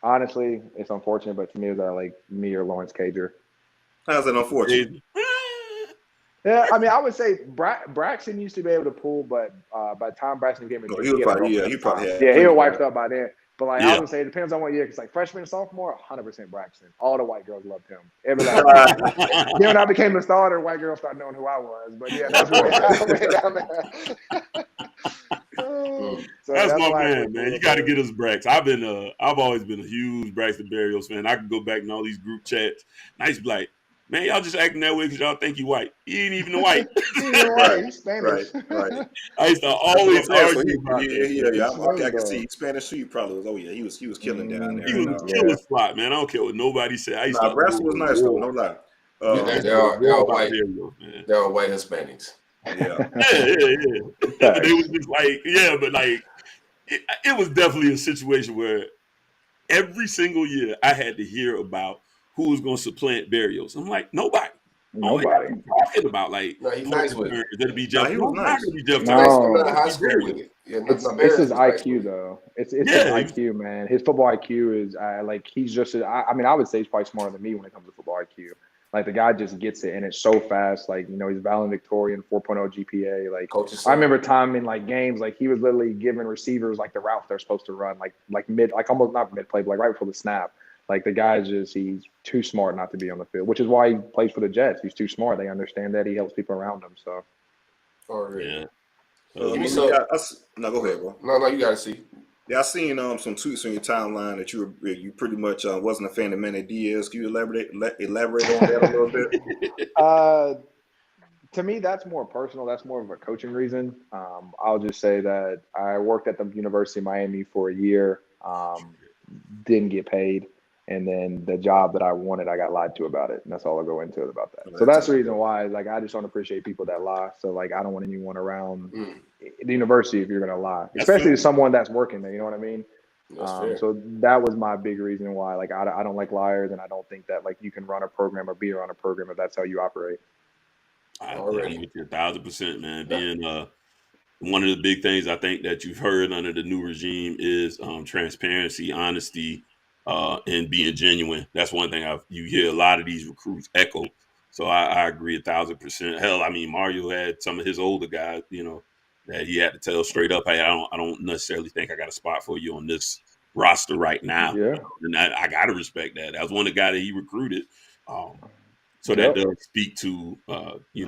honestly, it's unfortunate, but to me, it was out of like me or Lawrence Cager. How's that unfortunate? Yeah, I mean, I would say Braxton used to be able to pull, but by the time Braxton came in, he was wiped up by then. But like I would say, it depends on what year. Because like freshman and sophomore, 100% Braxton. All the white girls loved him. Then when I became the starter, white girls started knowing who I was. But yeah, that's what went down there. So that's my man. You got to get us Brax. I've always been a huge Braxton Berrios fan. I can go back in all these group chats. And I used to be like, man, y'all just acting that way because y'all think you white. He ain't even white. He's Spanish. Right. I used to always argue about that. I can see Spanish too. Probably was. Oh yeah, he was killing down there. He was killing spot, man. I don't care what nobody said. Braxton was nice though. No lie. They're all white. They're all white Hispanics. Yeah. They was just like, but like, it was definitely a situation where every single year I had to hear about who was going to supplant Berrios. I'm like, nobody. Talking about like, no, he's nice with it. That'd be Jeff. He was nice. It's his IQ though. It's his IQ, man. His football IQ is like he's just. I mean, I would say he's probably smarter than me when it comes to football IQ. Like the guy just gets it, and it's so fast. Like he's valedictorian, 4.0 GPA. Like I remember time in like games, like he was literally giving receivers like the route they're supposed to run, like mid, like almost not mid play, but like right before the snap. Like the guy's he's too smart not to be on the field, which is why he plays for the Jets. He's too smart. They understand that. He helps people around him. So. Yeah. No, go ahead, bro. No, you gotta see. Yeah, I seen some tweets on your timeline that you pretty much wasn't a fan of Manny Diaz. Can you elaborate on that a little bit? To me, that's more personal. That's more of a coaching reason. I'll just say that I worked at the University of Miami for a year, didn't get paid. And then the job that I wanted, I got lied to about it. And that's all I'll go into it about that. So that's the reason why, like, I just don't appreciate people that lie. So, like, I don't want anyone around the university if you're going to lie, especially to someone that's working there. You know what I mean? So that was my big reason why, like, I don't like liars. And I don't think that, like, you can run a program or be around a program if that's how you operate. I agree with you 1,000%, man. one of the big things I think that you've heard under the new regime is transparency, honesty, and being genuine. That's one thing you hear a lot of these recruits echo. So I agree 1,000%. Hell, I mean, Mario had some of his older guys, that he had to tell straight up, hey, I don't necessarily think I got a spot for you on this roster right now. Yeah. And I got to respect that. That was one of the guys that he recruited. So that does speak to,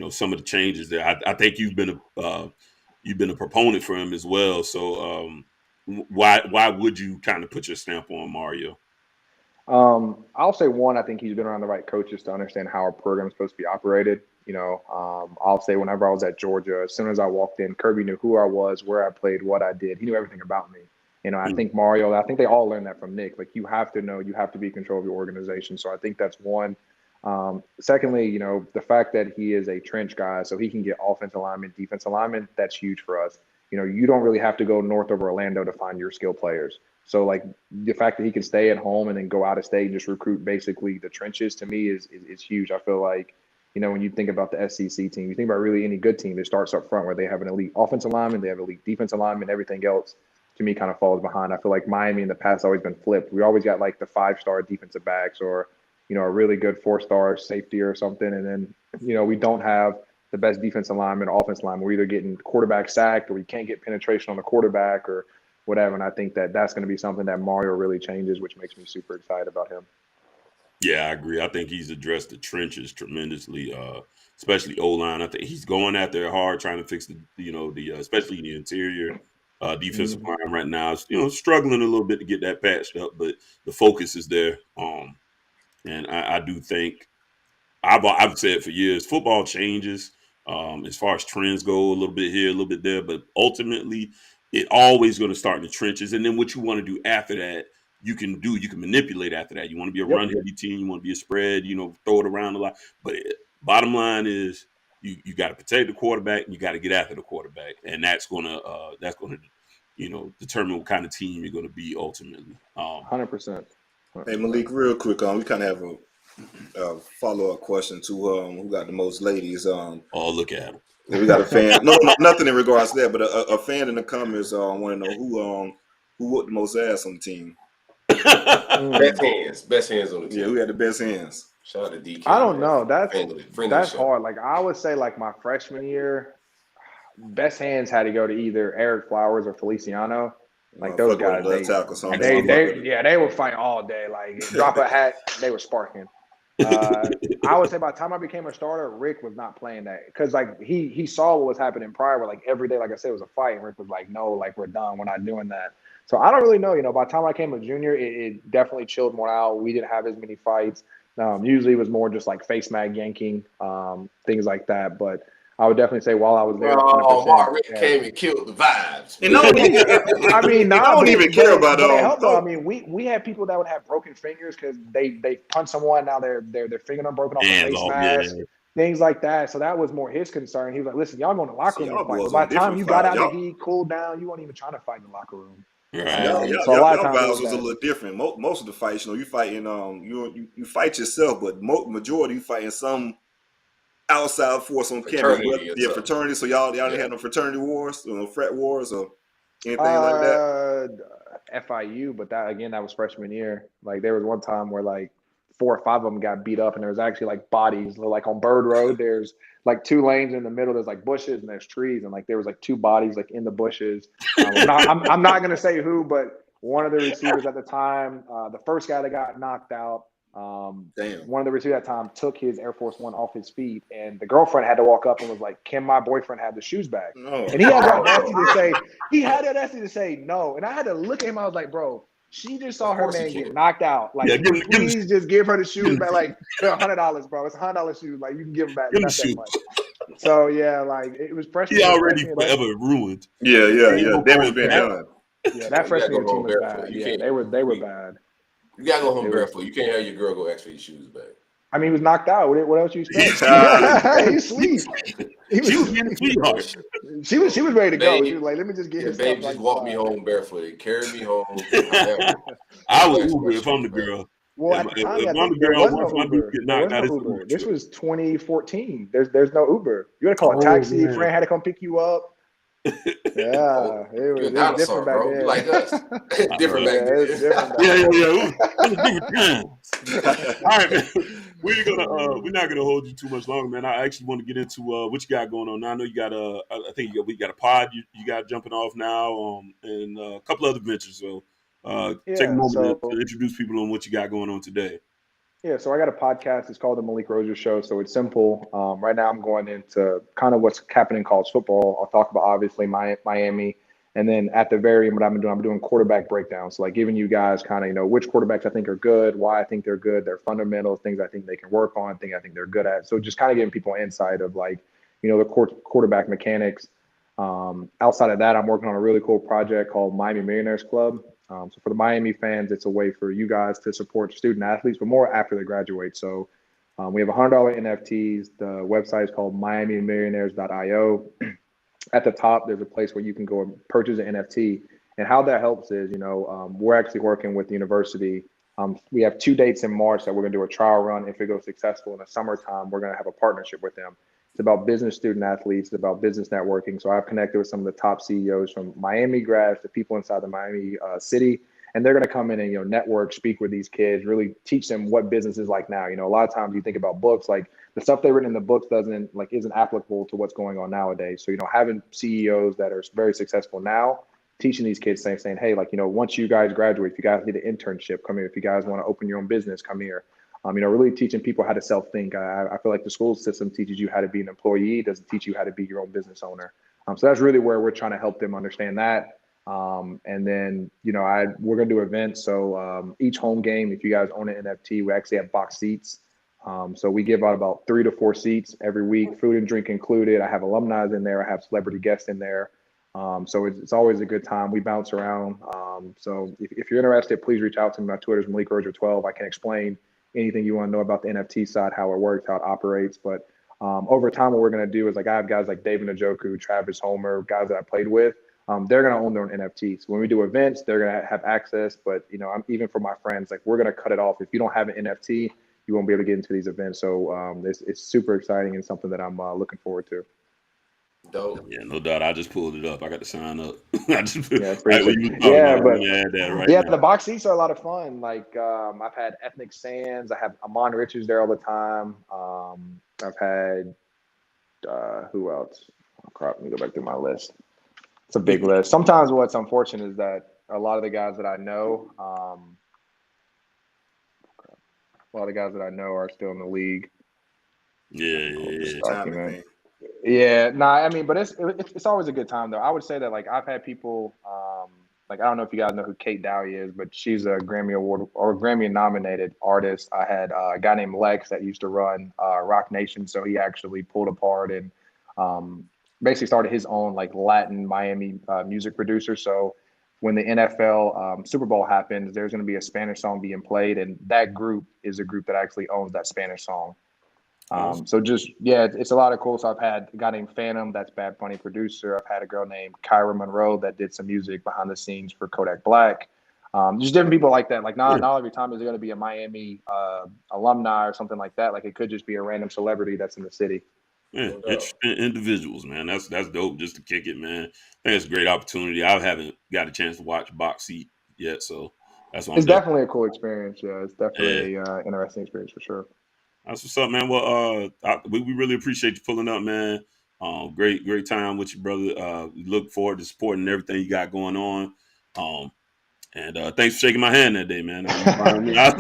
some of the changes there. I think you've been a proponent for him as well. So why would you kind of put your stamp on Mario? I'll say one, I think he's been around the right coaches to understand how our program is supposed to be operated. I'll say whenever I was at Georgia, as soon as I walked in, Kirby knew who I was, where I played, what I did. He knew everything about me. I think Mario, I think they all learned that from Nick. Like, you have to know, you have to be in control of your organization. So I think that's one. Secondly, the fact that he is a trench guy, so he can get offensive lineman, defensive lineman, that's huge for us. You don't really have to go north of Orlando to find your skill players. So, like, the fact that he can stay at home and then go out of state and just recruit basically the trenches, to me is huge. I feel like, when you think about the SEC team, you think about really any good team, it starts up front where they have an elite offensive lineman, they have elite defensive lineman, everything else, to me, kind of falls behind. I feel like Miami in the past always been flipped. We always got, like, the 5-star defensive backs or, a really good 4-star safety or something. And then, we don't have the best defensive lineman, offensive lineman. We're either getting quarterback sacked or we can't get penetration on the quarterback or whatever. And I think that that's going to be something that Mario really changes, which makes me super excited about him. Yeah, I agree. I think he's addressed the trenches tremendously, especially O-line. I think he's going out there hard trying to fix especially the interior defensive line right now. Struggling a little bit to get that patched up, but the focus is there. And I do think I've said for years, football changes as far as trends go, a little bit here, a little bit there, but ultimately it always going to start in the trenches. And then what you want to do after that, you can manipulate after that. You want to be a run heavy team, you want to be a spread, throw it around a lot. But bottom line is you got to protect the quarterback and you got to get after the quarterback. And that's gonna determine what kind of team you're gonna be ultimately. 100%. Hey Malik, real quick, we kind of have a follow-up question to who got the most ladies. Oh, look at him. We got a fan. No, nothing in regards to that, but a fan in the comments want to know who whooped the most ass on the team. Best hands on the team. Yeah, who had the best hands? Shout out to DK. I don't know. That's hard. Like, I would say, like, my freshman year, best hands had to go to either Eric Flowers or Feliciano. Like, those guys, they were fighting all day. Like, drop a hat, they were sparking. I would say by the time I became a starter, Rick was not playing that because, like, he saw what was happening prior. Where, like, every day, like I said, it was a fight. And Rick was like, "No, like, we're done. We're not doing that." So I don't really know. By the time I became a junior, it definitely chilled more out. We didn't have as many fights. Usually, it was more just like face mag yanking, things like that. But I would definitely say while I was there, Rick came and killed the vibes. I mean, I don't even care about that. I mean, we had people that would have broken fingers because they punched someone. Now their fingernail broken off the face mask, things like that. So that was more his concern. He was like, "Listen, y'all going to the locker room and fight. By the time you got out of the heat, cooled down, you weren't even trying to fight in the locker room." Right. So a lot of times was a little different. Most of the fights, you fighting, you fight yourself, but majority you fighting some outside force on camera. Fraternity. So y'all didn't have no fraternity wars, frat wars, or anything like that. FIU, but that was freshman year. Like, there was one time where like 4 or 5 of them got beat up, and there was actually like bodies. Like on Bird Road, there's like 2 lanes in the middle. There's like bushes and there's trees, and like there was like 2 bodies like in the bushes. I'm not gonna say who, but one of the receivers at the time, the first guy that got knocked out, one of the receivers at the time took his Air Force One off his feet, and the girlfriend had to walk up and was like, "Can my boyfriend have the shoes back?" And he had that audacity to say no. And I had to look at him. I was like, "Bro, she just saw her man get knocked out. Like, please just give her the shoes back. Like, $100, bro. It's $100 shoes. Like, you can give them back. Not that much." So yeah, like, it was freshman. He already forever ruined. Yeah. Damage been done. Yeah, that freshman team was bad. Yeah, they were bad. You gotta go home barefoot. You can't have your girl go ask for your shoes back. I mean, he was knocked out. What else you expect? He asleep. She was being a sweetheart. She was ready to go. She was like, "Let me just get his babe, stuff." Just walk me home barefooted, carry me home. I would Uber if I'm the girl. Well, at the time, this was 2014. There's no Uber. You got to call a taxi. Friend had to come pick you up. Yeah, You're a it was dinosaur, different back bro. then. You like us. Different back Yeah, it's then. different back Yeah. It was different times. All right, man. We're not gonna hold you too much longer, man. I actually want to get into what you got going on now. I know you got I think we got a pod you got jumping off now, and a couple other ventures. So take a Yeah, moment to introduce people on what you got going on today. yeah, so I got a podcast. It's called the Malik Rosier Show. So it's simple. Right now, I'm going into kind of what's happening in college football. I'll talk about obviously Miami, and then at the very end, what I'm doing quarterback breakdowns. So like giving you guys kind of which quarterbacks I think are good, why I think they're good, their fundamentals, things I think they can work on, things I think they're good at. So just kind of giving people insight of like the quarterback mechanics. Outside of that, I'm working on a really cool project called Miami Millionaires Club. So for the Miami fans, it's a way for you guys to support student athletes, but more after they graduate. So we have $100 NFTs. The website is called MiamiMillionaires.io. At the top, there's a place where you can go and purchase an NFT. And how that helps is, we're actually working with the university. We have 2 dates in March that we're going to do a trial run. If it goes successful in the summertime, we're going to have a partnership with them. It's about business student athletes. It's about business networking. So I've connected with some of the top CEOs from Miami grads to people inside the Miami city, and they're going to come in and network, speak with these kids, really teach them what business is like now. A lot of times you think about books, like the stuff they've written in the books isn't applicable to what's going on nowadays. So having CEOs that are very successful now, teaching these kids, saying, hey, once you guys graduate, if you guys need an internship, come here. If you guys want to open your own business, come here. Really teaching people how to self-think. I feel like the school system teaches you how to be an employee, doesn't teach you how to be your own business owner. So that's really where we're trying to help them understand that. And then, we're going to do events. So each home game, if you guys own an NFT, we actually have box seats. So we give out about 3 to 4 seats every week, food and drink included. I have alumni in there. I have celebrity guests in there. So it's always a good time. We bounce around. So if you're interested, please reach out to me. My Twitter is Malik Rosier 12. I can explain anything you want to know about the NFT side, how it works, how it operates. But over time, what we're going to do is I have guys like David Njoku, Travis Homer, guys that I played with. They're going to own their own NFTs. When we do events, they're going to have access. But, I'm even for my friends, we're going to cut it off. If you don't have an NFT, you won't be able to get into these events. So it's super exciting and something that I'm looking forward to. Dope. Yeah, no doubt. I just pulled it up. I got to sign up. The box seats are a lot of fun. I've had Ethnic Sands. I have Amon Richards there all the time. I've had who else? Oh, crap, let me go back through my list. It's a big list. Sometimes what's unfortunate is that a lot of the guys that I know, are still in the league. Yeah. Yeah, but it's always a good time though. I would say that I've had people I don't know if you guys know who Kate Dowie is, but she's a Grammy Award or Grammy nominated artist. I had a guy named Lex that used to run Rock Nation, so he actually pulled apart and basically started his own Latin Miami music producer. So when the NFL Super Bowl happens, there's going to be a Spanish song being played, and that group is a group that actually owns that Spanish song. It's a lot of cool. So I've had a guy named Phantom, that's Bad Bunny producer. I've had a girl named Kyra Monroe that did some music behind the scenes for Kodak Black. Just different people like that. Not every time is there going to be a Miami alumni or something like that. It could just be a random celebrity that's in the city. Yeah, interesting individuals, man. That's dope. Just to kick it, man. I think it's a great opportunity. I haven't got a chance to watch Box Seat yet, so that's why it's definitely a cool experience. Yeah, it's definitely an interesting experience for sure. That's what's up, man. Well, we really appreciate you pulling up, man. Great time with you, brother. We look forward to supporting everything you got going on. And thanks for shaking my hand that day, man. I remember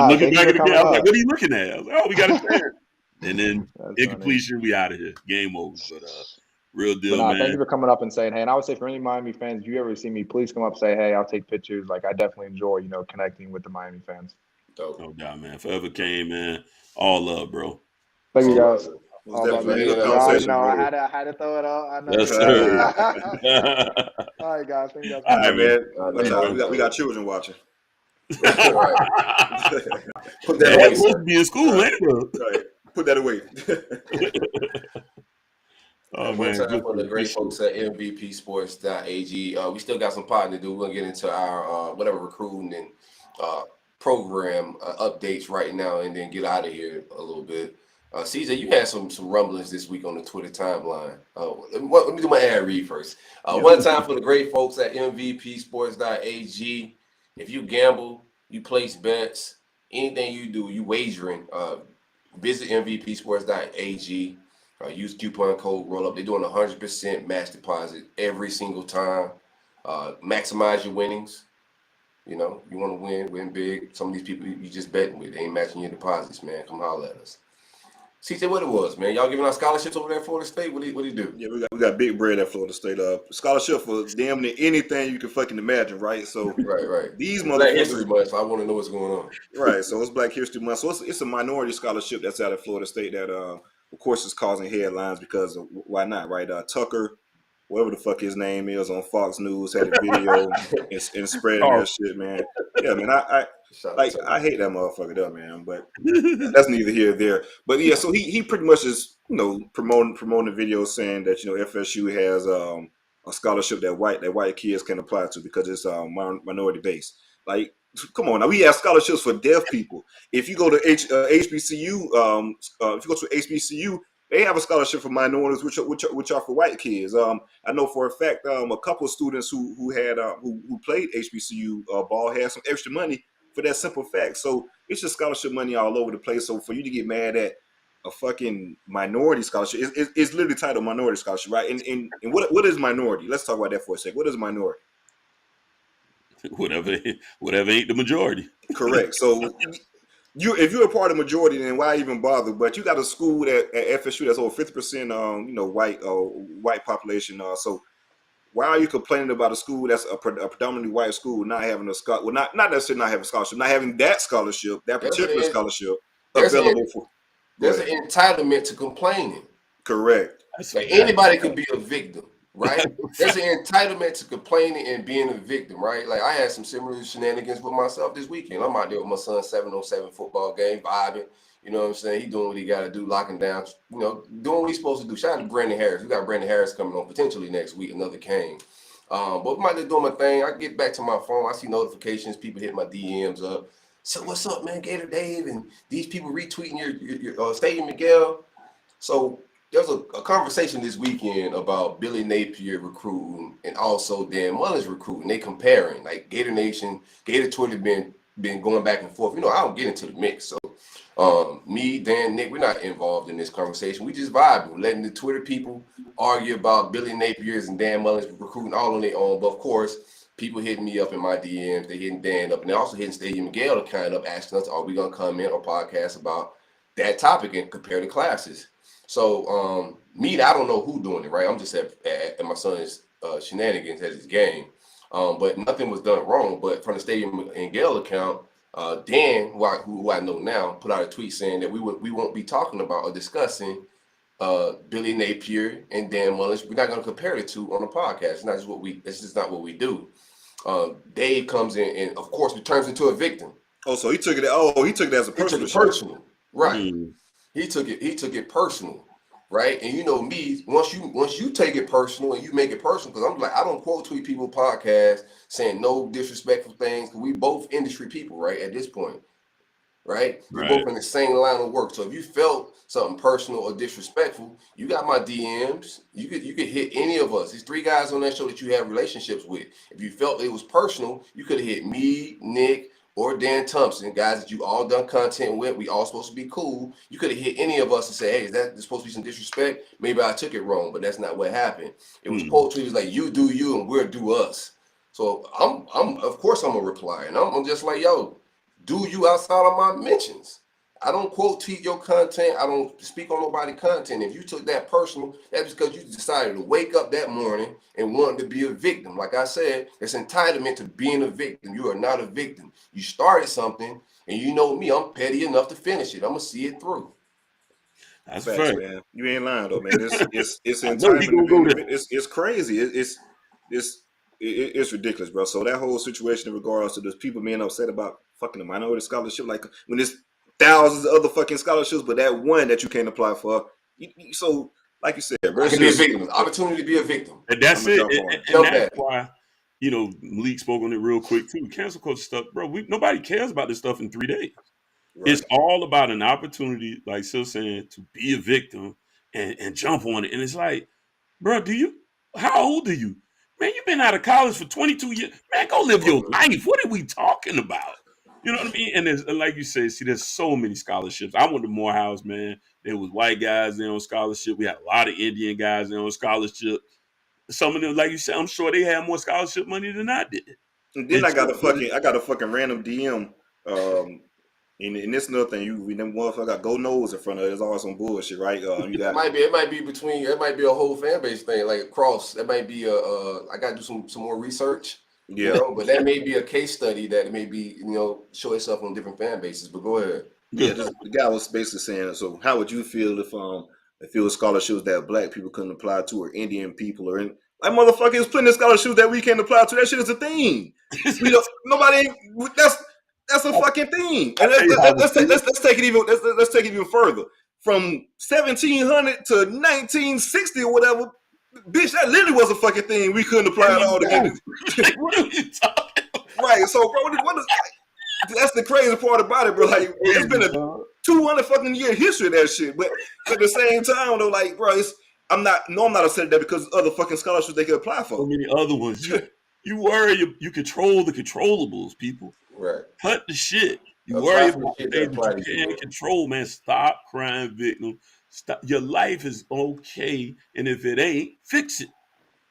looking back at the game. I was like, "What are you looking at?" I was like, "Oh, we got a chance." And then in completion, we out of here. Game over. But real deal, man. Thank you for coming up and saying, hey. And I would say for any Miami fans, if you ever see me, please come up and say, hey, I'll take pictures. I definitely enjoy, connecting with the Miami fans. Dope. No doubt, man. Forever came, man. All love, bro. Thank you, guys. I had to throw it out. I know. Yes, sir. All right, guys. Thank you guys. All right, man. We got children watching. Right. Put that away. Supposed to be in school, man. Right. Put that away. One time for the great folks at MVPsports.ag. We still got some potting to do. We're gonna get into our whatever recruiting and program updates right now, and then get out of here a little bit. CJ, you had some rumblings this week on the Twitter timeline. Let me do my ad read first. One time for the great folks at mvpsports.ag. If you gamble, you place bets, anything you do, you wagering, visit mvpsports.ag. Use coupon code ROLLUP. They're doing 100% match deposit every single time. Maximize your winnings. You know, you want to win big. Some of these people you just betting with, they ain't matching your deposits, man. Come holler at us. CJ, what it was, man? Y'all giving out scholarships over there at Florida State? What do you do? Yeah, we got big bread at Florida State. Scholarship for damn near anything you can fucking imagine, right? So right. These Black History Month, so I want to know what's going on. Right. So it's Black History Month. So it's a minority scholarship that's out of Florida State that of course is causing headlines because of, why not, right? Tucker, whatever the fuck his name is, on Fox News had a video and spreading that shit, man. Yeah, man. I hate that motherfucker though, man. But that's neither here nor there. But yeah, so he pretty much is, you know, promoting the video saying that, you know, FSU has a scholarship that white kids can apply to because it's minority based. Like, come on now, we have scholarships for deaf people. If you go to HBCU, they have a scholarship for minorities, which are for white kids. I know for a fact a couple of students who played HBCU ball had some extra money for that simple fact. So it's just scholarship money all over the place. So for you to get mad at a fucking minority scholarship, it's literally titled minority scholarship, right? And what is minority? Let's talk about that for a second. What is minority? Whatever ain't the majority. Correct. So if you're a part of the majority, then why even bother? But you got a school at FSU that's over 50% white population. So why are you complaining about a school that's a predominantly white school not having a scholarship? Well, not necessarily not having a scholarship, not having that scholarship, that particular scholarship available for. There's an entitlement to complaining. Correct. Like anybody could be a victim. Right? There's an entitlement to complaining and being a victim, right? Like I had some similar shenanigans with myself this weekend. I'm out there with my son's 7-on-7 football game, vibing. You know what I'm saying? He doing what he got to do, locking down, you know, doing what he's supposed to do. Shout out to Brandon Harris. We got Brandon Harris coming on potentially next week, another Kane. But I'm out there doing my thing. I get back to my phone. I see notifications. People hit my DMs up. So what's up, man? Gator Dave and these people retweeting your Stadium Miguel. So there's a conversation this weekend about Billy Napier recruiting and also Dan Mullen's recruiting. They comparing, like Gator Nation, Gator Twitter been going back and forth. You know, I don't get into the mix. So me, Dan, Nick, we're not involved in this conversation. We just vibing, letting the Twitter people argue about Billy Napier's and Dan Mullen's recruiting all on their own. But of course, people hitting me up in my DMs, they hitting Dan up, and they also hitting Stadium Miguel account up, asking us, are we gonna comment or podcast about that topic and compare the classes? So I don't know who doing it, right? I'm just at my son's shenanigans at his game. But nothing was done wrong. But from the Stadium and Gale account, Dan, who I know now, put out a tweet saying that we won't be talking about or discussing Billy Napier and Dan Mullen. We're not going to compare the two on the podcast. It's just not what we do. Dave comes in and of course turns into a victim. Oh, so he took it as a personal. Right. He took it personal, right? And you know me, once you take it personal and you make it personal, because I'm like, I don't quote tweet people podcasts saying no disrespectful things, because we both industry people, right? At this point, right? We're both in the same line of work. So if you felt something personal or disrespectful, you got my DMs. You could hit any of us. There's 3 guys on that show that you have relationships with. If you felt it was personal, you could have hit me, Nick, or Dan Thompson, guys that you all done content with. We all supposed to be cool. You could have hit any of us and say, hey, is that supposed to be some disrespect? Maybe I took it wrong, but that's not what happened. It was poetry. It was like, you do you and we'll do us. So I'm of course I'm gonna reply. And I'm just like, yo, do you outside of my mentions. I don't quote tweet your content. I don't speak on nobody's content. If you took that personal, that's because you decided to wake up that morning and wanted to be a victim. Like I said, it's entitlement to being a victim. You are not a victim. You started something, and you know me, I'm petty enough to finish it. I'm gonna see it through. That's facts, man. You ain't lying though, man. It's entitlement. It's crazy. It's ridiculous, bro. So that whole situation in regards to those people being upset about fucking the minority scholarship, like when there's thousands of other fucking scholarships, but that one that you can't apply for. So, like you said, bro, I can be a victim. Opportunity to be a victim. And that's it. And that's why, you know, Malik spoke on it real quick too. Cancel culture stuff, bro. Nobody cares about this stuff in 3 days. It's all about an opportunity, like Sil saying, to be a victim and jump on it. And it's like, bro, how old are you? Man, you've been out of college for 22 years. Man, go live your life. What are we talking about? You know what I mean? And there's, like you said, there's so many scholarships. I went to Morehouse, man. There was white guys there on scholarship. We had a lot of Indian guys there on scholarship. Some of them, like you said, I'm sure they had more scholarship money than I did. And then I got a fucking random DM. And this another thing, them motherfucker got go nose in front of it. It's always some bullshit, right? It might be a whole fan base thing, like across. That might be I gotta do some more research. Yeah, you know, but that may be a case study that may be, show itself on different fan bases. But go ahead. Yeah, the guy was basically saying, so how would you feel if it was scholarships that black people couldn't apply to, or Indian people, or like motherfucker, there's plenty of scholarships that we can't apply to. That shit is a thing. That's a fucking thing. And let's take it even further. From 1700 to 1960 or whatever, bitch, that literally was a fucking thing. We couldn't apply it all together. What are you talking about? Right. So, bro, what is that's the crazy part about it, bro. Like, it's been a 200 fucking year history of that shit. But at the same time, though, like, bro, I'm not upset at that because other fucking scholarships they could apply for. So many other ones. You worry you control the controllables, people. Right. Cut the shit. You worry about the things that you can't control, man. Stop crying victim. Stop. Your life is okay, and if it ain't, fix it.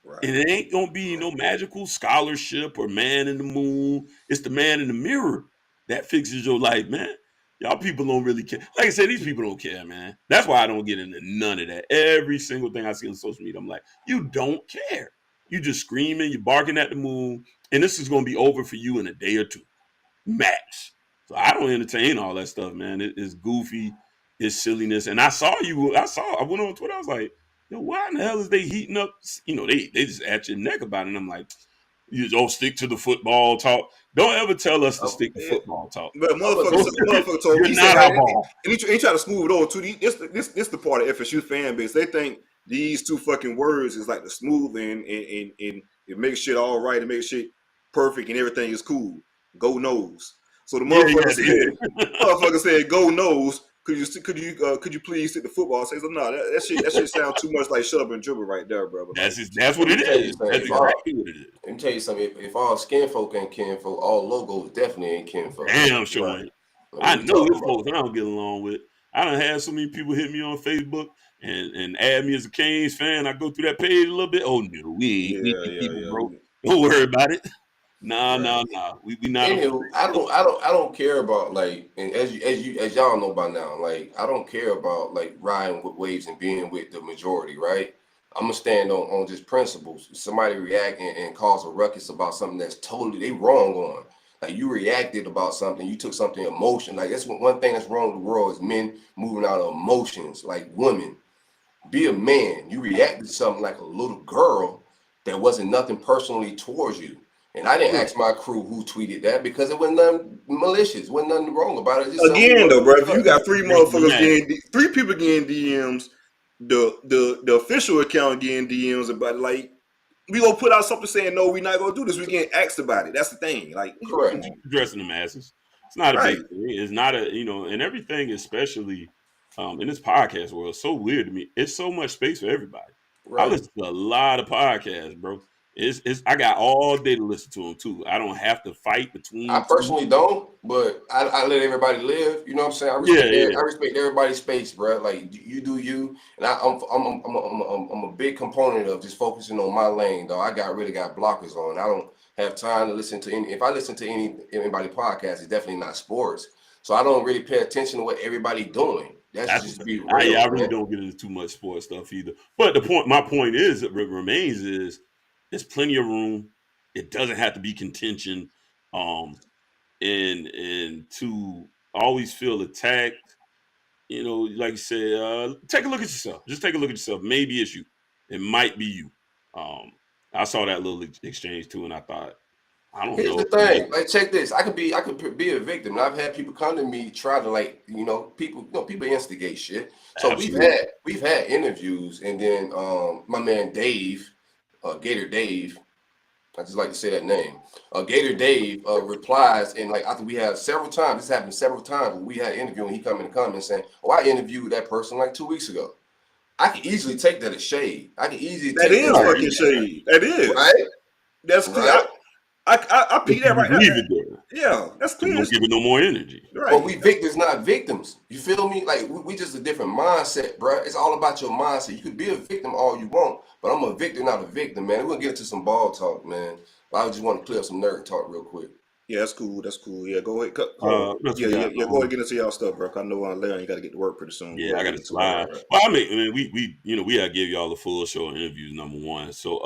Right. And it ain't gonna be no magical scholarship or man in the moon. It's the man in the mirror that fixes your life, man. Y'all people don't really care. Like I said, these people don't care, man. That's why I don't get into none of that. Every single thing I see on social media, I'm like, you don't care. You just screaming, you're barking at the moon, and this is gonna be over for you in a day or two, max. So I don't entertain all that stuff, man. It's goofy, it's silliness. And I went on Twitter, I was like, yo, why in the hell is they heating up? They just at your neck about it. And I'm like, you don't stick to the football talk. Don't ever tell us to stick to football talk. But motherfucker told me, he said, and he tried to smooth it over too. This the part of FSU fan base. They think these two fucking words is like the smooth and it makes shit all right and makes shit perfect and everything is cool. Go nose. So the motherfucker said, go nose. Could you please stick to football? I say, no, that shit sounds too much like shut up and dribble right there, bro. That's what it is. That's exactly what it is. Let me tell you something. If all skin folk ain't kinfolk, all logos definitely ain't kinfolk. Damn sure. Right. I know this folks I don't get along with. I done had so many people hit me on Facebook and add me as a Canes fan. I go through that page a little bit. Oh no, we ain't people, bro. Don't worry about it. Nah. We not. Anyway, I don't care about, like, and as y'all know by now, like, I don't care about like riding with waves and being with the majority, right? I'm gonna stand on just principles. Somebody react and cause a ruckus about something that's totally they wrong on. Like, you reacted about something, you took something emotion. Like, that's one thing that's wrong with the world is men moving out of emotions. Like, women, be a man. You reacted to something like a little girl that wasn't nothing personally towards you. And I didn't ask my crew who tweeted that because it wasn't nothing malicious. Wasn't nothing wrong about it. Just again, though, bro, if you got three people getting DMs, the official account getting DMs about it, like, we gonna put out something saying, no, we're not gonna do this. We getting asked about it. That's the thing. Like, correct. Addressing the masses. It's not a big thing. It's not and everything, especially in this podcast world, so weird to me. It's so much space for everybody. Right. I listen to a lot of podcasts, bro. I got all day to listen to them too. I don't have to fight between. I personally don't, but I let everybody live. You know what I'm saying? I respect everybody's space, bro. Like, you do you, and I'm a big component of just focusing on my lane. Though I really got blockers on. I don't have time to listen to any. If I listen to anybody podcast, it's definitely not sports. So I don't really pay attention to what everybody doing. That's just be real. I really don't get into too much sports stuff either. But my point is that remains is. There's plenty of room. It doesn't have to be contention. And to always feel attacked, like you said, take a look at yourself. Just take a look at yourself. Maybe it's you. It might be you. I saw that little exchange too, and I thought, I don't know. Here's the thing. Like, check this. I could be a victim. And I've had people come to me try to people instigate shit. So we've had interviews, and then my man Dave. Gator Dave, I just like to say that name. Gator Dave replies, and like I think we have several times. This happened several times. When we had an interview, and he come in the comments saying, "Oh, I interviewed that person like 2 weeks ago." I can easily take that as shade. I can easily that take is that fucking shade. That is right. That's clear. Right? I peed that right now. Leave it there. Yeah, that's clear. Don't give it no more energy. Right. But we victims, not victims. You feel me? Like we just a different mindset, bro. It's all about your mindset. You could be a victim all you want, but I'm a victim, not a victim, man. We're gonna get into some ball talk, man. I just want to clear up some nerd talk real quick. Yeah, that's cool. That's cool. Yeah, go ahead. Go ahead and get into y'all stuff, bro. I know Larry, you got to get to work pretty soon. Yeah, I got to slide. Well, I mean, we had to give y'all the full show of interviews, number one. So,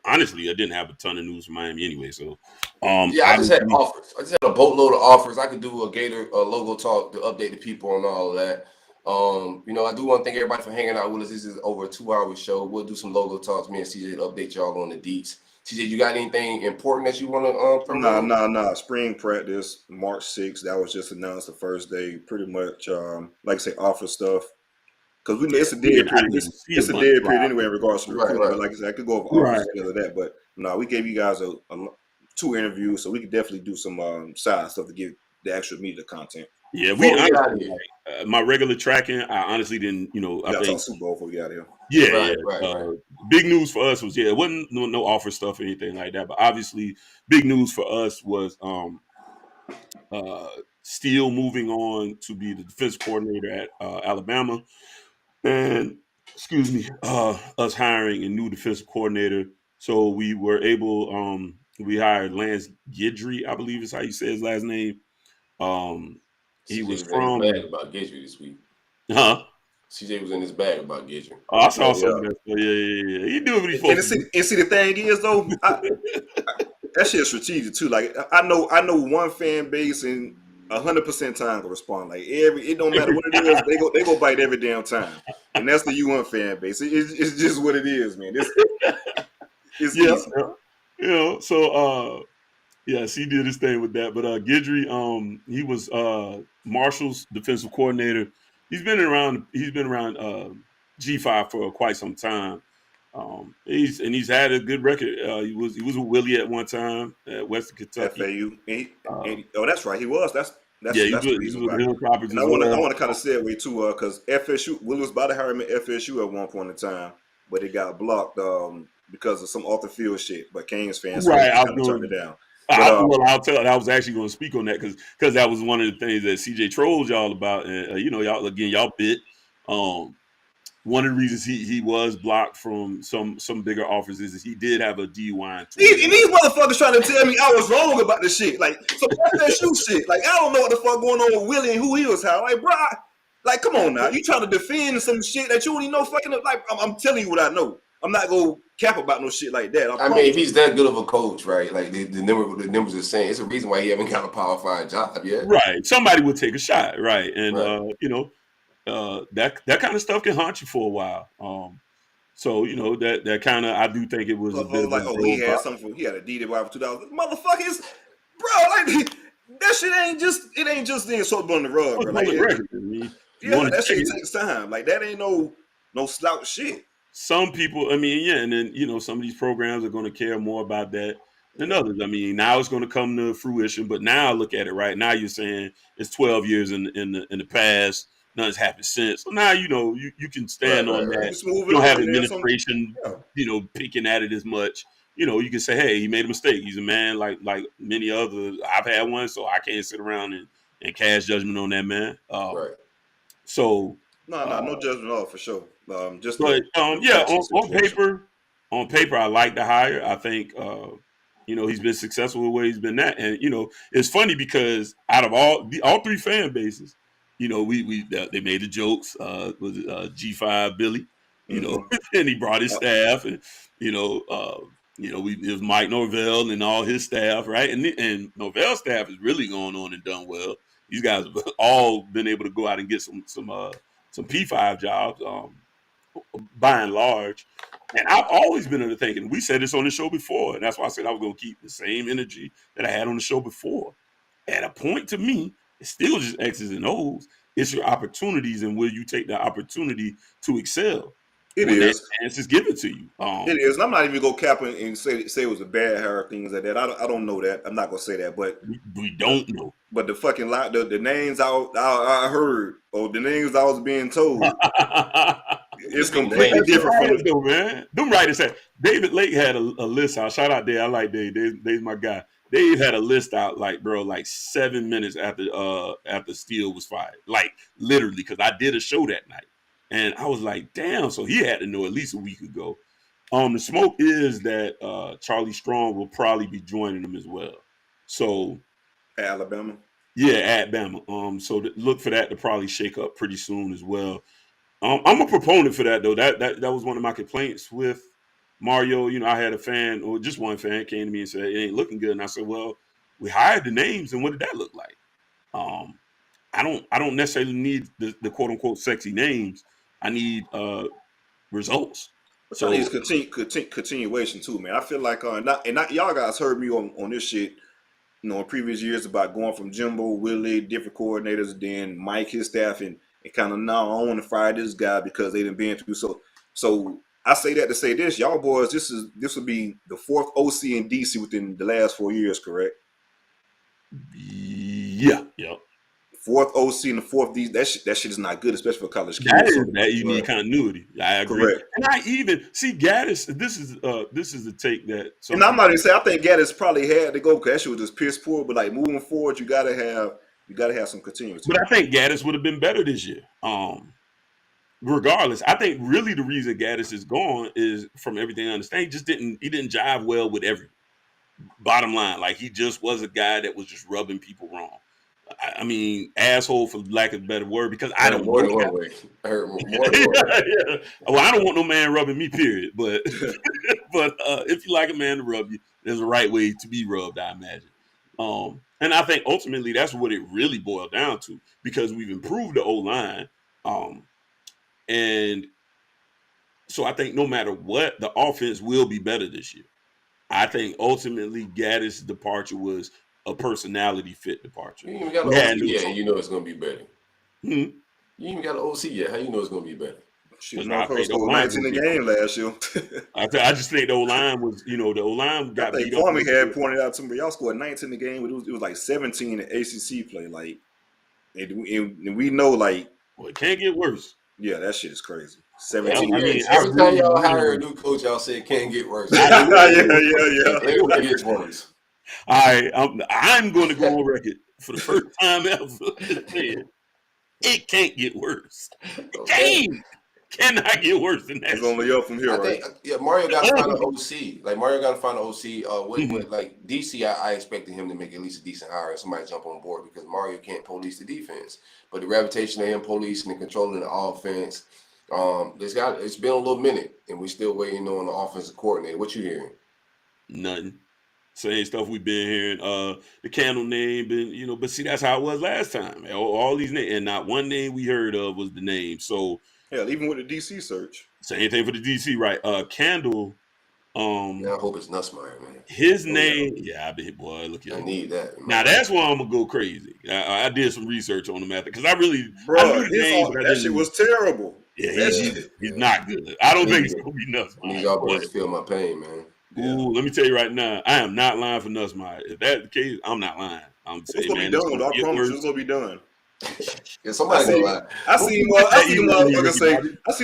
honestly, I didn't have a ton of news from Miami anyway. So, I just had offers. I just had a boatload of offers. I could do a Gator logo talk to update the people on all of that. I do want to thank everybody for hanging out with us. This is over a 2-hour show. We'll do some logo talks. Me and CJ to update y'all on the deets. CJ, you got anything important that you want to promote? Nah. Spring practice, March 6th. That was just announced the first day. Pretty much, like I say, offer stuff. Because we know it's a dead period. It's a dead period anyway in regards to recruiting. Right. But like I said, I could go over offers and of that. But no, we gave you guys a 2 interviews, so we could definitely do some side stuff to get the actual media content. Yeah, my regular tracking, I honestly didn't, I think Super Bowl before we got here. Yeah, right. Big news for us was it wasn't no offer stuff or anything like that, but obviously big news for us was Steele moving on to be the defensive coordinator at Alabama, and us hiring a new defensive coordinator. So we were able, we hired Lance Guidry, I believe is how you say his last name. He was from about Guidry this week. Huh? CJ was in his bag about Guidry. Oh, I saw something. Yeah. He do what he's supposed to do. And see, the thing is though, that shit's strategic too. Like I know one fan base and 100% time to respond. Like it don't matter what it is, they go bite every damn time. And that's the U1 fan base. It's just what it is, man. It's easy. So yes, he did his thing with that. But Guidry, he was Marshall's defensive coordinator. He's been around G5 for quite some time. He's had a good record. He was with Willie at one time at Western Kentucky. FAU. That's right. He was. That's he was with Hill Properties. And I want to kind of segue too, because FSU. Willie was about to hire him at FSU at one point in time, but it got blocked because of some off the field shit. But Canes fans turned it down. I'll tell you, I was actually going to speak on that because that was one of the things that CJ trolled y'all about, and y'all bit. One of the reasons he was blocked from some bigger offers is he did have a DUI. And these motherfuckers trying to tell me I was wrong about this shit, like some FSU shit. Like I don't know what the fuck going on with Willie and who he was how. Like, bro, like come on now, you trying to defend some shit that you don't even know fucking. Like I'm telling you what I know. I'm not gonna cap about no shit like that. I mean, if he's that good of a coach, right? Like the numbers are saying, it's a reason why he haven't got a Power 5 job yet. Right. Somebody would take a shot, right? And that kind of stuff can haunt you for a while. So that kind of, I do think it was a bit like, he had something. He had a DWI for 2000. Motherfuckers, bro, like that shit ain't just being swept on the rug, bro. Like, that shit takes time. Like that ain't no slouch shit. Some people, and then, some of these programs are going to care more about that than others. I mean, now it's going to come to fruition, but now look at it, right? Now you're saying it's 12 years in the past. Nothing's happened since. So now, you can stand on that. You don't have administration, picking at it as much. You can say, hey, he made a mistake. He's a man like many others. I've had one, so I can't sit around and cast judgment on that man. Right. So. No judgment at all, for sure. On paper, I like the hire. I think, he's been successful with where he's been at. And, it's funny because out of all 3 fan bases, they made the jokes with G5 Billy, and he brought his staff and, it was Mike Norvell and all his staff, right? And Norvell's staff is really going on and done well. These guys have all been able to go out and get some P5 jobs, by and large. And I've always been under thinking, we said this on the show before, and that's why I said I was going to keep the same energy that I had on the show before. At a point, to me, it's still just X's and O's. It's your opportunities and will you take the opportunity to excel. It when is. that chance is given to you. It is. And I'm not even gonna cap it and say it was a bad hair, things like that. I don't know that. I'm not gonna say that, but we don't know. But the fucking the names I heard or the names I was being told, it's completely different from though, man. Them writers said David Lake had a list out. Shout out Dave. I like Dave. Dave's my guy. Dave had a list out like 7 minutes after Steele was fired. Like literally, because I did a show that night. And I was like, damn, so he had to know at least a week ago. The smoke is that Charlie Strong will probably be joining them as well. So Alabama. Yeah, at Bama. So look for that to probably shake up pretty soon as well. I'm a proponent for that though. That was one of my complaints with Mario. You know, I had a fan, or just one fan, came to me and said it ain't looking good, and I said, well, we hired the names, and what did that look like? I don't necessarily need the quote unquote sexy names. I need results. But so I need continuation too, man. I feel like y'all guys heard me on this shit, you know, in previous years about going from Jimbo, Willie, different coordinators, then Mike, his staff, and kind of now I want to fire this guy because they done been through. So I say that to say this, y'all boys, this would be the fourth OC in DC within the last 4 years, correct? Yeah. Yep. Fourth OC and the fourth D. That shit is not good, especially for college kids. That you need continuity. I agree. Correct. And I even see Gaddis. This is the take that. And I'm not even saying I think Gaddis probably had to go because that shit was just piss poor. But like moving forward, you gotta have some continuity. But I think Gaddis would have been better this year. Regardless, I think really the reason Gaddis is gone is, from everything I understand, he didn't jive well with everyone. Bottom line, like he just was a guy that was just rubbing people wrong. I mean, asshole for lack of a better word, because I don't want more way. I heard more yeah. Well, I don't want no man rubbing me, period. But if you like a man to rub you, there's a right way to be rubbed, I imagine. And I think ultimately that's what it really boiled down to, because we've improved the O-line. And so I think no matter what, the offense will be better this year. I think ultimately Gaddis' departure was a personality fit departure. You even got an OC yet, you know it's going to be better. You even got an OC yet, how you know it's going to be better? Shit, motherfuckers scored 19 in the game last year. I just think the O-line was, the O-line got beat up. Kwame had pointed out to me, y'all scored 19 in the game, but it was like 17 in ACC play. Like, and we know, like, well, it can't get worse. Yeah, that shit is crazy. 17. Every time y'all hire a new coach, y'all say it can't get worse. yeah. It gets worse. All right, I'm going to go on record for the first time ever. It can't get worse. Okay. Cannot get worse than that. It's only up from here, right? Mario got to find an OC. Like Mario got to find an OC. With like DC, I expected him to make at least a decent hire and somebody jump on board, because Mario can't police the defense. But the reputation of him policing and controlling the offense, it's been a little minute, and we're still waiting on the offensive coordinator. What you hearing? Nothing. Same stuff we've been hearing. The Candle name, but see, that's how it was last time. All these names, and not one name we heard of was the name. So yeah, even with the DC search. Same thing for the DC, right? Candle. I hope it's Nussmeier, man. His name, I bet, boy, look at. I need that. Now that's why I'm gonna go crazy. I did some research on the matter because I knew that shit was terrible. Yeah, he's not good. I don't think it's gonna be Nussmeier. I need y'all boys to feel my pain, man. Ooh, let me tell you right now, I am not lying for Nussmeier. If that's the case, I'm not lying. I'm saying, it's gonna be done. I promise it's gonna be done. Yeah, somebody gonna lie. I see the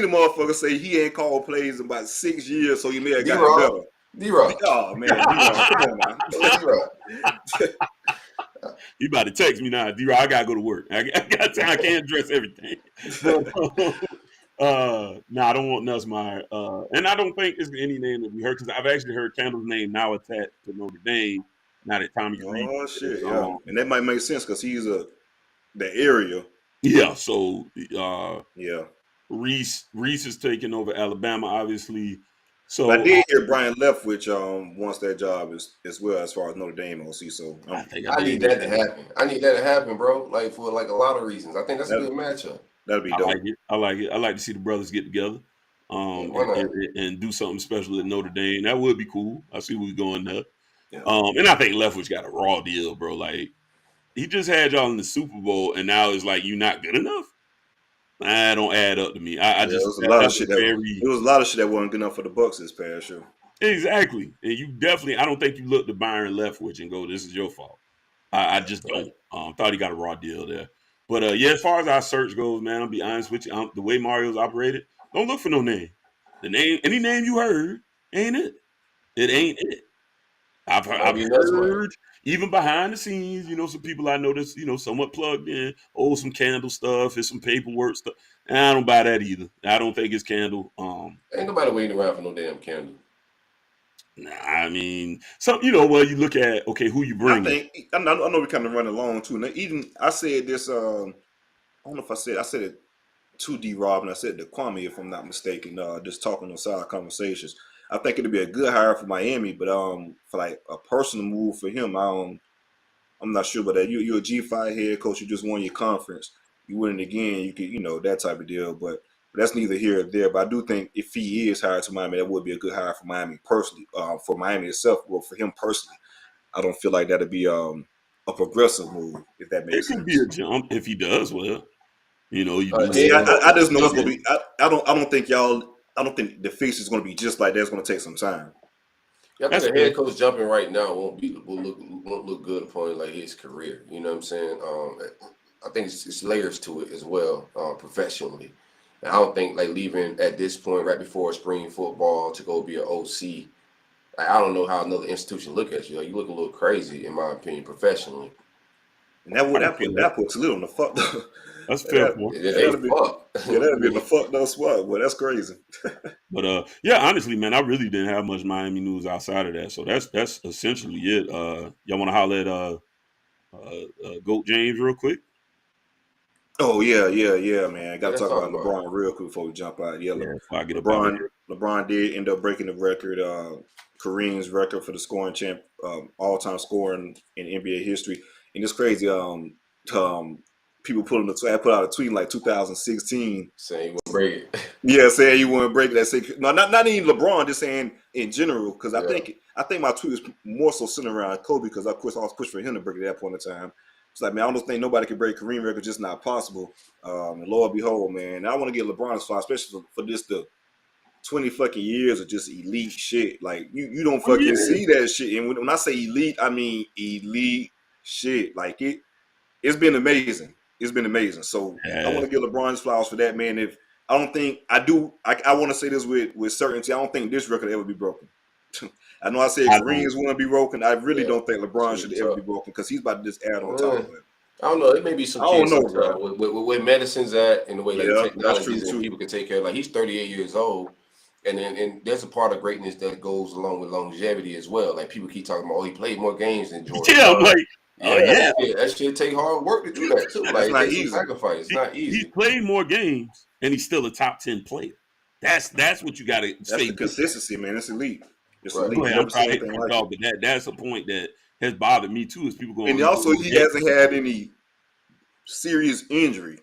motherfucker say he ain't called plays in about 6 years, so he may have got it better. D-Rock. Oh man, D-Rock, come on now. D-Rock. You about to text me now, D-Rock. I gotta go to work. I got time. I can't address everything. No, I don't want Nussmeier. And I don't think it's any name that we heard, because I've actually heard Candle's name now attached to Notre Dame. Now that Tommy Reed. Oh shit, yeah. And that might make sense because he's the area. Yeah, so yeah. Reese is taking over Alabama, obviously. So I did hear Brian Leftwich wants that job as well, as far as Notre Dame OC. So I need that to happen. I need that to happen, bro. Like for a lot of reasons. I think that's a good matchup. That'd be dope. I like it. I like to see the brothers get together and do something special at Notre Dame. That would be cool. I see where we're going there. Yeah. And I think Leftwich got a raw deal, bro. Like, he just had y'all in the Super Bowl, and now it's like, you not good enough? I don't add up to me. I just it was a lot of shit very. It was a lot of shit that wasn't good enough for the Bucks this past year. Exactly, and you definitely. I don't think you look to Byron Leftwich and go, "This is your fault." I just don't. Thought he got a raw deal there, but yeah, as far as our search goes, man, I'll be honest with you. The way Mario's operated, don't look for no name. The name, any name you heard, ain't it? It ain't it. I've heard even behind the scenes, some people I noticed, somewhat plugged in, some candle stuff and some paperwork stuff. And I don't buy that either. I don't think it's candle. Ain't nobody waiting around for no damn candle. Nah, I mean, you look at, okay, who you bring. I know we kind of run along too. Now, even I said this, I don't know if I said it to D-Rob, and I said to Kwame, if I'm not mistaken, just talking on side conversations. I think it'd be a good hire for Miami, but for like a personal move for him, I'm not sure about that. You're a G5 head coach. You just won your conference. You win it again. You could, that type of deal. But that's neither here or there. But I do think if he is hired to Miami, that would be a good hire for Miami personally. For Miami itself, well, for him personally, I don't feel like that'd be a progressive move, if that makes sense. It could be a jump if he does well. I just know it's gonna be. I don't think the fix is going to be just like that. It's going to take some time. Yeah, I think the head coach jumping right now won't look good upon like his career. You know what I'm saying? I think it's layers to it as well, professionally. And I don't think like leaving at this point right before spring football to go be an OC. Like, I don't know how another institution look at you. Like, you look a little crazy, in my opinion, professionally. And that puts a little on the fuck. That's fair point. That'd be in the fucked up spot. Well, that's crazy. But yeah, honestly, man, I really didn't have much Miami news outside of that. So that's essentially it. Y'all want to holler at Goat James real quick? Oh yeah, man. Got to talk about LeBron real quick before we jump out. Yeah, LeBron did end up breaking the record, Kareem's record for the scoring all-time scoring in NBA history. And it's crazy. People put out a tweet in like 2016 saying he wouldn't break it. Yeah, saying he wouldn't break it. No, not even LeBron, just saying in general. Because I think my tweet was more so centered around Kobe, because of course I was pushing for him to break it at that point in time. It's like, man, I don't think nobody can break Kareem record, just not possible. And lo and behold, man, I want to get LeBron's spot, especially for this the 20 fucking years of just elite shit. Like you don't fucking see that shit. And when I say elite, I mean elite shit. Like it's been amazing. It's been amazing. So I want to give LeBron his flowers for that, man. I want to say this with certainty. I don't think this record will ever be broken. I know I said Kareem's want to be broken. I really don't think LeBron should ever be broken, because he's about to just add on top of it. I don't know. It may be some. I don't know, bro. With where medicine's at and the way technology and people can take care of. Like, he's 38 years old, and there's a part of greatness that goes along with longevity as well. Like, people keep talking about, he played more games than Jordan. Yeah, I'm like. That shit take hard work to do that too. Like, it's not easy. Sacrifice. It's not easy. He's played more games, and he's still a top 10 player. That's what you got to say. That's the consistency, man. It's elite. It's elite. But that's a point that has bothered me too. Is people going? And also, he hasn't had any serious injury.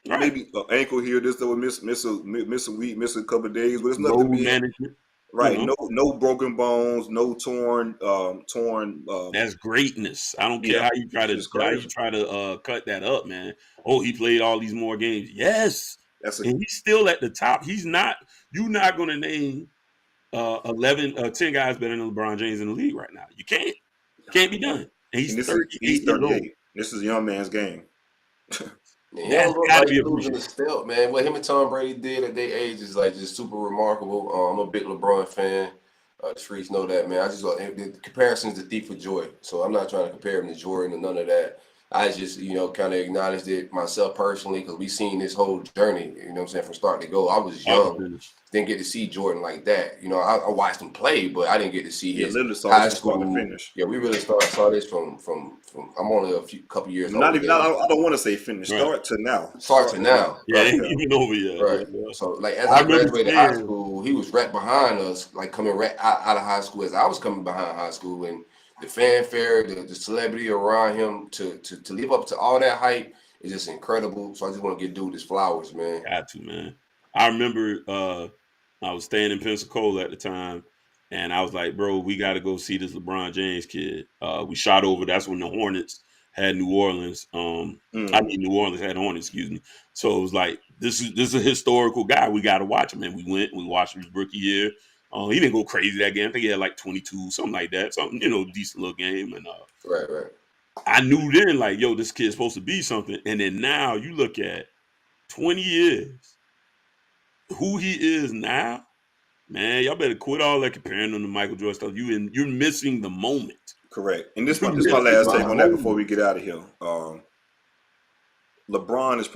Right. Maybe an ankle here, this that would miss a week, miss a couple of days, but it's nothing. Management. Right, no broken bones, no torn. That's greatness. I don't care how you try to cut that up, man. Oh, he played all these more games. Yes, and he's still at the top. He's not. You're not going to name 10 guys better than LeBron James in the league right now. You can't. Can't be done. And he's 38. This is a young man's game. Man, that's got to be losing the step, man. What him and Tom Brady did at their age is like just super remarkable. I'm a big LeBron fan. The streets know that, man. The comparison is the thief of joy. So I'm not trying to compare him to Jordan or none of that. I just, kind of acknowledged it myself personally, because we've seen this whole journey, you know what I'm saying, from start to go. I was young, didn't get to see Jordan like that. I watched him play, but I didn't get to see his high school finish. Yeah, we really saw this from I'm only a couple years old. I don't want to say finish. Start to now. Start to now. Yeah, even over yet. Right. So, like, as I graduated high school, he was right behind us, like coming right out of high school as I was coming behind high school, and the fanfare, the celebrity around him to live up to all that hype is just incredible. So I just want to give dude his flowers, man. Got to, man. I remember I was staying in Pensacola at the time, and I was like, bro, we got to go see this LeBron James kid. We shot over. That's when the Hornets had New Orleans. I mean, New Orleans had Hornets, excuse me. So it was like, this is a historical guy. We got to watch him. And we watched his rookie year. He didn't go crazy that game. I think he had like 22, something like that. Something, decent little game. And right. I knew then, like, yo, this kid's supposed to be something. And then now you look at 20 years, who he is now, man, y'all better quit all that comparing him to Michael Jordan stuff. You're missing the moment. Correct. And this is my last take on that before we get out of here. LeBron is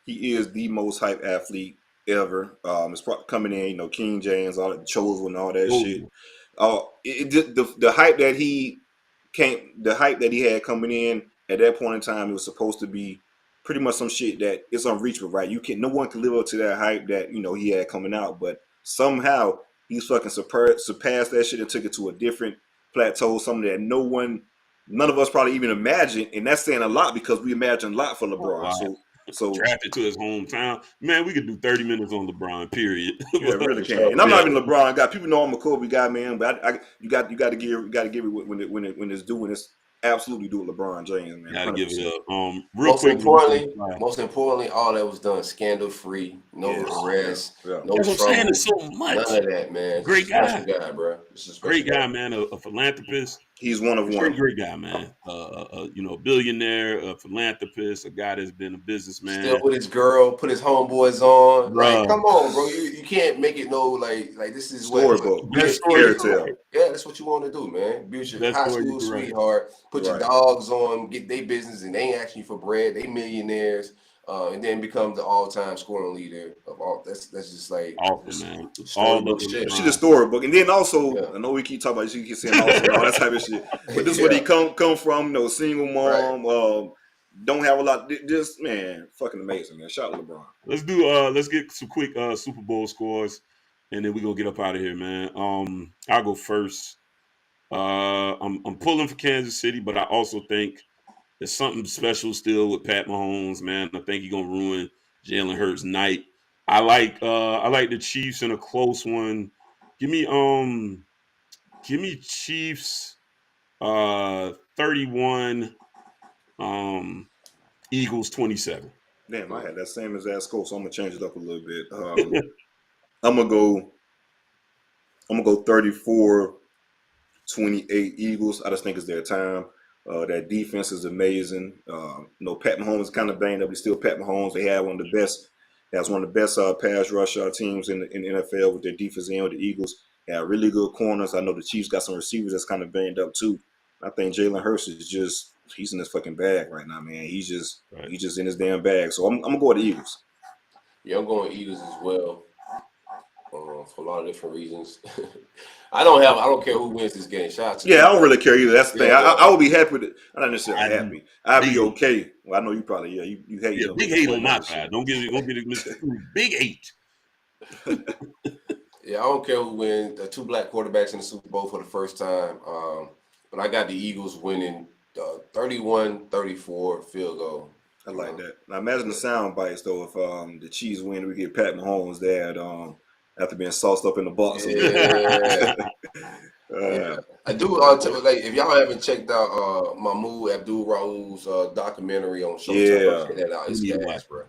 he is the most hype athlete ever. It's probably coming in, King James, all that Chosen and all that shit. The hype that he had coming in at that point in time, it was supposed to be pretty much some shit that it's unreachable, right? No one can live up to that hype that he had coming out, but somehow he's fucking surpassed that shit and took it to a different plateau, something that none of us probably even imagined, and that's saying a lot because we imagine a lot for LeBron. So drafted to his hometown, man. We could do 30 minutes on LeBron, period. Yeah, really can. And I'm not even a LeBron guy. People know I'm a Kobe guy, man. But you got to give it when it's due, and it's absolutely do it LeBron James, man. Gotta give it up. Most importantly, all that was done scandal free, no arrest, no trouble. There's so much. None of that, man. Great guy, bro. Great guy, man. A philanthropist. He's one of one. Great guy, man. A billionaire, a philanthropist, a guy that's been a businessman. Still with his girl, put his homeboys on. Like, come on, bro. You can't make it like this is storybook. Yeah, that's what you want to do, man. Be with your high school sweetheart, put your dogs on, get their business, and they ain't asking you for bread. They millionaires. And then become the all-time scoring leader of all. That's just like awesome, man. Storybook shit. She's a storybook, and then also I know we keep talking about you keep saying also all that type of shit, but this is where he come from. Single mom, don't have a lot. Just man, fucking amazing, man. Shout out to LeBron. Let's get some quick Super Bowl scores, and then we gonna get up out of here, man. I'll go first. I'm pulling for Kansas City, but I also think there's something special still with Pat Mahomes, man. I think he's gonna ruin Jalen Hurts' night. I like the Chiefs in a close one. Give me Chiefs 31, Eagles 27. Damn, I had that same exact score, so I'm gonna change it up a little bit. I'm gonna go 34-28 Eagles. I just think it's their time. That defense is amazing. Pat Mahomes is kind of banged up. He's still Pat Mahomes. They have one of the best pass rush teams in the NFL with their defense and with the Eagles. They have really good corners. I know the Chiefs got some receivers that's kind of banged up too. I think Jalen Hurts is he's in his fucking bag right now, man. He's just in his damn bag. So I'm gonna go with the Eagles. Yeah, I'm going Eagles as well. For a lot of different reasons. I don't care who wins this game. Shout out to I don't really care either. That's the thing. I would be happy with it. I'm not necessarily happy. I'd be okay. Well, I know you probably you hate it. Big hate on my side. Don't get it big hate. Yeah, I don't care who wins. Two black quarterbacks in the Super Bowl for the first time. But I got the Eagles winning 31-34 field goal. I like that. Now imagine the sound bites though. If the Chiefs win, we get Pat Mahomes there after being sauced up in the box. Yeah. I do. If y'all haven't checked out Mahmoud Abdul-Rauf's documentary on Showtime, check that out. It's gas, bro.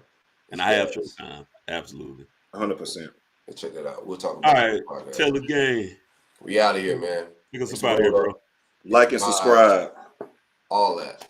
And I have Showtime. Absolutely. 100%. Check that out. We'll talk about it. All right. Tell the game. We out of here, man. Pick us up out of here, bro. Like and subscribe. All that.